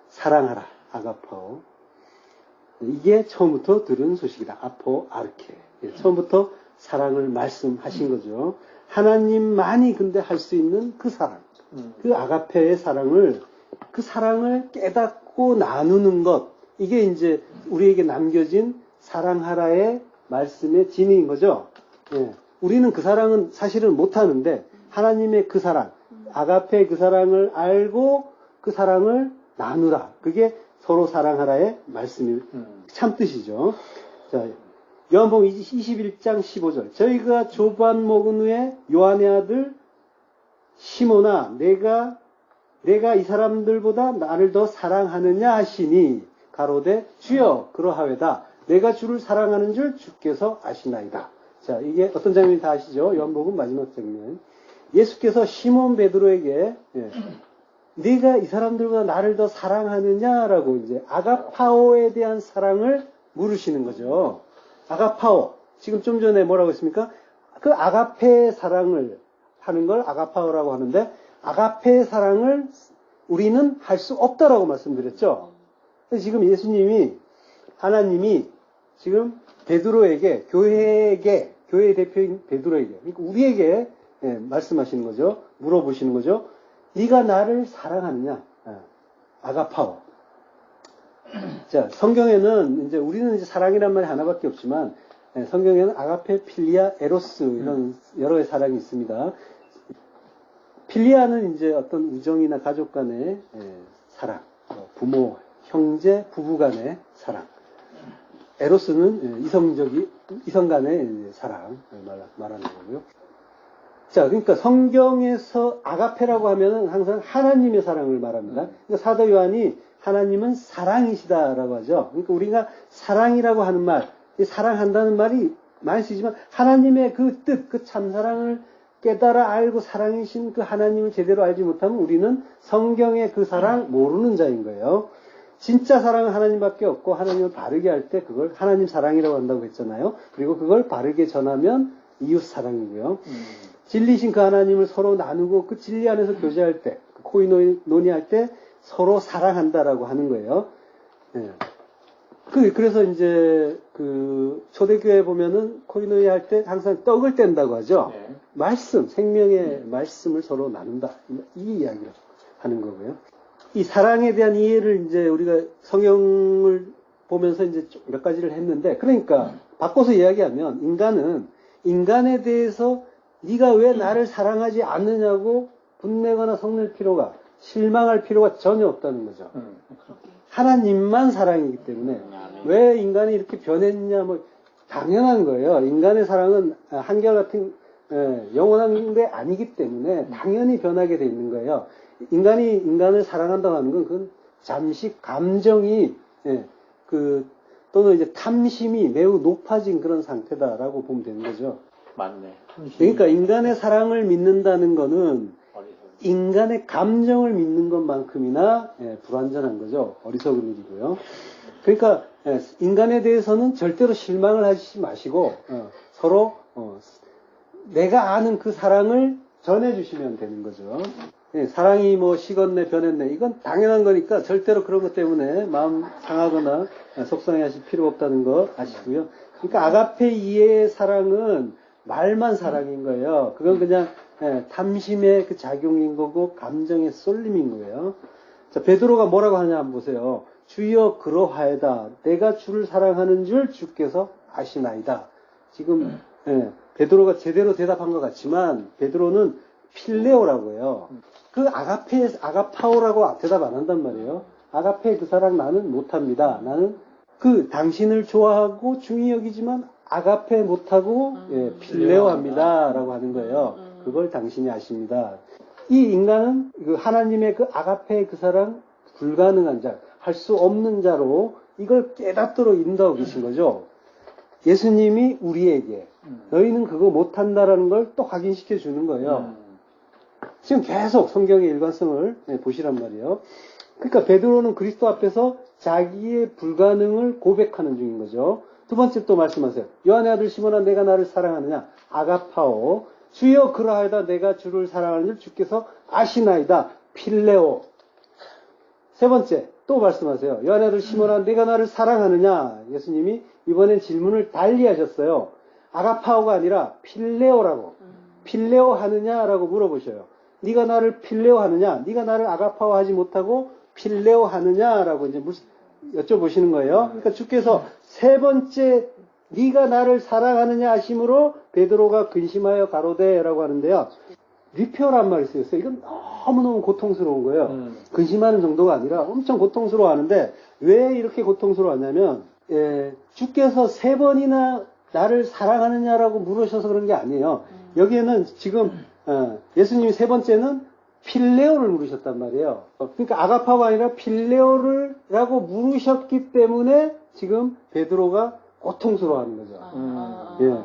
사랑하라, 아가파오. 이게 처음부터 들은 소식이다. 아포 아르케. 처음부터 사랑을 말씀하신 거죠. 하나님만이 근데 할 수 있는 그 사랑, 그 아가페의 사랑을, 그 사랑을 깨닫고 나누는 것, 이게 이제 우리에게 남겨진 사랑하라의 말씀의 진리인 거죠. 예. 우리는 그 사랑은 사실은 못하는데 하나님의 그 사랑, 아가페의 그 사랑을 알고 그 사랑을 나누라. 그게 서로 사랑하라의 말씀이 참 뜻이죠. 자, 요한복음 21장 15절. 저희가 조반 먹은 후에 요한의 아들 시몬아 내가 이 사람들보다 나를 더 사랑하느냐 하시니 가로되 주여 그러하외다. 내가 주를 사랑하는 줄 주께서 아시나이다. 자, 이게 어떤 장면인지 다 아시죠? 요한복음 마지막 장면. 예수께서 시몬 베드로에게 네가 이 사람들보다 나를 더 사랑하느냐라고 이제 아가파오에 대한 사랑을 물으시는 거죠. 아가파오. 지금 좀 전에 뭐라고 했습니까? 그 아가페의 사랑을 하는 걸 아가파오라고 하는데 아가페의 사랑을 우리는 할 수 없다라고 말씀드렸죠. 그래서 지금 예수님이 하나님이 지금 베드로에게 교회의 대표인 베드로에게 그러니까 우리에게 말씀하시는 거죠. 물어보시는 거죠. 네가 나를 사랑하느냐? 아가파오. 자, 성경에는 이제 우리는 이제 사랑이란 말이 하나밖에 없지만 성경에는 아가페, 필리아, 에로스 이런 여러 개의 사랑이 있습니다. 필리아는 이제 어떤 우정이나 가족 간의 사랑, 부모, 형제, 부부 간의 사랑. 에로스는 이성 간의 사랑 말하는 거고요. 자, 그러니까 성경에서 아가페라고 하면은 항상 하나님의 사랑을 말합니다. 그러니까 사도 요한이 하나님은 사랑이시다라고 하죠. 그러니까 우리가 사랑이라고 하는 말, 사랑한다는 말이 많이 쓰지만 하나님의 그 뜻, 그 참사랑을 깨달아 알고 사랑이신 그 하나님을 제대로 알지 못하면 우리는 성경의 그 사랑 모르는 자인 거예요. 진짜 사랑은 하나님밖에 없고 하나님을 바르게 할 때 그걸 하나님 사랑이라고 한다고 했잖아요. 그리고 그걸 바르게 전하면 이웃 사랑이고요. 진리신 그 하나님을 서로 나누고 그 진리 안에서 교제할 때, 코이노니 할 때 서로 사랑한다라고 하는 거예요. 예. 그래서 이제 그 초대교회 보면은 코이노니 할 때 항상 떡을 뗀다고 하죠. 네. 말씀, 생명의 말씀을 서로 나눈다. 이 이야기를 하는 거고요. 이 사랑에 대한 이해를 이제 우리가 성경을 보면서 이제 몇 가지를 했는데, 그러니까 바꿔서 이야기하면 인간에 대해서 네가 왜 나를 사랑하지 않느냐고 분내거나 성낼 필요가, 실망할 필요가 전혀 없다는 거죠. 하나님만 사랑이기 때문에 왜 인간이 이렇게 변했냐, 뭐 당연한 거예요. 인간의 사랑은 한결같은 영원한 게 아니기 때문에 당연히 변하게 돼 있는 거예요. 인간이 인간을 사랑한다고 하는 건 그건 잠시 감정이 또는 이제 탐심이 매우 높아진 그런 상태다라고 보면 되는 거죠. 맞네. 그러니까 인간의 사랑을 믿는다는 거는 인간의 감정을 믿는 것만큼이나 불완전한 거죠. 어리석은 일이고요. 그러니까 인간에 대해서는 절대로 실망을 하지 마시고 서로 내가 아는 그 사랑을 전해주시면 되는 거죠. 사랑이 뭐 식었네 변했네 이건 당연한 거니까 절대로 그런 것 때문에 마음 상하거나 속상해하실 필요 없다는 거 아시고요. 그러니까 아가페 이해의 사랑은 말만 사랑인 거예요. 그건 그냥 탐심의 그 작용인 거고 감정의 쏠림인 거예요. 자, 베드로가 뭐라고 하냐 한번 보세요. 주여 그러하에다 내가 주를 사랑하는 줄 주께서 아시나이다. 지금 베드로가 제대로 대답한 것 같지만 베드로는 필레오라고 해요. 그 아가파오라고 대답 안 한단 말이에요. 아가페 그 사랑 나는 못합니다. 나는 그 당신을 좋아하고 중히 여기지만 아가페 못하고 필레오합니다 라고 하는 거예요. 그걸 당신이 아십니다. 이 인간은 그 하나님의 그 아가페 그 사랑 불가능한 자, 할 수 없는 자로 이걸 깨닫도록 인도하고 계신 거죠. 예수님이 우리에게 너희는 그거 못한다라는 걸 또 확인시켜 주는 거예요. 지금 계속 성경의 일관성을 보시란 말이에요. 그러니까 베드로는 그리스도 앞에서 자기의 불가능을 고백하는 중인 거죠. 두 번째 또 말씀하세요. 요한의 아들 시몬아 내가 나를 사랑하느냐? 아가파오. 주여 그러하여다 내가 주를 사랑하는 줄 주께서 아시나이다. 필레오. 세 번째, 또 말씀하세요. 요한아들 시몬아, 네가 나를 사랑하느냐? 예수님이 이번엔 질문을 달리 하셨어요. 아가파오가 아니라 필레오라고. 필레오 하느냐라고 물어보셔요. 네가 나를 필레오 하느냐? 네가 나를 아가파오 하지 못하고 필레오 하느냐라고 이제 여쭤보시는 거예요. 그러니까 주께서 세 번째 네가 나를 사랑하느냐 하심으로 베드로가 근심하여 가로되라고 하는데요. 리표란 말이 쓰였어요. 이건 너무너무 고통스러운 거예요. 근심하는 정도가 아니라 엄청 고통스러워하는데 왜 이렇게 고통스러워하냐면 주께서 세 번이나 나를 사랑하느냐라고 물으셔서 그런 게 아니에요. 여기에는 지금 예수님이 세 번째는 필레오를 물으셨단 말이에요. 그러니까 아가파가 아니라 필레오를라고 물으셨기 때문에 지금 베드로가 고통스러워하는 거죠. 예. 네.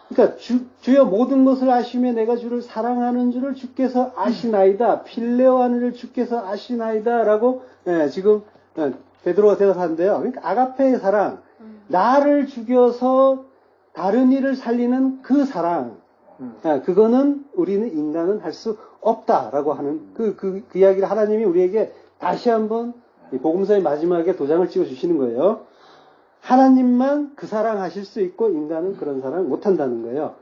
그러니까 주여 모든 것을 아시며 내가 주를 사랑하는 줄을 주께서 아시나이다. 필레오하는 줄 주께서 아시나이다라고 지금 베드로가 대답하는데요. 그러니까 아가페의 사랑, 나를 죽여서 다른 이를 살리는 그 사랑, 그거는 우리는 인간은 할 수 없다라고 하는 그 이야기를 하나님이 우리에게 다시 한번 이 복음서의 마지막에 도장을 찍어 주시는 거예요. 하나님만 그 사랑 하실 수 있고 인간은 그런 사랑 못 한다는 거예요.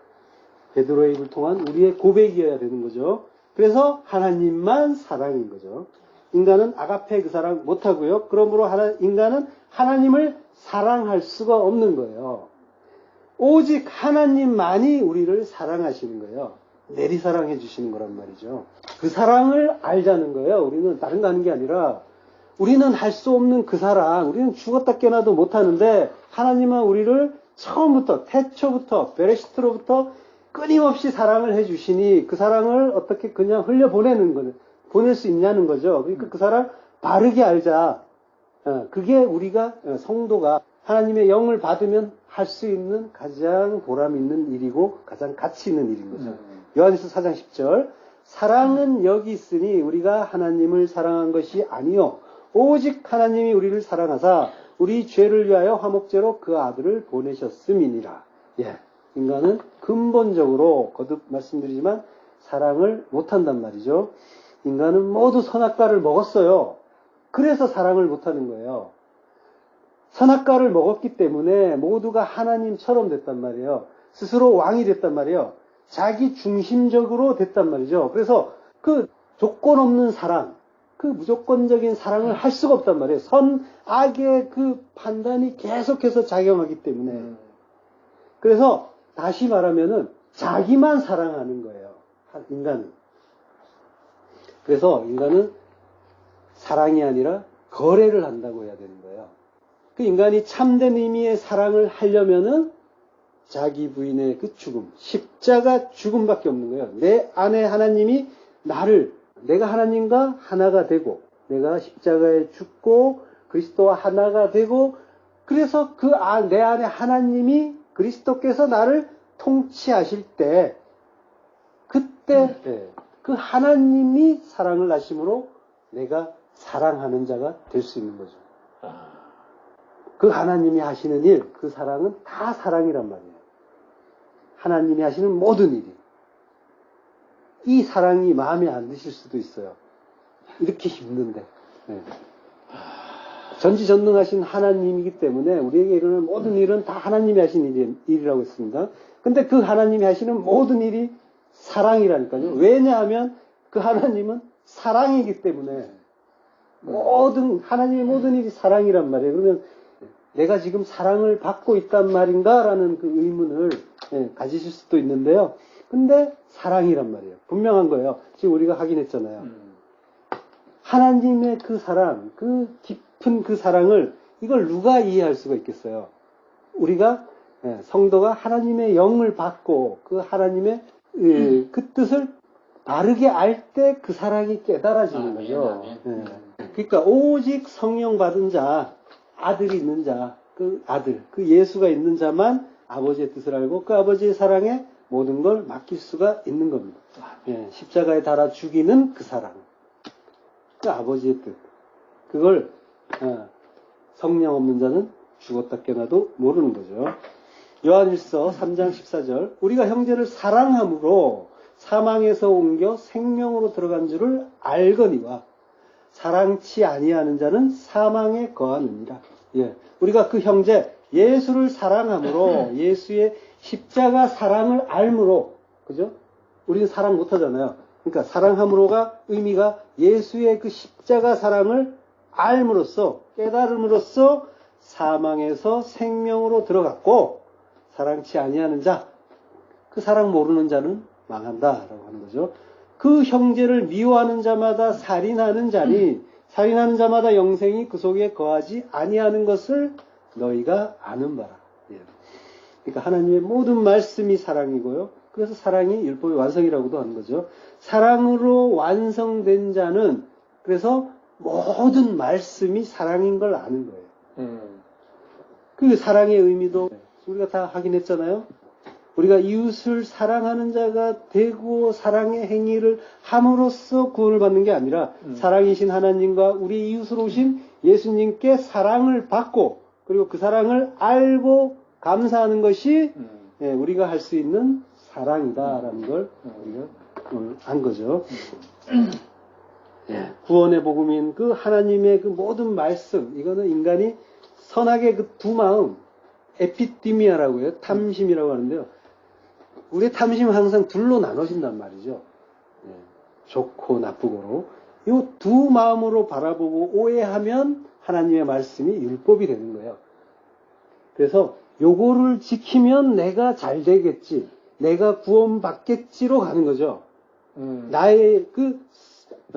베드로의 입을 통한 우리의 고백이어야 되는 거죠. 그래서 하나님만 사랑인 거죠. 인간은 아가페 그 사랑 못 하고요. 그러므로 인간은 하나님을 사랑할 수가 없는 거예요. 오직 하나님만이 우리를 사랑하시는 거예요. 내리 사랑해 주시는 거란 말이죠. 그 사랑을 알자는 거예요. 우리는 다른 거 하는 게 아니라 우리는 할 수 없는 그 사랑, 우리는 죽었다 깨나도 못하는데 하나님은 우리를 처음부터 태초부터 베레시트로부터 끊임없이 사랑을 해주시니 그 사랑을 어떻게 그냥 보낼 수 있냐는 거죠. 그러니까 그 사랑 바르게 알자. 그게 우리가 성도가 하나님의 영을 받으면 할 수 있는 가장 보람 있는 일이고 가장 가치 있는 일인 거죠. 요한일서 4장 10절 사랑은 여기 있으니 우리가 하나님을 사랑한 것이 아니요 오직 하나님이 우리를 사랑하사 우리 죄를 위하여 화목제로 그 아들을 보내셨음이니라. 예, 인간은 근본적으로 거듭 말씀드리지만 사랑을 못한단 말이죠. 인간은 모두 선악과를 먹었어요. 그래서 사랑을 못하는 거예요. 선악과를 먹었기 때문에 모두가 하나님처럼 됐단 말이에요. 스스로 왕이 됐단 말이에요. 자기 중심적으로 됐단 말이죠. 그래서 그 조건 없는 사랑, 그 무조건적인 사랑을 할 수가 없단 말이에요. 선, 악의 그 판단이 계속해서 작용하기 때문에. 그래서 다시 말하면은 자기만 사랑하는 거예요. 인간은. 그래서 인간은 사랑이 아니라 거래를 한다고 해야 되는 거예요. 그 인간이 참된 의미의 사랑을 하려면은 자기 부인의 그 죽음, 십자가 죽음밖에 없는 거예요. 내 안에 하나님이 내가 하나님과 하나가 되고, 내가 십자가에 죽고, 그리스도와 하나가 되고, 그래서 내 안에 하나님이 그리스도께서 나를 통치하실 때, 그때 그 하나님이 사랑을 하심으로 내가 사랑하는 자가 될 수 있는 거죠. 그 하나님이 하시는 일, 그 사랑은 다 사랑이란 말이에요. 하나님이 하시는 모든 일이. 이 사랑이 마음에 안 드실 수도 있어요. 이렇게 힘든데. 전지전능하신 하나님이기 때문에 우리에게 일어나는 모든 일은 다 하나님이 하신 일이라고 했습니다. 근데 그 하나님이 하시는 모든 일이 사랑이라니까요. 왜냐하면 그 하나님은 사랑이기 때문에 하나님의 모든 일이 사랑이란 말이에요. 그러면 내가 지금 사랑을 받고 있단 말인가? 라는 그 의문을 가지실 수도 있는데요. 근데 사랑이란 말이에요. 분명한 거예요. 지금 우리가 확인했잖아요. 하나님의 그 사랑, 그 깊은 그 사랑을 이걸 누가 이해할 수가 있겠어요? 우리가 성도가 하나님의 영을 받고 그 하나님의 그 뜻을 바르게 알 때 그 사랑이 깨달아지는 거죠. 그러니까 오직 성령 받은 자, 아들이 있는 자, 그 예수가 있는 자만 아버지의 뜻을 알고 그 아버지의 사랑에 모든 걸 맡길 수가 있는 겁니다. 십자가에 달아 죽이는 그 사랑. 그 아버지의 뜻. 그걸 성령 없는 자는 죽었다 깨나도 모르는 거죠. 요한일서 3장 14절 우리가 형제를 사랑함으로 사망에서 옮겨 생명으로 들어간 줄을 알거니와 사랑치 아니하는 자는 사망에 거하느니라. 예. 우리가 그 형제 예수를 사랑함으로 예수의 십자가 사랑을 알므로 그죠? 우리는 사랑 못하잖아요. 그러니까 사랑함으로가 의미가 예수의 그 십자가 사랑을 알므로써 깨달음으로써 사망에서 생명으로 들어갔고 사랑치 아니하는 자, 그 사랑 모르는 자는 망한다라고 하는 거죠. 그 형제를 미워하는 자마다 살인하는 자니 살인하는 자마다 영생이 그 속에 거하지 아니하는 것을 너희가 아는 바라. 예. 그러니까 하나님의 모든 말씀이 사랑이고요. 그래서 사랑이 율법의 완성이라고도 하는 거죠. 사랑으로 완성된 자는 그래서 모든 말씀이 사랑인 걸 아는 거예요. 그 사랑의 의미도 우리가 다 확인했잖아요. 우리가 이웃을 사랑하는 자가 되고 사랑의 행위를 함으로써 구원을 받는 게 아니라 사랑이신 하나님과 우리 이웃으로 오신 예수님께 사랑을 받고 그리고 그 사랑을 알고 감사하는 것이 우리가 할 수 있는 사랑이다라는 걸 우리가 안 거죠. 구원의 복음인 그 하나님의 그 모든 말씀, 이거는 인간이 선악의 그 두 마음, 에피디미아라고 해요. 탐심이라고 하는데요. 우리의 탐심은 항상 둘로 나눠진단 말이죠. 좋고 나쁘고로. 이 두 마음으로 바라보고 오해하면 하나님의 말씀이 율법이 되는 거예요. 그래서 요거를 지키면 내가 잘 되겠지, 내가 구원받겠지로 가는 거죠. 나의 그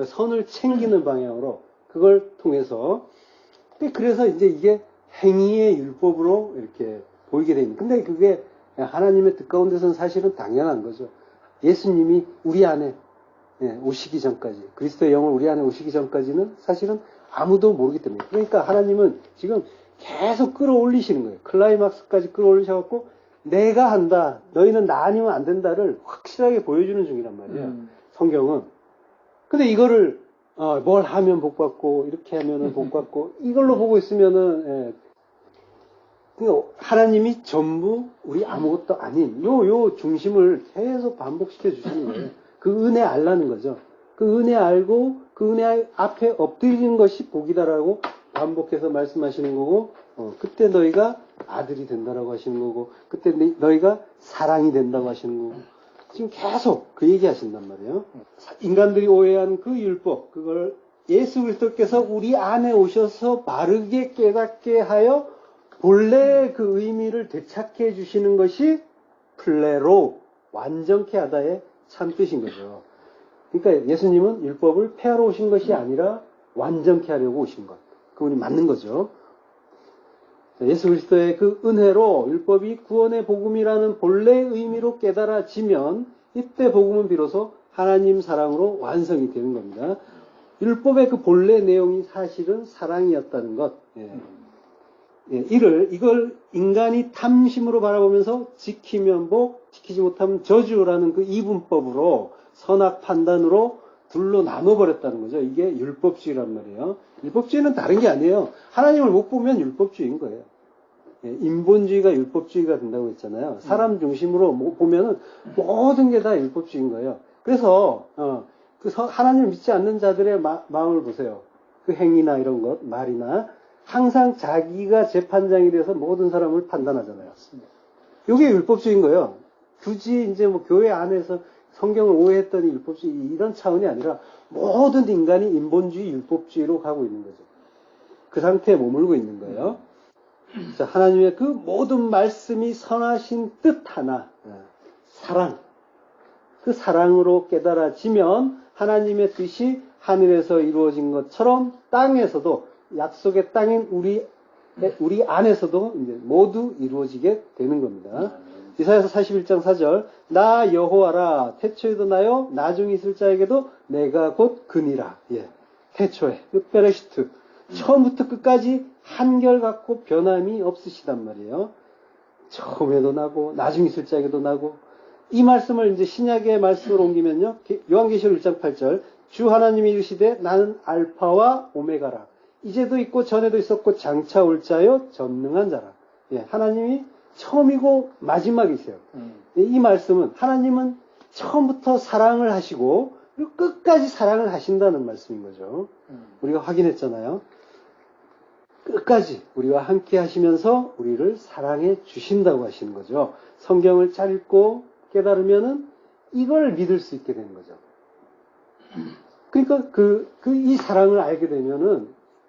선을 챙기는 방향으로 그걸 통해서. 그래서 이제 이게 행위의 율법으로 이렇게 보이게 됩니다. 근데 그게 하나님의 뜻 가운데서는 사실은 당연한 거죠. 예수님이 우리 안에 오시기 전까지, 그리스도의 영을 우리 안에 오시기 전까지는 사실은 아무도 모르기 때문에. 그러니까 하나님은 지금 계속 끌어올리시는 거예요. 클라이막스까지 끌어올리셔갖고 내가 한다, 너희는 나 아니면 안 된다를 확실하게 보여주는 중이란 말이에요. 성경은. 근데 이거를 뭘 하면 복 받고 이렇게 하면은 복 받고 이걸로 보고 있으면은 하나님이 전부 우리 아무것도 아닌 요 중심을 계속 반복시켜 주시는 거예요. 그 은혜 알라는 거죠. 그 은혜 알고 그 은혜 앞에 엎드리는 것이 복이다라고 반복해서 말씀하시는 거고, 그때 너희가 아들이 된다라고 하시는 거고, 그때 너희가 사랑이 된다고 하시는 거고, 지금 계속 그 얘기 하신단 말이에요. 인간들이 오해한 그 율법, 그걸 예수 그리스도께서 우리 안에 오셔서 바르게 깨닫게 하여 본래 그 의미를 되찾게 해주시는 것이 플레로, 완전케 하다의 참 뜻인 거죠. 그러니까 예수님은 율법을 폐하러 오신 것이 아니라 완전케 하려고 오신 것. 그분이 맞는 거죠. 예수 그리스도의 그 은혜로 율법이 구원의 복음이라는 본래의 의미로 깨달아지면 이때 복음은 비로소 하나님 사랑으로 완성이 되는 겁니다. 율법의 그 본래 내용이 사실은 사랑이었다는 것. 이걸 인간이 탐심으로 바라보면서 지키면 복, 지키지 못하면 저주라는 그 이분법으로 선악 판단으로 둘로 나눠버렸다는 거죠. 이게 율법주의란 말이에요. 율법주의는 다른 게 아니에요. 하나님을 못 보면 율법주의인 거예요. 인본주의가 율법주의가 된다고 했잖아요. 사람 중심으로 보면은 모든 게 다 율법주의인 거예요. 그래서 하나님을 믿지 않는 자들의 마음을 보세요. 그 행위나 이런 것, 말이나 항상 자기가 재판장이 돼서 모든 사람을 판단하잖아요. 이게 율법주의인 거예요. 굳이 이제 뭐 교회 안에서 성경을 오해했더니 율법주의 이런 차원이 아니라 모든 인간이 인본주의, 율법주의로 가고 있는 거죠. 그 상태에 머물고 있는 거예요. 자, 하나님의 그 모든 말씀이 선하신 뜻 하나, 사랑. 그 사랑으로 깨달아지면 하나님의 뜻이 하늘에서 이루어진 것처럼 땅에서도, 약속의 땅인 우리 안에서도 이제 모두 이루어지게 되는 겁니다. 이사야서 41장 4절, 나 여호와라, 태초에도 나요, 나중에 있을 자에게도 내가 곧 그니라. 태초에, 베레시트, 처음부터 끝까지 한결같고 변함이 없으시단 말이에요. 처음에도 나고 나중에 있을 자에게도 나고. 이 말씀을 이제 신약의 말씀으로 옮기면요, 요한계시록 1장 8절, 주 하나님이 이르시되 나는 알파와 오메가라. 이제도 있고 전에도 있었고 장차 올 자요 전능한 자라. 하나님이 처음이고 마지막이세요. 이 말씀은 하나님은 처음부터 사랑을 하시고 그리고 끝까지 사랑을 하신다는 말씀인 거죠. 우리가 확인했잖아요. 끝까지 우리와 함께 하시면서 우리를 사랑해 주신다고 하시는 거죠. 성경을 잘 읽고 깨달으면은 이걸 믿을 수 있게 되는 거죠. 그러니까 이 사랑을 알게 되면은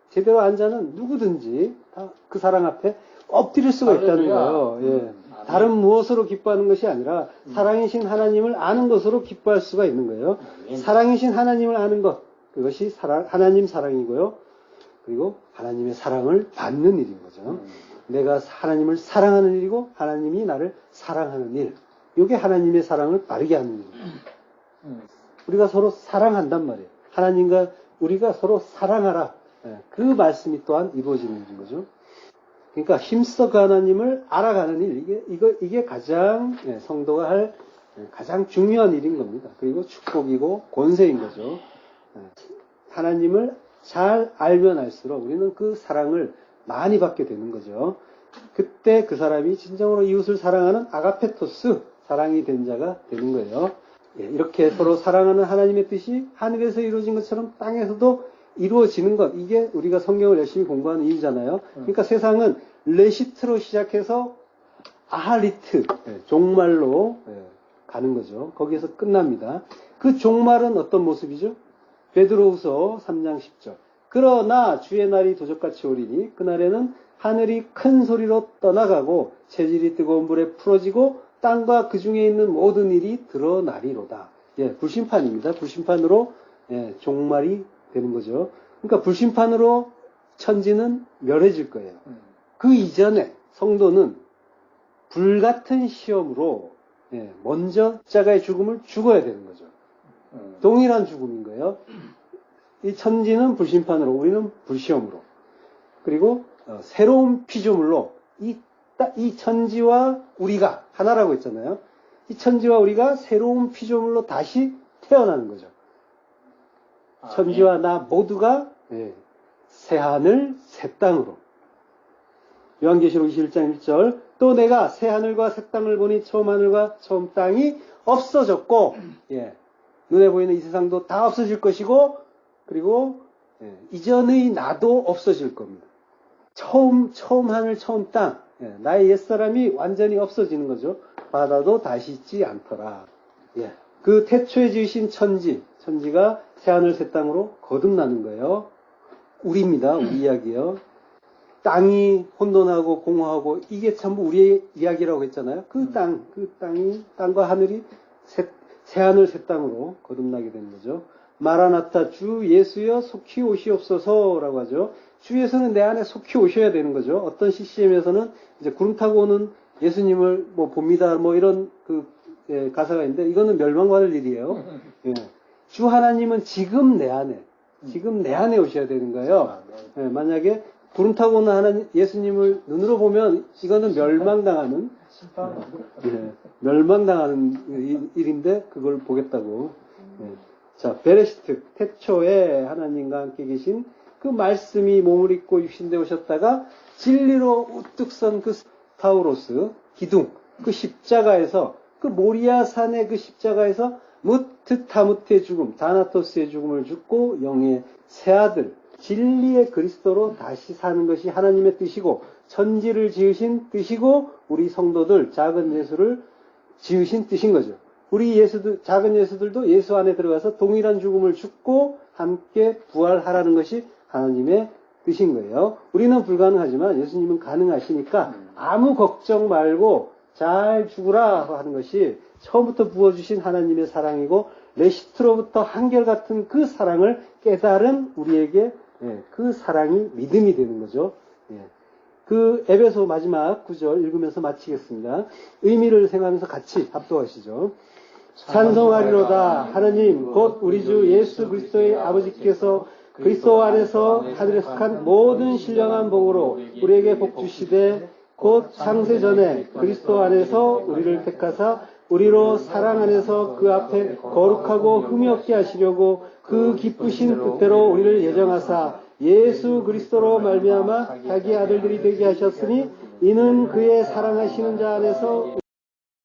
제대로 안 자는 누구든지 다 그 사랑 앞에 엎드릴 수가 있다는 거예요. 예. 다른 무엇으로 기뻐하는 것이 아니라 사랑이신 하나님을 아는 것으로 기뻐할 수가 있는 거예요. 사랑이신 하나님을 아는 것, 그것이 하나님 사랑이고요. 그리고 하나님의 사랑을 받는 일인 거죠. 내가 하나님을 사랑하는 일이고 하나님이 나를 사랑하는 일. 이게 하나님의 사랑을 바르게 하는 일입니다. 우리가 서로 사랑한단 말이에요. 하나님과 우리가 서로 사랑하라. 그 말씀이 또한 이루어지는 일인 거죠. 그러니까 힘써 그 하나님을 알아가는 일, 이게 가장 성도가 할 가장 중요한 일인 겁니다. 그리고 축복이고 권세인 거죠. 하나님을 잘 알면 알수록 우리는 그 사랑을 많이 받게 되는 거죠. 그때 그 사람이 진정으로 이웃을 사랑하는 아가페토스, 사랑이 된 자가 되는 거예요. 이렇게 서로 사랑하는 하나님의 뜻이 하늘에서 이루어진 것처럼 땅에서도 이루어지는 것, 이게 우리가 성경을 열심히 공부하는 이유잖아요. 그러니까 세상은 레시트로 시작해서 아하리트, 종말로 가는 거죠. 거기에서 끝납니다. 그 종말은 어떤 모습이죠? 베드로후서 3장 10절. 그러나 주의 날이 도적같이 오리니 그날에는 하늘이 큰 소리로 떠나가고 체질이 뜨거운 불에 풀어지고 땅과 그 중에 있는 모든 일이 드러나리로다. 불심판입니다. 불심판으로 종말이 되는 거죠. 그러니까 불심판으로 천지는 멸해질 거예요. 그 이전에 성도는 불같은 시험으로 먼저 십자가의 죽음을 죽어야 되는 거죠. 동일한 죽음인 거예요. 이 천지는 불심판으로, 우리는 불시험으로. 그리고 새로운 피조물로 이 천지와 우리가 하나라고 했잖아요. 이 천지와 우리가 새로운 피조물로 다시 태어나는 거죠. 천지와 나 모두가 새 하늘 새 땅으로. 요한계시록 21장 1절. 또 내가 새 하늘과 새 땅을 보니 처음 하늘과 처음 땅이 없어졌고 눈에 보이는 이 세상도 다 없어질 것이고 그리고 이전의 나도 없어질 겁니다. 처음 하늘 처음 땅, 나의 옛사람이 완전히 없어지는 거죠. 바다도 다시 있지 않더라. 그 태초에 지으신 천지가 새하늘 새 땅으로 거듭나는 거예요. 우리입니다. 우리 이야기요. 땅이 혼돈하고 공허하고 이게 전부 우리의 이야기라고 했잖아요. 그 땅이 땅과 하늘이 새하늘 새 땅으로 거듭나게 되는 거죠. 마라나타 주 예수여 속히 오시옵소서라고 하죠. 주 예수는 내 안에 속히 오셔야 되는 거죠. 어떤 CCM에서는 이제 구름 타고 오는 예수님을 봅니다. 이런 가사가 있는데 이거는 멸망받을 일이에요. 주 하나님은 지금 내 안에 오셔야 되는 거예요. 만약에 구름 타고 오는 하나님 예수님을 눈으로 보면 이거는 멸망당하는 일인데 그걸 보겠다고. 자, 베레시트 태초에 하나님과 함께 계신 그 말씀이 몸을 입고 육신되 오셨다가 진리로 우뚝 선 그 타우로스 기둥 그 십자가에서 그 모리아산의 그 십자가에서 무트타무트의 죽음 다나토스의 죽음을 죽고 영의 새 아들 진리의 그리스도로 다시 사는 것이 하나님의 뜻이고 천지를 지으신 뜻이고 우리 성도들 작은 예수를 지으신 뜻인 거죠. 우리 작은 예수들도 예수 안에 들어가서 동일한 죽음을 죽고 함께 부활하라는 것이 하나님의 뜻인 거예요. 우리는 불가능하지만 예수님은 가능하시니까 아무 걱정 말고 잘 죽으라 하는 것이 처음부터 부어주신 하나님의 사랑이고 레시트로부터 한결같은 그 사랑을 깨달은 우리에게 그 사랑이 믿음이 되는 거죠. 그 에베소 마지막 9절 읽으면서 마치겠습니다. 의미를 생각하면서 같이 합독하시죠. 찬송하리로다 하느님 곧 우리 주 예수 그리스도의 아버지께서 그리스도 안에서 하늘에 속한 모든 신령한 복으로 우리에게 복 주시되 곧 창세전에 그리스도 안에서 우리를 택하사 우리로 사랑 안에서 그 앞에 거룩하고 흠이 없게 하시려고 그 기쁘신 뜻대로 우리를 예정하사 예수 그리스도로 말미암아 자기 아들들이 되게 하셨으니 이는 그의 사랑하시는 자 안에서